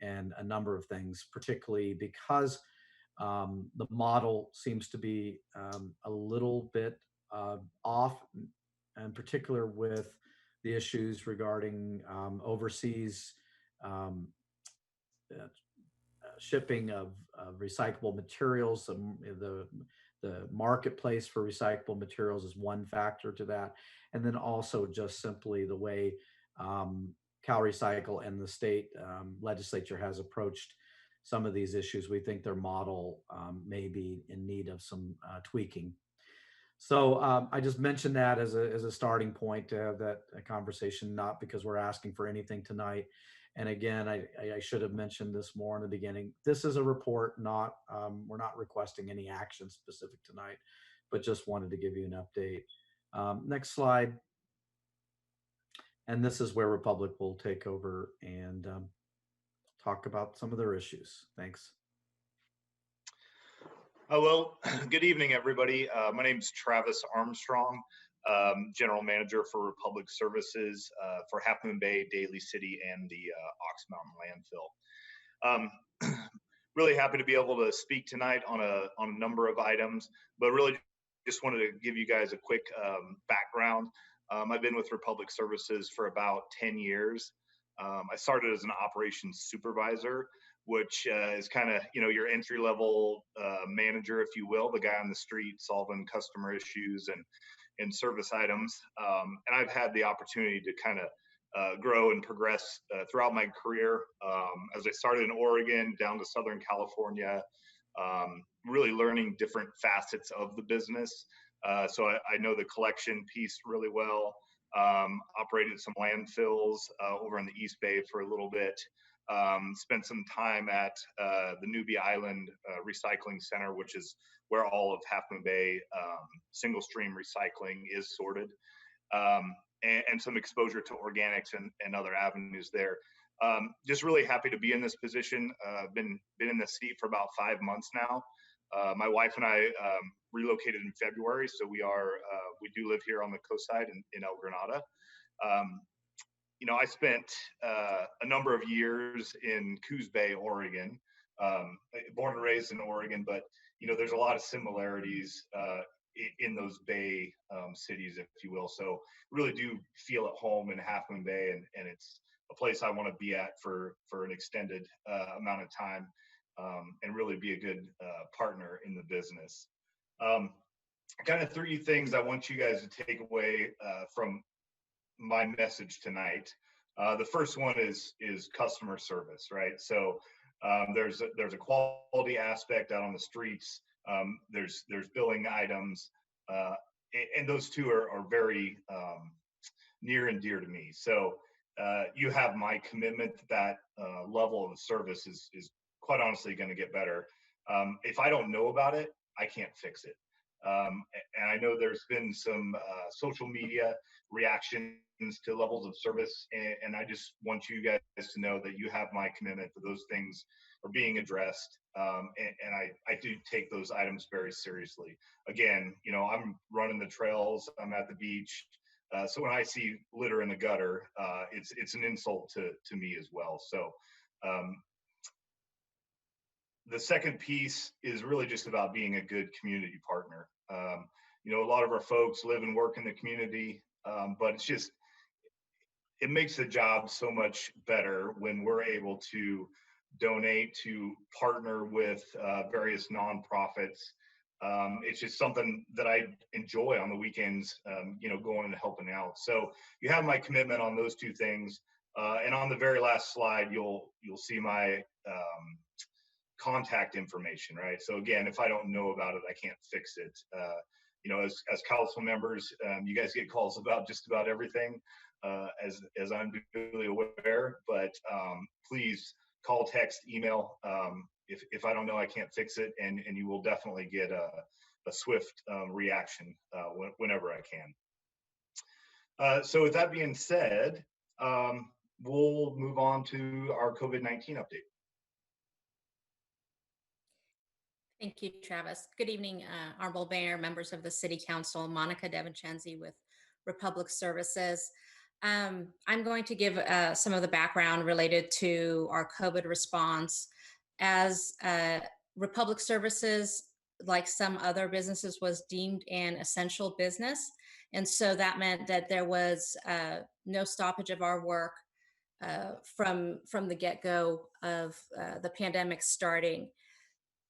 and a number of things, particularly because the model seems to be a little bit off in particular with the issues regarding overseas shipping of recyclable materials. The marketplace for recyclable materials is one factor to that. And then also just simply the way CalRecycle and the state legislature has approached some of these issues. We think their model may be in need of some tweaking. So I just mentioned that as a starting point to have that conversation, not because we're asking for anything tonight. And again, I should have mentioned this more in the beginning. This is a report, not we're not requesting any action specific tonight, but just wanted to give you an update. Next slide. And this is where Republic will take over and talk about some of their issues. Thanks. Well, good evening, everybody. My name is Travis Armstrong, General Manager for Republic Services for Half Moon Bay, Daly City, and the Ox Mountain landfill. Really happy to be able to speak tonight on a number of items, but really just wanted to give you guys a quick background. I've been with Republic Services for about 10 years. I started as an operations supervisor, which is kind of, your entry level manager, if you will, the guy on the street solving customer issues and service items. And I've had the opportunity to kind of grow and progress throughout my career. As I started in Oregon down to Southern California, really learning different facets of the business. So I know the collection piece really well. Operated some landfills over in the East Bay for a little bit. Spent some time at the Newbie Island Recycling Center, which is where all of Half Moon Bay single stream recycling is sorted, and some exposure to organics and other avenues there. Just really happy to be in this position. Been in the seat for about 5 months now. My wife and I relocated in February, so we do live here on the coast side in El Granada. I spent a number of years in Coos Bay, Oregon, born and raised in Oregon, but there's a lot of similarities in those Bay cities, if you will. So really do feel at home in Half Moon Bay, and it's a place I want to be at for an extended amount of time, and really be a good partner in the business. Kind of 3 things I want you guys to take away from my message tonight. The first one is customer service, right? So there's a quality aspect out on the streets. There's billing items, and those two are very near and dear to me. So you have my commitment that level of service is quite honestly going to get better. If I don't know about it, I can't fix it. And I know there's been some social media reactions to levels of service, and I just want you guys to know that you have my commitment that those things are being addressed, and I do take those items very seriously. Again, I'm running the trails, I'm at the beach, so when I see litter in the gutter, it's an insult to me as well. So the second piece is really just about being a good community partner. A lot of our folks live and work in the community, but it makes the job so much better when we're able to donate, to partner with various nonprofits. It's just something that I enjoy on the weekends, going and helping out. So you have my commitment on those 2 things. And on the very last slide, you'll see my contact information, right? So again, if I don't know about it, I can't fix it. As council members, you guys get calls about just about everything, as I'm duly aware, but please call, text, email. If I don't know, I can't fix it, and you will definitely get a swift reaction whenever I can. So with that being said, we'll move on to our COVID-19 update. Thank you, Travis. Good evening, Honorable Mayor, members of the City Council. Monica DeVincenzi with Republic Services. I'm going to give some of the background related to our COVID response. As Republic Services, like some other businesses, was deemed an essential business And so that meant that there was no stoppage of our work from the get-go of the pandemic starting.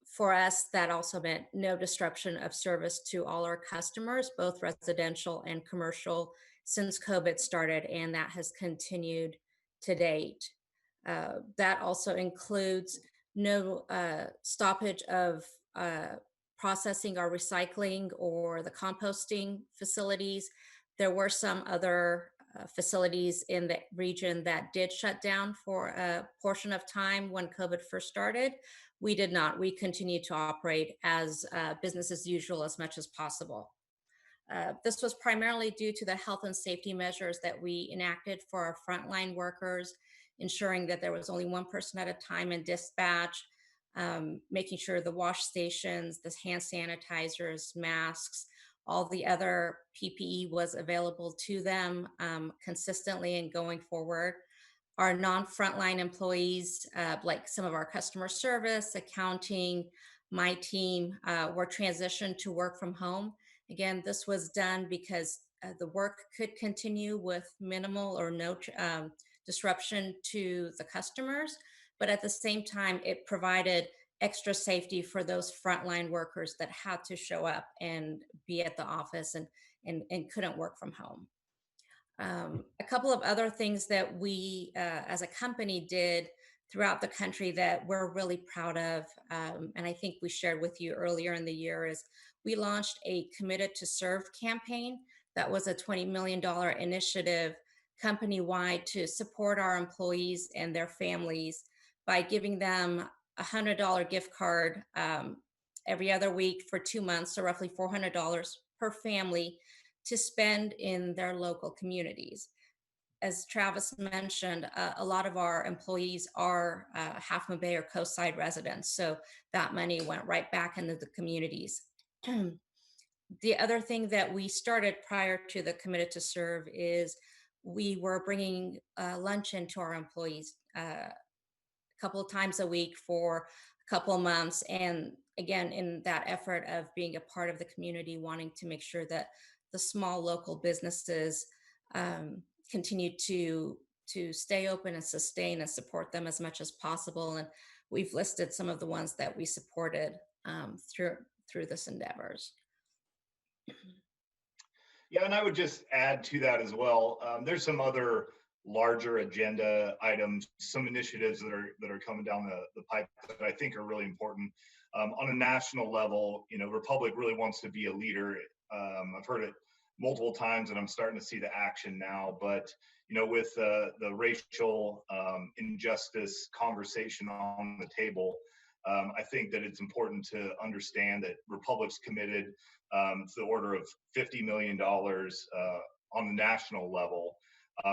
For us, that also meant no disruption of service to all our customers, both residential and commercial, since COVID started, and that has continued to date. That also includes no stoppage of processing or recycling or the composting facilities. There were some other facilities in the region that did shut down for a portion of time when COVID first started. We did not. We continued to operate as business as usual as much as possible. This was primarily due to the health and safety measures that we enacted for our frontline workers, ensuring that there was only one person at a time in dispatch, making sure the wash stations, the hand sanitizers, masks, all the other PPE was available to them consistently and going forward. Our non-frontline employees, like some of our customer service, accounting, my team, were transitioned to work from home. Again, this was done because the work could continue with minimal or no disruption to the customers, but at the same time, it provided extra safety for those frontline workers that had to show up and be at the office and couldn't work from home. A couple of other things that we as a company did throughout the country that we're really proud of, and I think we shared with you earlier in the year, is we launched a Committed to Serve campaign. That was a $20 million initiative company-wide to support our employees and their families by giving them a $100 gift card every other week for 2 months, so roughly $400 per family to spend in their local communities. As Travis mentioned, a lot of our employees are Half Moon Bay or coastside residents, so that money went right back into the communities. The other thing that we started prior to the Committed to Serve is we were bringing lunch into our employees a couple of times a week for a couple of months. And again, in that effort of being a part of the community, wanting to make sure that the small local businesses continue to stay open and sustain and support them as much as possible. And we've listed some of the ones that we supported through this endeavors. Yeah, and I would just add to that as well. There's some other larger agenda items, some initiatives that are coming down the pipe that I think are really important. On a national level, Republic really wants to be a leader. I've heard it multiple times, and I'm starting to see the action now. But with the racial injustice conversation on the table, I think that it's important to understand that Republic's committed to the order of $50 million on the national level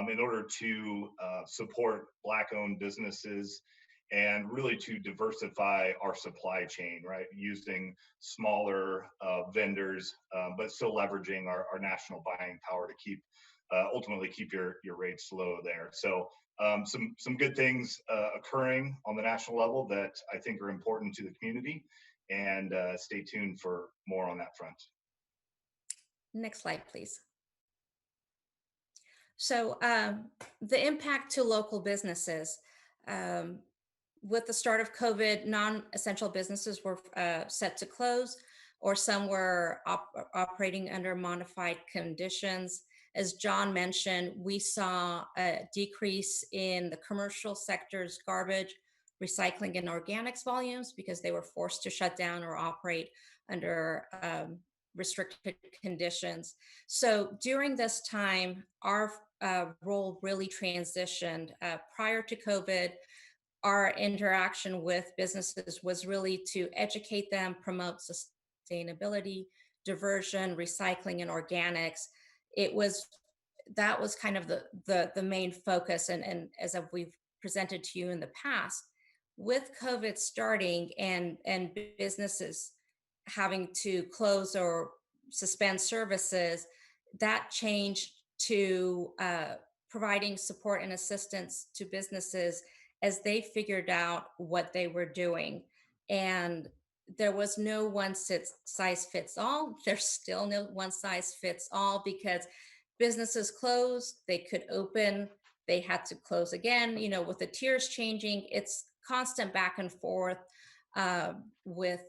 in order to support Black-owned businesses and really to diversify our supply chain, right? Using smaller vendors, but still leveraging our national buying power to ultimately keep your rates low there. So some good things occurring on the national level that I think are important to the community, and stay tuned for more on that front. Next slide, please. So the impact to local businesses. With the start of COVID, non-essential businesses were set to close, or some were operating under modified conditions. As John mentioned, we saw a decrease in the commercial sector's garbage, recycling, and organics volumes because they were forced to shut down or operate under restricted conditions. So during this time, our role really transitioned. Prior to COVID, our interaction with businesses was really to educate them, promote sustainability, diversion, recycling, and organics. That was kind of the main focus, and as we've presented to you in the past, with COVID starting and businesses having to close or suspend services, that changed to providing support and assistance to businesses as they figured out what they were doing. And there was no one size fits all. There's still no one size fits all because businesses closed, they could open, they had to close again. You know, with the tiers changing, it's constant back and forth with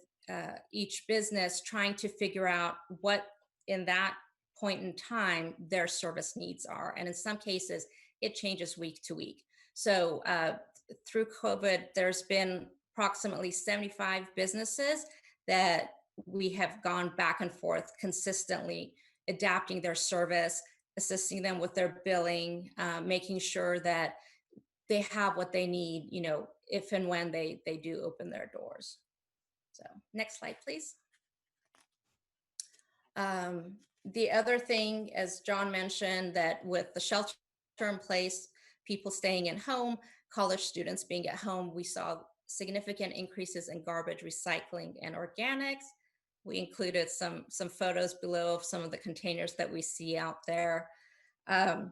each business trying to figure out what in that point in time their service needs are. And in some cases, it changes week to week. So through COVID, there's been approximately 75 businesses that we have gone back and forth consistently adapting their service, assisting them with their billing, making sure that they have what they need, you know, if and when they do open their doors. So next slide, please. The other thing, as John mentioned, that with the shelter in place, people staying at home, college students being at home, we saw significant increases in garbage recycling and organics. We included some photos below of some of the containers that we see out there. But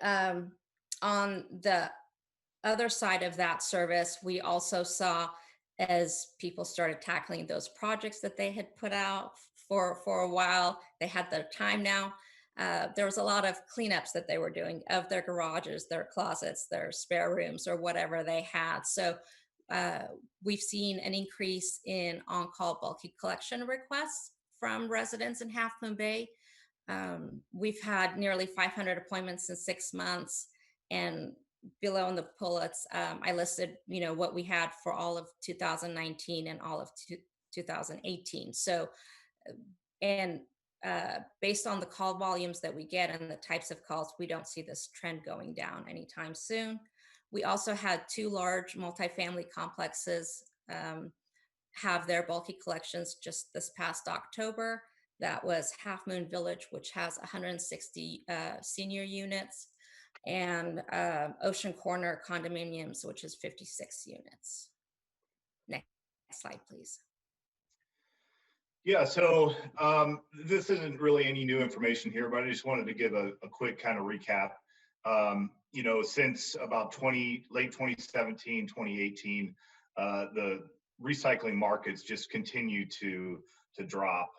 on the other side of that service, we also saw as people started tackling those projects that they had put out for a while, they had their time now. There was a lot of cleanups that they were doing of their garages, their closets, their spare rooms, or whatever they had. So we've seen an increase in on-call bulky collection requests from residents in Half Moon Bay. We've had nearly 500 appointments in 6 months, and below in the bullets, I listed, you know, what we had for all of 2019 and all of 2018. So, and based on the call volumes that we get and the types of calls, we don't see this trend going down anytime soon. We also had 2 large multifamily complexes have their bulky collections just this past October. That was Half Moon Village, which has 160 senior units, and Ocean Corner Condominiums, which is 56 units. Next slide, please. Yeah, so this isn't really any new information here, but I just wanted to give a quick kind of recap. You know, since about late 2017, 2018, the recycling markets just continue to drop.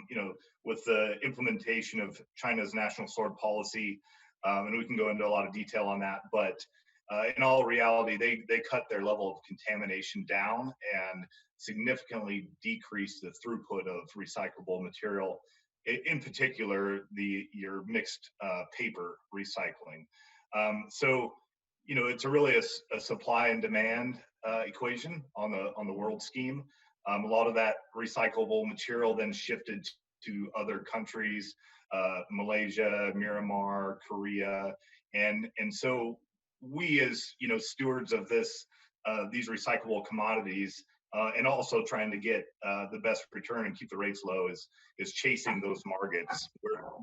You know, with the implementation of China's national sword policy, and we can go into a lot of detail on that, but in all reality, they cut their level of contamination down and significantly decreased the throughput of recyclable material, in particular, your mixed paper recycling. So, you know, it's really a supply and demand equation on the world scheme. A lot of that recyclable material then shifted to other countries, Malaysia, Myanmar, Korea, and so we, as you know, stewards of these recyclable commodities, and also trying to get the best return and keep the rates low, is chasing those markets.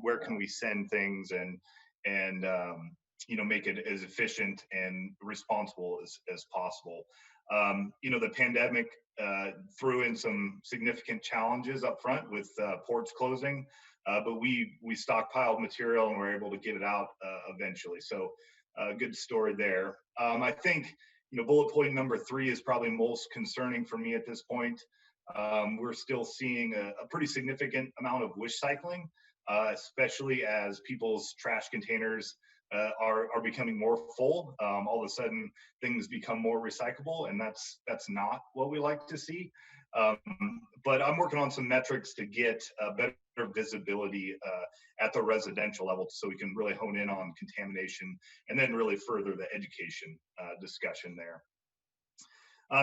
Where can we send things and you know, make it as efficient and responsible as possible. You know, the pandemic threw in some significant challenges up front with ports closing, but we stockpiled material and were able to get it out eventually. So good story there. I think, you know, bullet point number 3 is probably most concerning for me at this point. We're still seeing a pretty significant amount of wish cycling, especially as people's trash containers are becoming more full. All of a sudden, things become more recyclable, and that's not what we like to see. But I'm working on some metrics to get better visibility at the residential level, so we can really hone in on contamination and then really further the education discussion there.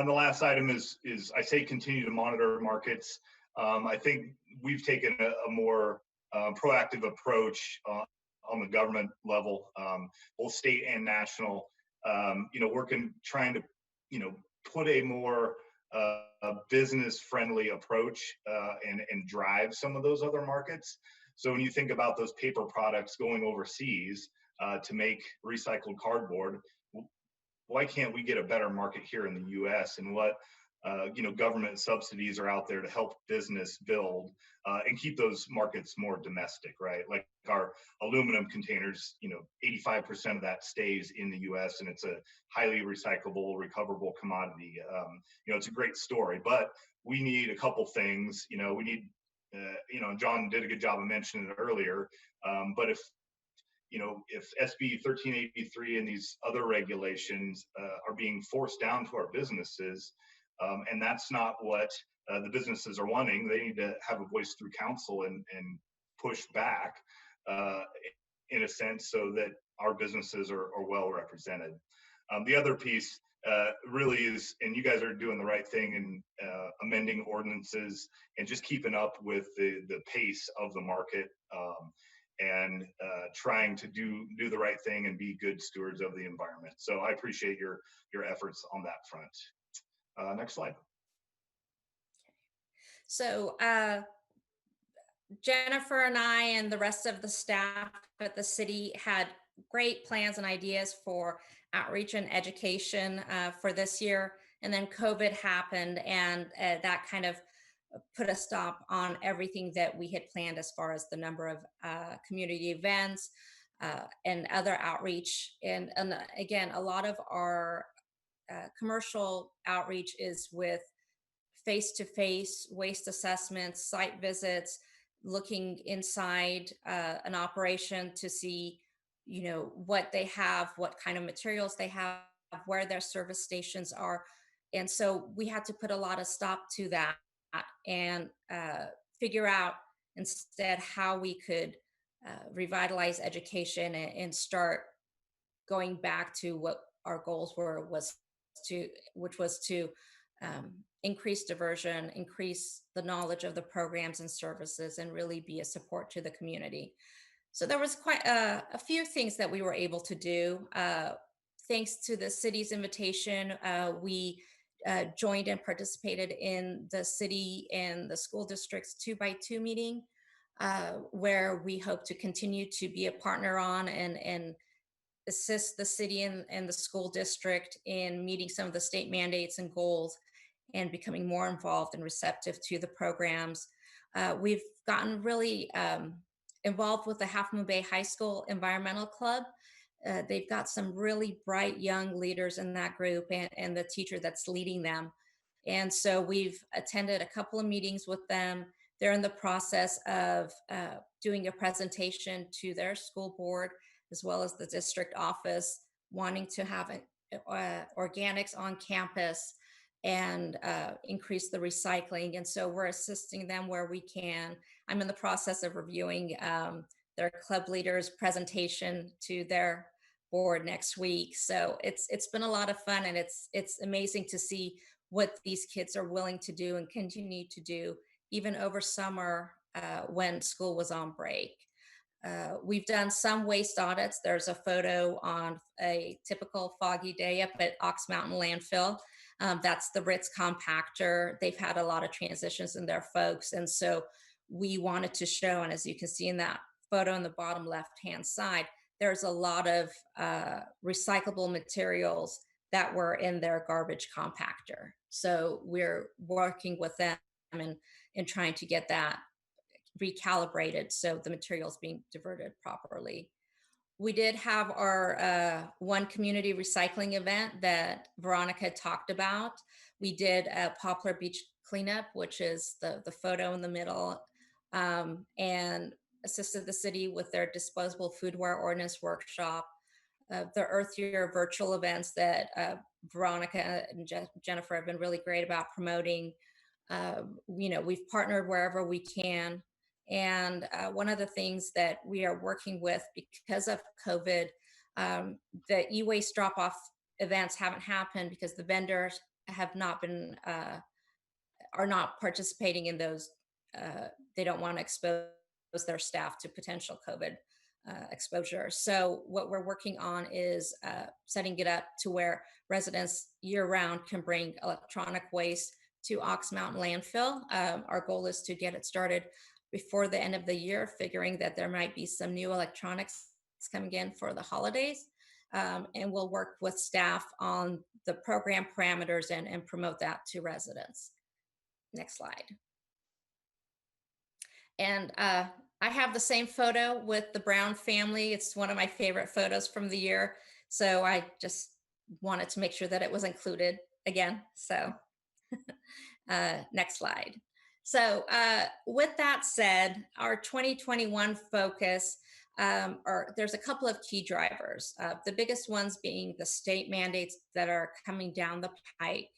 The last item is I say continue to monitor markets. I think we've taken a more proactive approach on the government level, both state and national. You know, trying to, you know, put a more business-friendly approach and drive some of those other markets. So when you think about those paper products going overseas to make recycled cardboard, why can't we get a better market here in the U.S.? And what government subsidies are out there to help business build and keep those markets more domestic, right? Like our aluminum containers, 85% of that stays in the U.S. and it's a highly recyclable, recoverable commodity. It's a great story, but we need a couple things. We need, John did a good job of mentioning it earlier, but if SB 1383 and these other regulations are being forced down to our businesses, and that's not what the businesses are wanting. They need to have a voice through council and push back in a sense so that our businesses are well represented. The other piece really is, and you guys are doing the right thing in amending ordinances and just keeping up with the pace of the market and trying to do the right thing and be good stewards of the environment. So I appreciate your efforts on that front. Next slide. So Jennifer and I and the rest of the staff at the city had great plans and ideas for outreach and education for this year. And then COVID happened, and that kind of put a stop on everything that we had planned as far as the number of community events and other outreach. And again, a lot of our commercial outreach is with face-to-face waste assessments, site visits, looking inside an operation to see, what they have, what kind of materials they have, where their service stations are. And so we had to put a lot of stop to that and figure out instead how we could revitalize education and start going back to what our goals were, which was to increase diversion, increase the knowledge of the programs and services, and really be a support to the community. So there was quite a few things that we were able to do. Thanks to the city's invitation, we joined and participated in the city and the school district's 2x2 meeting, where we hope to continue to be a partner on and assist the city and the school district in meeting some of the state mandates and goals and becoming more involved and receptive to the programs. We've gotten really involved with the Half Moon Bay High School Environmental Club. They've got some really bright young leaders in that group and the teacher that's leading them. And so we've attended a couple of meetings with them. They're in the process of doing a presentation to their school board as well as the district office, wanting to have organics on campus and increase the recycling. And so we're assisting them where we can. I'm in the process of reviewing their club leaders' presentation to their board next week. So it's been a lot of fun, and it's amazing to see what these kids are willing to do and continue to do, even over summer when school was on break. We've done some waste audits. There's a photo on a typical foggy day up at Ox Mountain Landfill. That's the Ritz compactor. They've had a lot of transitions in their folks. And so we wanted to show, and as you can see in that photo in the bottom left-hand side, there's a lot of recyclable materials that were in their garbage compactor. So we're working with them and trying to get that recalibrated so the materials being diverted properly. We did have our one community recycling event that Veronica talked about. We did a Poplar Beach cleanup, which is the photo in the middle, and assisted the city with their disposable foodware ordinance workshop. The Earth Year virtual events that Veronica and Jennifer have been really great about promoting. We've partnered wherever we can. And one of the things that we are working with because of COVID, the e-waste drop-off events haven't happened because the vendors have not been, are not participating in those. They don't want to expose their staff to potential COVID exposure. So what we're working on is setting it up to where residents year-round can bring electronic waste to Ox Mountain Landfill. Our goal is to get it started before the end of the year, figuring that there might be some new electronics coming in for the holidays. and we'll work with staff on the program parameters and promote that to residents. Next slide. And I have the same photo with the Brown family. It's one of my favorite photos from the year. So I just wanted to make sure that it was included again. So next slide. So with that said, our 2021 focus, there's a couple of key drivers. The biggest ones being the state mandates that are coming down the pike.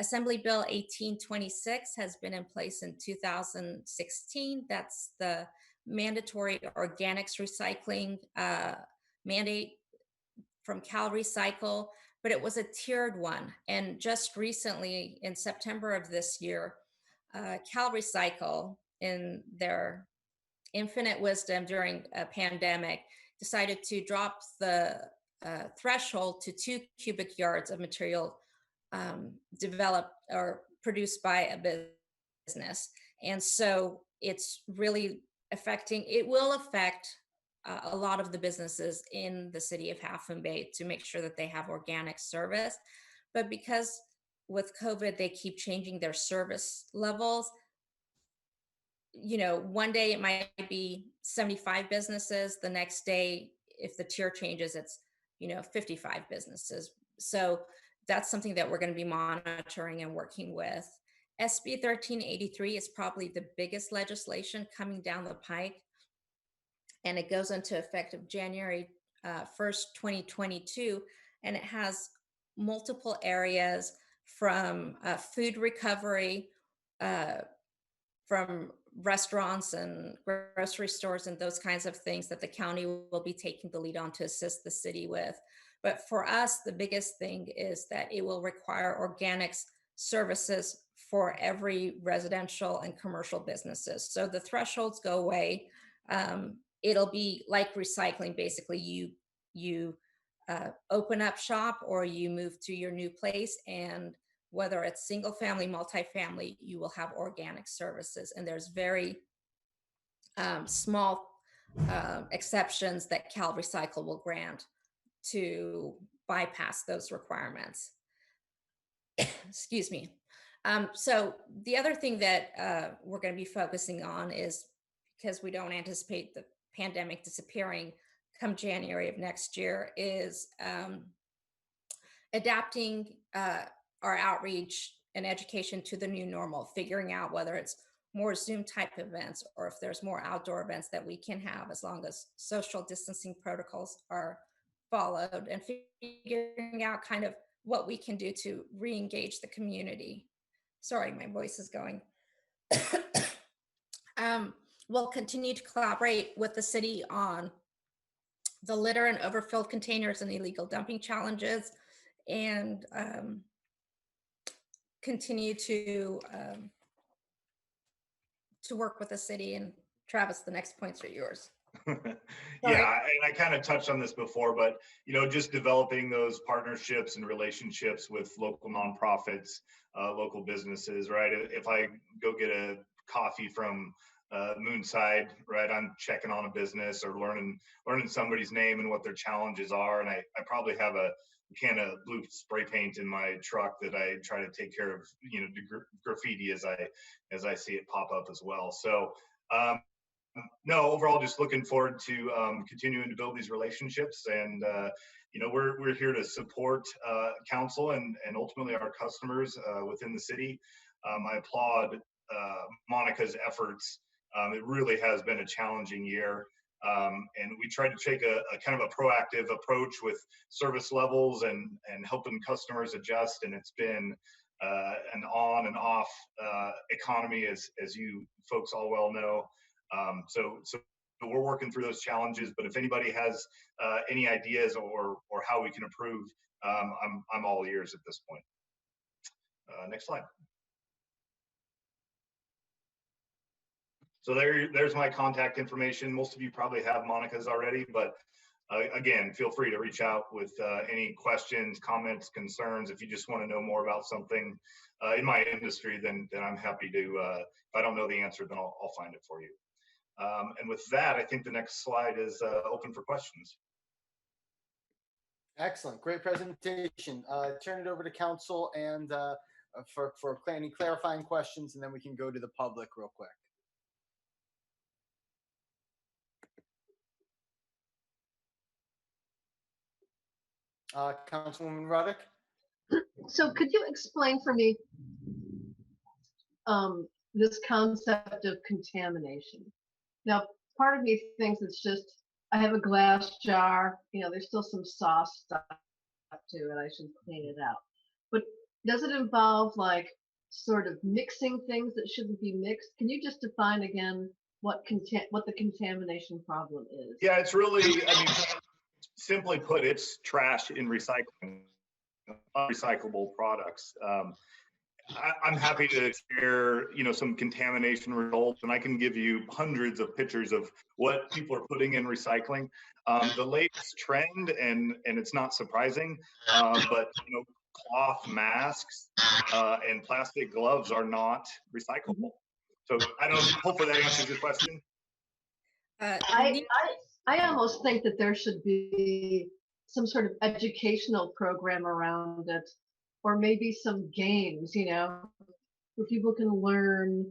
Assembly Bill 1826 has been in place in 2016. That's the mandatory organics recycling mandate from Cal Recycle, but it was a tiered one. And just recently, in September of this year, Cal Recycle, in their infinite wisdom during a pandemic, decided to drop the threshold to 2 cubic yards of material developed or produced by a business. And so it's really it will affect a lot of the businesses in the city of Half Moon Bay to make sure that they have organic service. But because with COVID, they keep changing their service levels, you know, one day it might be 75 businesses. The next day, if the tier changes, it's, you know, 55 businesses. So that's something that we're going to be monitoring and working with. SB 1383 is probably the biggest legislation coming down the pike, and it goes into effect of January 1st, 2022, and it has multiple areas from food recovery, from restaurants and grocery stores and those kinds of things that the county will be taking the lead on to assist the city with. But for us, the biggest thing is that it will require organics services for every residential and commercial businesses. So the thresholds go away. It'll be like recycling. Basically, you open up shop or you move to your new place, and whether it's single family, multifamily, you will have organic services. And there's very small exceptions that Cal Recycle will grant to bypass those requirements. Excuse me. So the other thing that we're going to be focusing on is, because we don't anticipate the pandemic disappearing come January of next year, is adapting our outreach and education to the new normal, figuring out whether it's more Zoom type events or if there's more outdoor events that we can have as long as social distancing protocols are followed, and figuring out kind of what we can do to re-engage the community. Sorry, my voice is going. We'll continue to collaborate with the city on the litter and overfilled containers and illegal dumping challenges, and continue to work with the city. And Travis, the next points are yours. Yeah, and I kind of touched on this before, but you know, just developing those partnerships and relationships with local nonprofits, local businesses, right? If I go get a coffee from Moonside, right, I'm checking on a business or learning somebody's name and what their challenges are, and I probably have a can of blue spray paint in my truck that I try to take care of, you know, graffiti as I see it pop up as well. So no, overall, just looking forward to continuing to build these relationships, and you know, we're here to support council and ultimately our customers within the city. I applaud Monica's efforts. It really has been a challenging year, and we tried to take a kind of a proactive approach with service levels and helping customers adjust. And it's been an on and off economy, as you folks all well know. So we're working through those challenges, but if anybody has any ideas or how we can improve, I'm all ears at this point. Next slide. So there's my contact information. Most of you probably have Monica's already, but again, feel free to reach out with any questions, comments, concerns. If you just want to know more about something in my industry, then I'm happy to, if I don't know the answer, then I'll find it for you. And with that, I think the next slide is open for questions. Excellent, great presentation. Turn it over to council and for any clarifying questions, and then we can go to the public real quick. Councilwoman Ruddick? So could you explain for me this concept of contamination? Now, part of me thinks it's just, I have a glass jar, there's still some sauce stuff to it, I should clean it out. But does it involve like sort of mixing things that shouldn't be mixed? Can you just define again what the contamination problem is? Yeah, it's really, I mean, simply put, it's trash in recycling, unrecyclable products. I'm happy to share, some contamination results, and I can give you hundreds of pictures of what people are putting in recycling. The latest trend, and it's not surprising, but cloth masks and plastic gloves are not recyclable. So hopefully that answers your question. I almost think that there should be some sort of educational program around it, or maybe some games, where people can learn,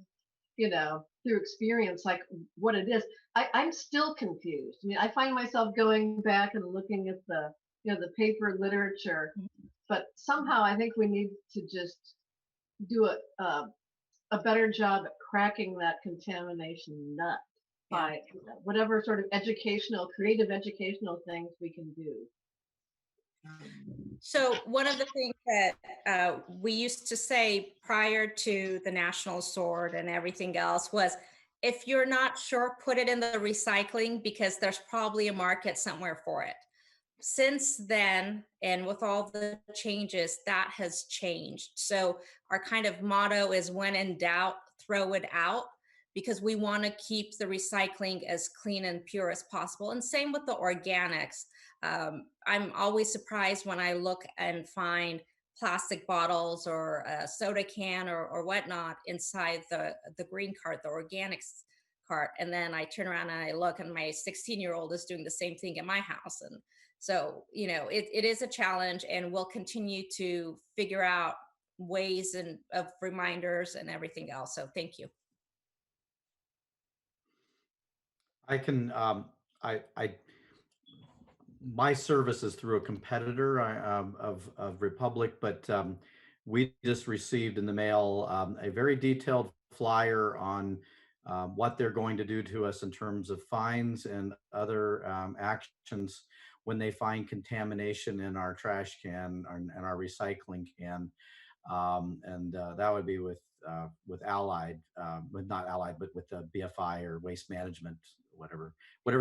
through experience, like what it is. I'm still confused. I mean, I find myself going back and looking at the paper literature, but somehow I think we need to just do a better job at cracking that contamination nut by whatever sort of creative educational things we can do. So one of the things that we used to say prior to the National Sword and everything else was, if you're not sure, put it in the recycling because there's probably a market somewhere for it. Since then, and with all the changes, that has changed. So our kind of motto is, when in doubt, throw it out, because we want to keep the recycling as clean and pure as possible. And same with the organics. I'm always surprised when I look and find plastic bottles or a soda can or whatnot inside the green cart, the organics cart. And then I turn around and I look, and my 16-year-old is doing the same thing in my house. And so, it is a challenge, and we'll continue to figure out ways of reminders and everything else. So thank you. I can, my service is through a competitor of Republic, but we just received in the mail a very detailed flyer on what they're going to do to us in terms of fines and other actions when they find contamination in our trash can and our recycling can. That would be with Allied, with not Allied, but with the BFI or Waste Management, whatever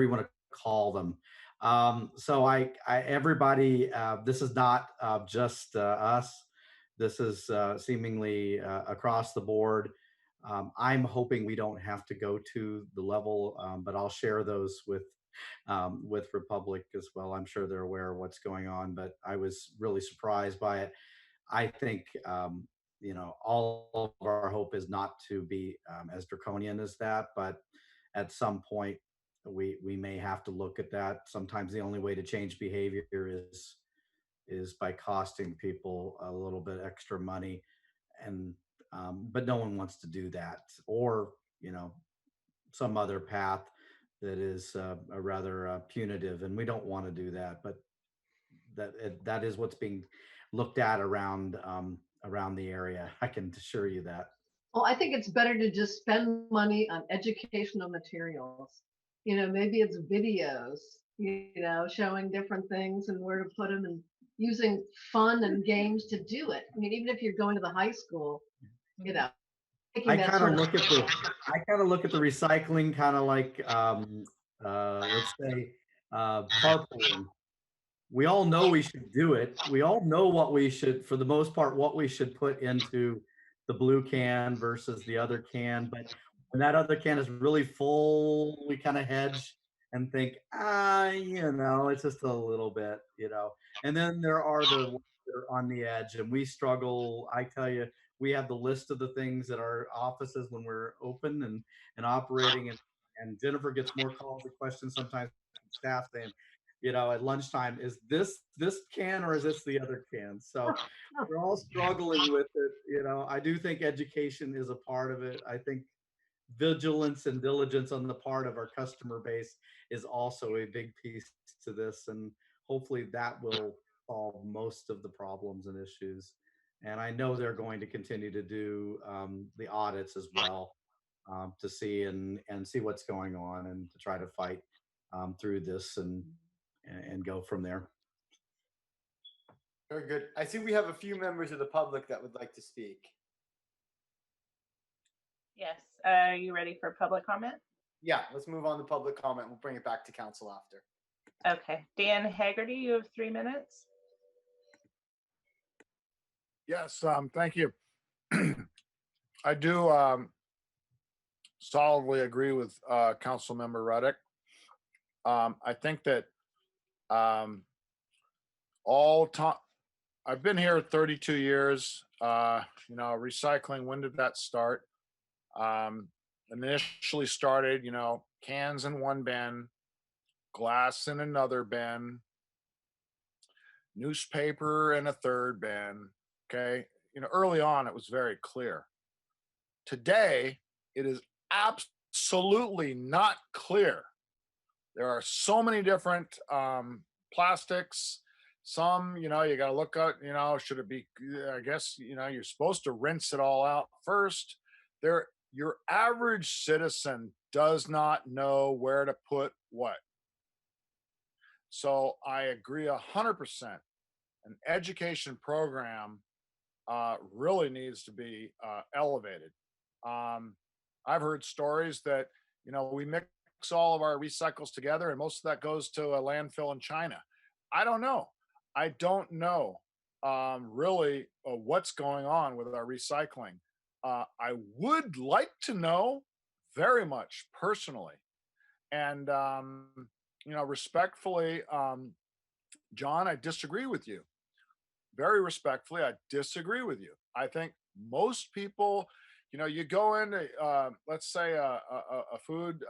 you want to call them. So everybody, this is not just us. This is seemingly across the board. I'm hoping we don't have to go to the level, but I'll share those with Republic as well. I'm sure they're aware of what's going on, but I was really surprised by it. I think, all of our hope is not to be as draconian as that, but at some point we may have to look at that. Sometimes the only way to change behavior is by costing people a little bit extra money, and but no one wants to do that, or some other path that is a rather punitive, and we don't want to do that. But that is what's being looked at around the area. I can assure you that. Well, I think it's better to just spend money on educational materials. Maybe it's videos, showing different things and where to put them, and using fun and games to do it. I mean, even if you're going to the high school, I kind of look at the recycling kind of like, let's say, carpooling. We all know we should do it. We all know what we should, for the most part, what we should put into the blue can versus the other can. But when that other can is really full, we kind of hedge and think, it's just a little bit, And then there are the ones that are on the edge, and we struggle. I tell you, we have the list of the things at our offices when we're open and operating, and Jennifer gets more calls and questions sometimes from staff saying, at lunchtime, is this can or is this the other can? So we're all struggling with it. I do think education is a part of it. I think vigilance and diligence on the part of our customer base is also a big piece to this, and hopefully that will solve most of the problems and issues. And I know they're going to continue to do the audits as well, to see and see what's going on, and to try to fight through this and go from there. Very good. I see we have a few members of the public that would like to speak. Yes. Are you ready for public comment? Yeah, let's move on to public comment. We'll bring it back to council after. Okay. Dan Haggerty, you have 3 minutes. Yes, thank you. I do solidly agree with Councilmember Reddick. I think that I've been here 32 years. Recycling, when did that start? Initially started, cans in one bin, glass in another bin, newspaper in a third bin. Okay. Early on, it was very clear. Today, it is absolutely not clear. There are so many different plastics. Some, you got to look at, should it be, I guess, you're supposed to rinse it all out first. Your average citizen does not know where to put what. So I agree 100%. An education program really needs to be elevated. I've heard stories that, we mix all of our recycles together and most of that goes to a landfill in China. I don't know. I don't know really what's going on with our recycling. I would like to know very much personally. And, respectfully, John, I disagree with you. Very respectfully, I disagree with you. I think most people, you go into, let's say, a food,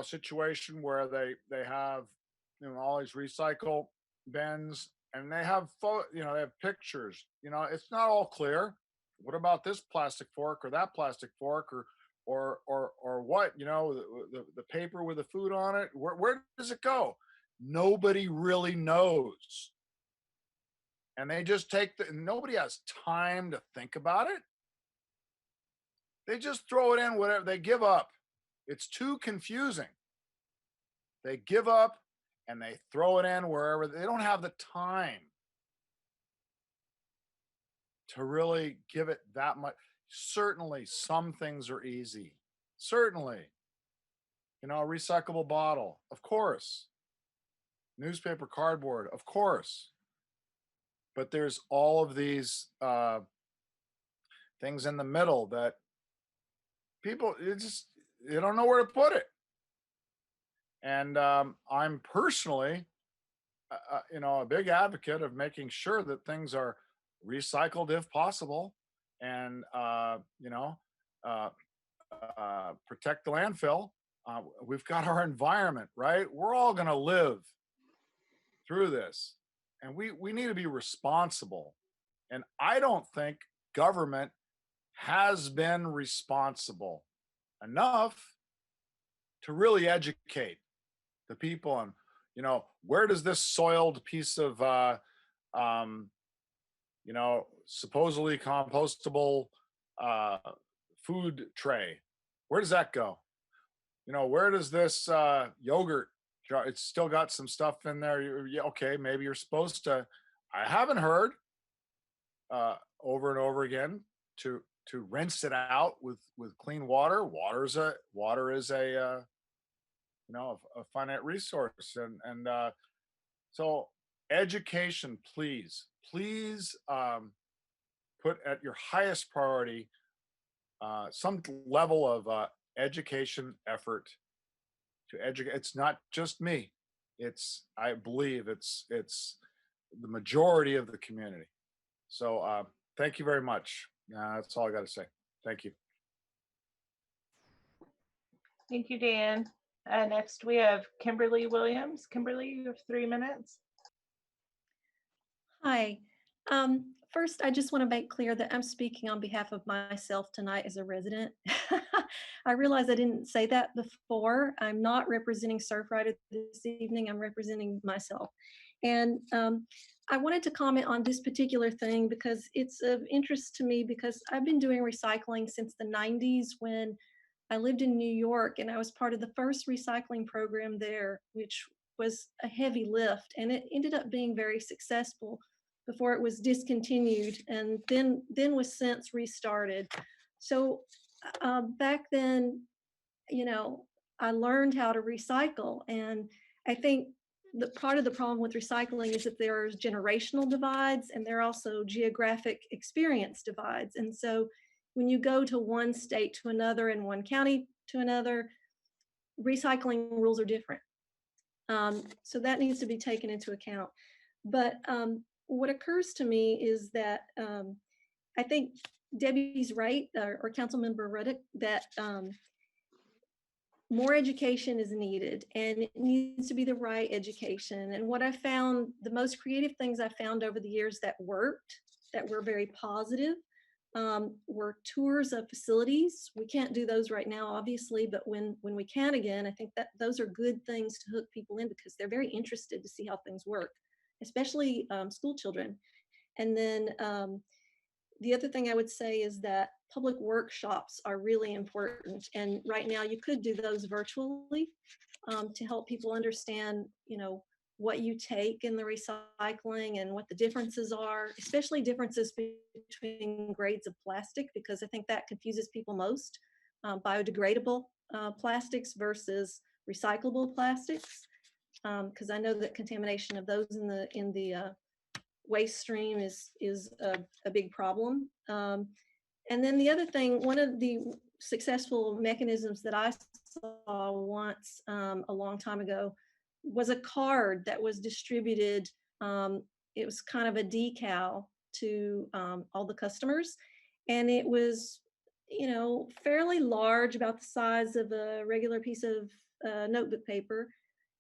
situation where they have, all these recycle bins, and they have, they have pictures. It's not all clear. What about this plastic fork or that plastic fork or what? The paper with the food on it. Where does it go? Nobody really knows. And they just nobody has time to think about it. They just throw it in, whatever. They give up. It's too confusing. They give up and they throw it in wherever. They don't have the time to really give it that much. Certainly, some things are easy. Certainly. A recyclable bottle, of course. Newspaper, cardboard, of course. But there's all of these things in the middle that people, they don't know where to put it. And I'm personally, a big advocate of making sure that things are recycled if possible, and protect the landfill. We've got our environment, right? We're all going to live through this, and we need to be responsible. And I don't think government has been responsible enough to really educate the people on, where does this soiled piece of, supposedly compostable food tray, where does that go? Where does this yogurt jar, it's still got some stuff in there. Okay, maybe you're supposed to, I haven't heard over and over again to rinse it out with clean water. Water is a a finite resource, and so education, please put at your highest priority some level of education effort to educate. It's not just me. I believe it's the majority of the community. So thank you very much. That's all I got to say. Thank you. Thank you, Dan. Next, we have Kimberly Williams. Kimberly, you have 3 minutes. Hi. First, I just want to make clear that I'm speaking on behalf of myself tonight as a resident. I realize I didn't say that before. I'm not representing Surfrider this evening. I'm representing myself. And I wanted to comment on this particular thing because it's of interest to me because I've been doing recycling since the 90s when I lived in New York, and I was part of the first recycling program there, which was a heavy lift, and it ended up being very successful before it was discontinued, and then was since restarted. So back then, you know, I learned how to recycle, and I think the part of the problem with recycling is that there are generational divides, and there are also geographic experience divides. And so when you go to one state to another and one county to another, recycling rules are different. So that needs to be taken into account. But what occurs to me is that I think Debbie's right, or Councilmember Ruddick, that more education is needed, and it needs to be the right education. And what I found, the most creative things I found over the years that worked, that were very positive, were tours of facilities. We can't do those right now, obviously, but when we can again, I think that those are good things to hook people in because they're very interested to see how things work, especially school children. And then the other thing I would say is that public workshops are really important. And right now you could do those virtually to help people understand, you know, what you take in the recycling and what the differences are, especially differences between grades of plastic, because I think that confuses people most. Biodegradable plastics versus recyclable plastics, because I know that contamination of those in the waste stream is a big problem. And then the other thing, one of the successful mechanisms that I saw once a long time ago was a card that was distributed. It was kind of a decal to all the customers, and it was, you know, fairly large, about the size of a regular piece of notebook paper.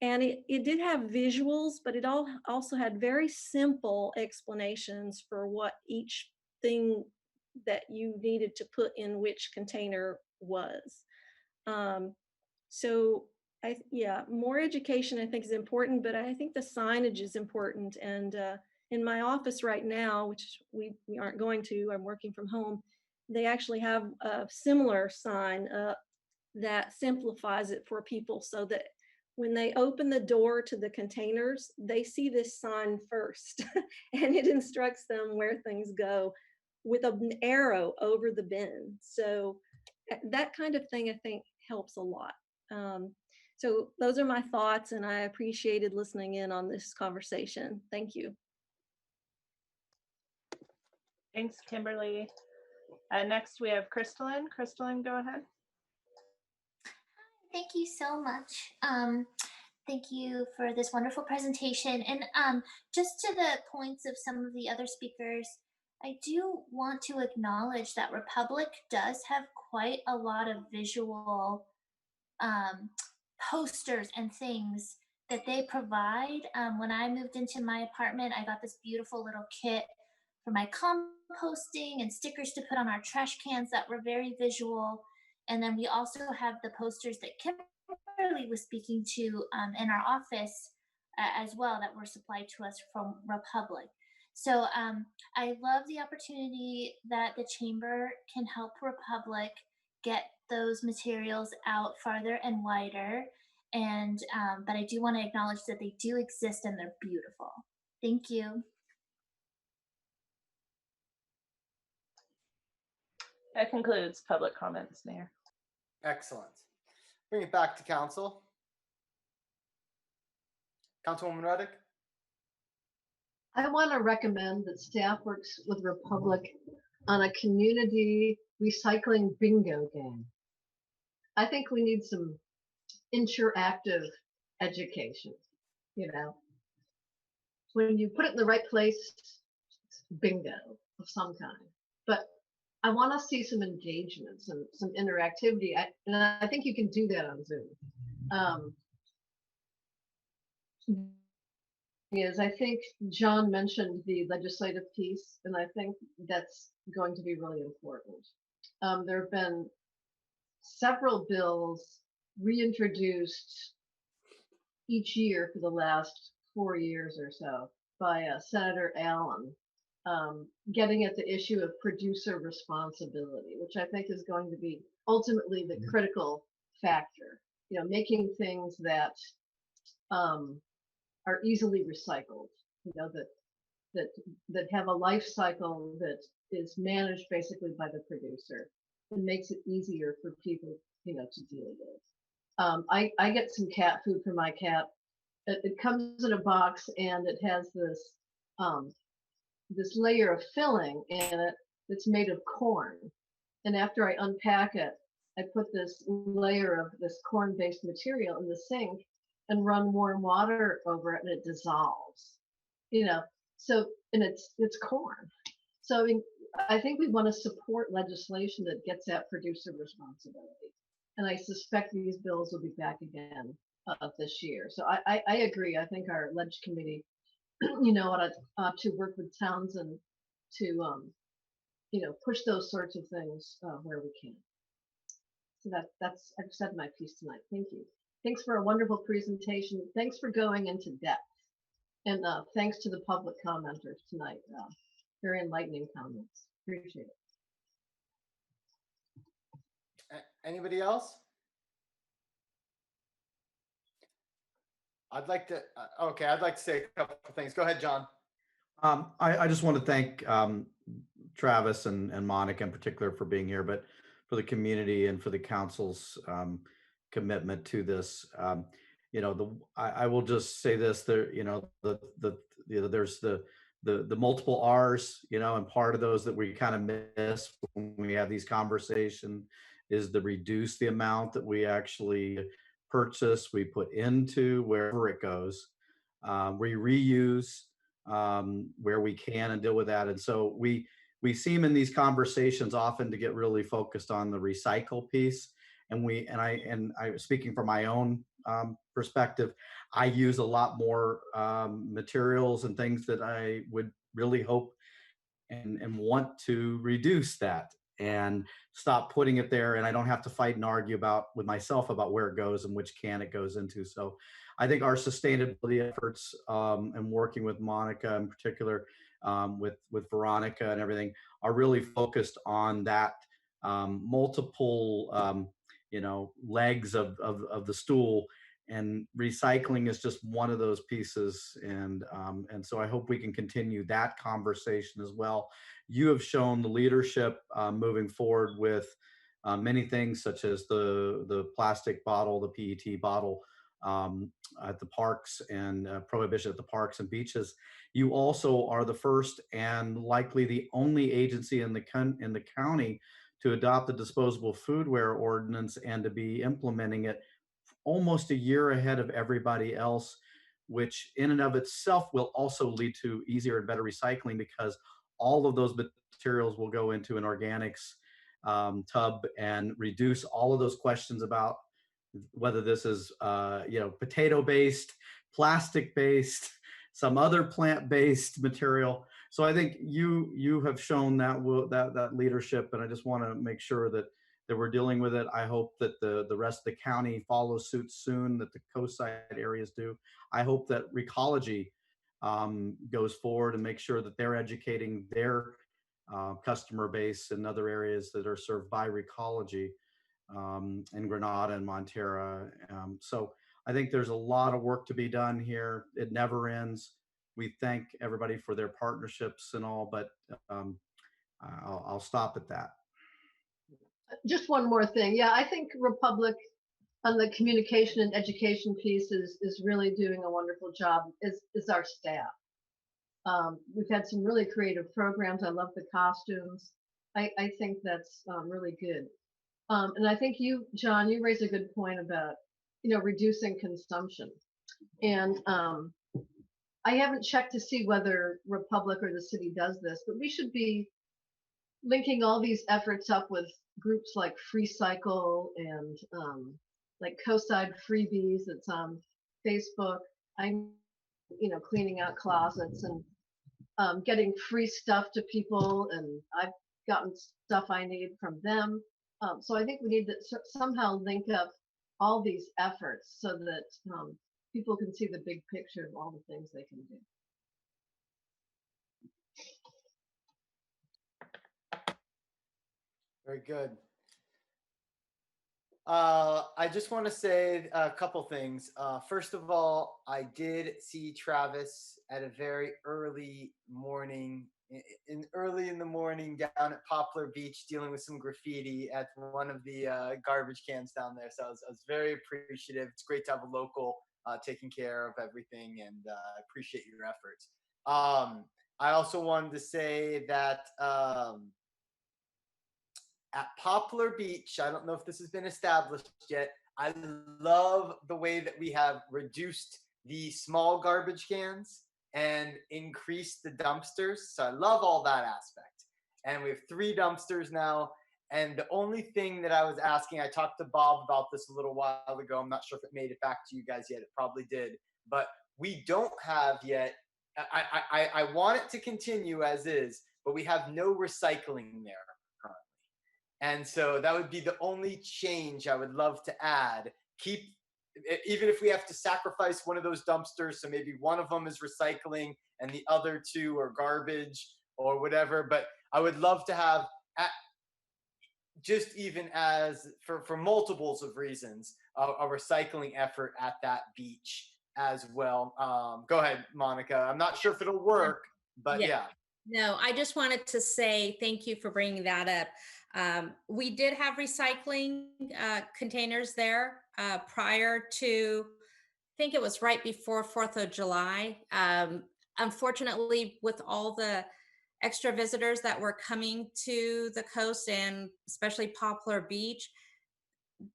And it did have visuals, but it also had very simple explanations for what each thing that you needed to put in which container was. So yeah, more education I think is important, but I think the signage is important. And in my office right now, which we aren't going to, I'm working from home, they actually have a similar sign that simplifies it for people so that when they open the door to the containers, they see this sign first and it instructs them where things go with an arrow over the bin. So that kind of thing, I think, helps a lot. So those are my thoughts, and I appreciated listening in on this conversation. Thank you. Thanks, Kimberly. Next, we have Crystalline. Crystalline, go ahead. Thank you so much. Thank you for this wonderful presentation. And just to the points of some of the other speakers, I do want to acknowledge that Republic does have quite a lot of visual posters and things that they provide. When I moved into my apartment, I got this beautiful little kit for my composting and stickers to put on our trash cans that were very visual. And then we also have the posters that Kimberly was speaking to in our office as well that were supplied to us from Republic. So I love the opportunity that the Chamber can help Republic get those materials out farther and wider. And but I do want to acknowledge that they do exist and they're beautiful. Thank you. That concludes public comments, Mayor. Excellent. Bring it back to council. Councilwoman Ruddick. I want to recommend that staff works with Republic on a community recycling bingo game. I think we need some interactive education, you know. When you put it in the right place, it's bingo of some kind. But I want to see some engagement, some interactivity, and I think you can do that on Zoom. is I think John mentioned the legislative piece, and I think that's going to be really important. There have been several bills reintroduced each year for the last 4 years or so by Senator Allen, getting at the issue of producer responsibility, which I think is going to be ultimately the critical factor. You know, making things that are easily recycled. You know, that have a life cycle that is managed basically by the producer, and makes it easier for people, you know, to deal with. I get some cat food for my cat. It comes in a box and it has this this layer of filling in it that's made of corn. And after I unpack it, I put this layer of this corn-based material in the sink and run warm water over it, and it dissolves. You know, so, and it's corn. So I mean, I think we want to support legislation that gets at producer responsibility. And I suspect these bills will be back again this year. So I agree. I think our ledge committee, you know, ought to work with towns and to, you know, push those sorts of things where we can. So that's, I've said my piece tonight. Thank you. Thanks for a wonderful presentation. Thanks for going into depth. And thanks to the public commenters tonight. Very enlightening comments. Appreciate it. Anybody else? I'd like to, I'd like to say a couple of things. Go ahead, John. I just want to thank Travis and Monica in particular for being here, but for the community and for the council's commitment to this. You know, I will just say this: there, you know, there's the multiple R's, you know, and part of those that we kind of miss when we have these conversations is to reduce the amount that we actually purchase, we put into wherever it goes. We reuse where we can and deal with that. And so we seem in these conversations often to get really focused on the recycle piece. And I speaking from my own perspective, I use a lot more materials and things that I would really hope and want to reduce that and stop putting it there. And I don't have to fight and argue with myself about where it goes and which can it goes into. So I think our sustainability efforts and working with Monica in particular, with Veronica and everything, are really focused on that multiple you know, legs of the stool, and recycling is just one of those pieces. And so I hope we can continue that conversation as well. You have shown the leadership moving forward with many things, such as the plastic bottle, the PET bottle at the parks, and prohibition at the parks and beaches. You also are the first and likely the only agency in the county to adopt the disposable foodware ordinance and to be implementing it almost a year ahead of everybody else, which in and of itself will also lead to easier and better recycling, because all of those materials will go into an organics tub and reduce all of those questions about whether this is you know, potato based, plastic based, some other plant based material. So I think you have shown that leadership, and I just want to make sure that we're dealing with it. I hope that the rest of the county follows suit soon, that the coastside areas do. I hope that Recology goes forward and make sure that they're educating their customer base in other areas that are served by Recology in Grenada and Montera. So I think there's a lot of work to be done here. It never ends. We thank everybody for their partnerships and all, but I'll stop at that. Just one more thing. Yeah, I think Republic on the communication and education piece is really doing a wonderful job, is our staff. We've had some really creative programs. I love the costumes. I think that's really good. And I think you, John, you raise a good point about, you know, reducing consumption. And I haven't checked to see whether Republic or the city does this, but we should be linking all these efforts up with groups like Free Cycle and like Coastside Freebies. It's on Facebook. I'm, cleaning out closets and getting free stuff to people, and I've gotten stuff I need from them. So I think we need to somehow link up all these efforts so that people can see the big picture of all the things they can do. Very good. I just want to say a couple things. First of all, I did see Travis at a very early morning, early in the morning down at Poplar Beach, dealing with some graffiti at one of the garbage cans down there. So I was very appreciative. It's great to have a local taking care of everything, and I appreciate your efforts. I also wanted to say that at Poplar Beach, I don't know if this has been established yet, I love the way that we have reduced the small garbage cans and increased the dumpsters. So I love all that aspect. And we have 3 dumpsters now. And the only thing that I was asking, I talked to Bob about this a little while ago. I'm not sure if it made it back to you guys yet. It probably did. But we don't have yet, I want it to continue as is, but we have no recycling there. And so that would be the only change I would love to add. Keep, even if we have to sacrifice one of those dumpsters, so maybe one of them is recycling and the other 2 are garbage or whatever. But I would love to have, just even as for multiples of reasons, a recycling effort at that beach as well. Go ahead, Monica. I'm not sure if it'll work, but yeah. No, I just wanted to say thank you for bringing that up. We did have recycling containers there prior to, I think it was right before 4th of July. Unfortunately, with all the extra visitors that were coming to the coast and especially Poplar Beach,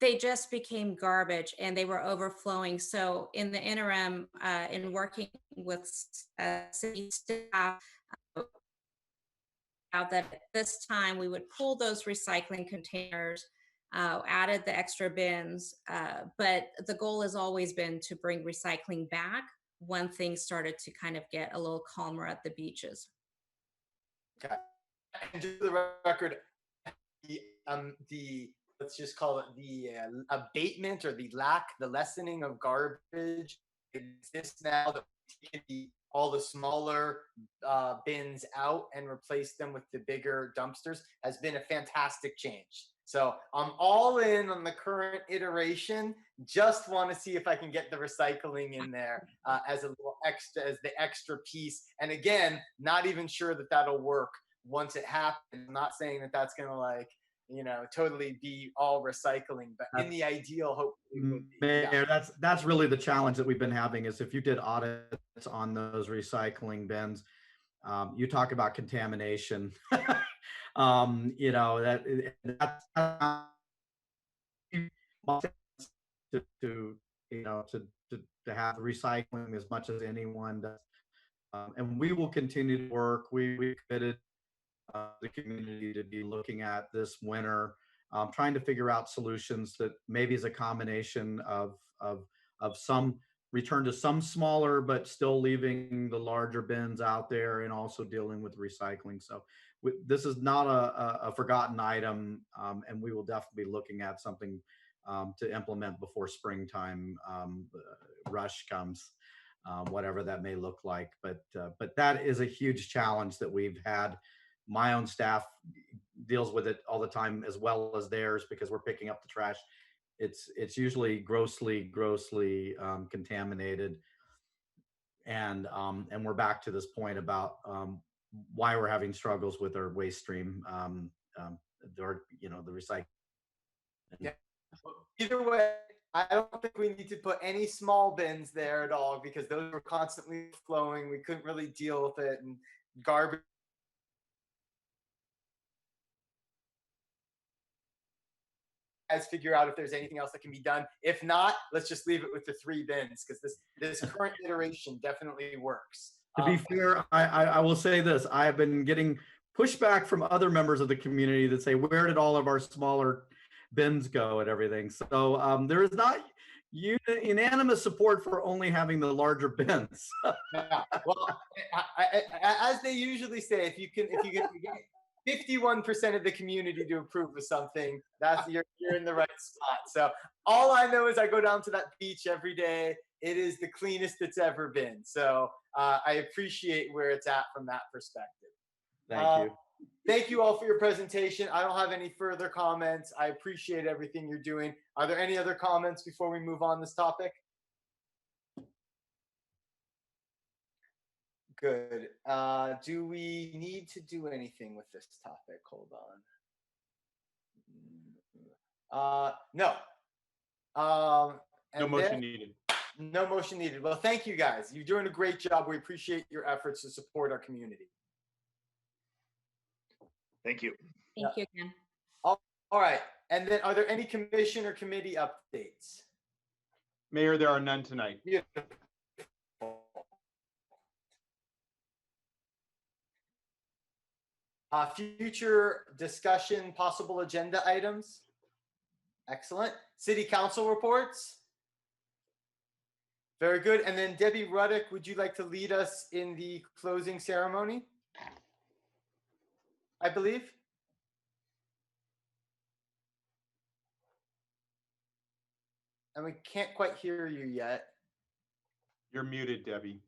they just became garbage and they were overflowing. So in the interim, in working with city staff, out that at this time we would pull those recycling containers, added the extra bins, but the goal has always been to bring recycling back when things started to kind of get a little calmer at the beaches. Okay. And just for the record, the let's just call it the abatement or the lessening of garbage exists now that we've taken all the smaller bins out and replaced them with the bigger dumpsters has been a fantastic change. So I'm all in on the current iteration. Just want to see if I can get the recycling in there as a little extra, as the extra piece. And again, not even sure that that'll work once it happens. I'm not saying that that's going to totally be all recycling, but in the ideal, hopefully would be. Mayor, that's really the challenge that we've been having is if you did audits on those recycling bins, you talk about contamination. That's to have recycling as much as anyone does. And we will continue to work. We committed the community to be looking at this winter, trying to figure out solutions that maybe is a combination of some return to some smaller, but still leaving the larger bins out there and also dealing with recycling. So this is not a forgotten item, and we will definitely be looking at something to implement before springtime rush comes, whatever that may look like. But that is a huge challenge that we've had. My own staff deals with it all the time as well as theirs because we're picking up the trash. It's usually grossly contaminated, and we're back to this point about why we're having struggles with our waste stream, or the recycling. Yeah. Either way, I don't think we need to put any small bins there at all because those were constantly flowing. We couldn't really deal with it, and garbage. Figure out if there's anything else that can be done. If not, let's just leave it with the 3 bins because this current iteration definitely works. To be fair, I will say this: I have been getting pushback from other members of the community that say, "Where did all of our smaller bins go and everything. So there is not unanimous support for only having the larger bins. Yeah. Well, as they usually say, if you get 51% of the community to approve of something, that's you're in the right spot. So all I know is I go down to that beach every day. It is the cleanest it's ever been. So I appreciate where it's at from that perspective. Thank you. Thank you all for your presentation. I don't have any further comments. I appreciate everything you're doing. Are there any other comments before we move on this topic? Good. Do we need to do anything with this topic? Hold on. No. No motion needed. No motion needed. Well, thank you guys. You're doing a great job. We appreciate your efforts to support our community. Thank you. Thank you again. All right. And then are there any commission or committee updates? Mayor, there are none tonight. Beautiful. Future discussion, possible agenda items. Excellent. City council reports. Very good. And then Debbie Ruddick, would you like to lead us in the closing ceremony? I believe. And we can't quite hear you yet. You're muted, Debbie.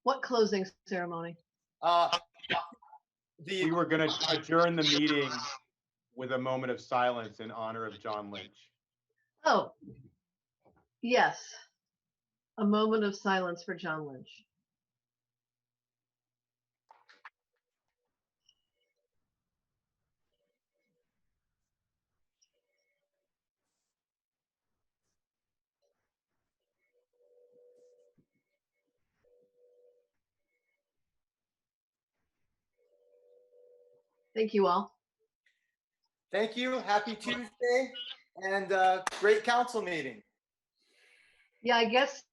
What closing ceremony? We were going to adjourn the meeting with a moment of silence in honor of John Lynch. Oh, yes. A moment of silence for John Lynch. Thank you all. Thank you. Happy Tuesday and great council meeting. Yeah, I guess,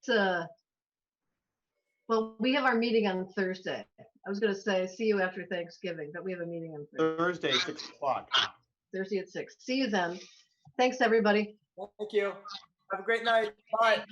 well, we have our meeting on Thursday. I was going to say, see you after Thanksgiving, but we have a meeting on Thursday, 6 o'clock. Thursday at 6. See you then. Thanks, everybody. Thank you. Have a great night. Bye.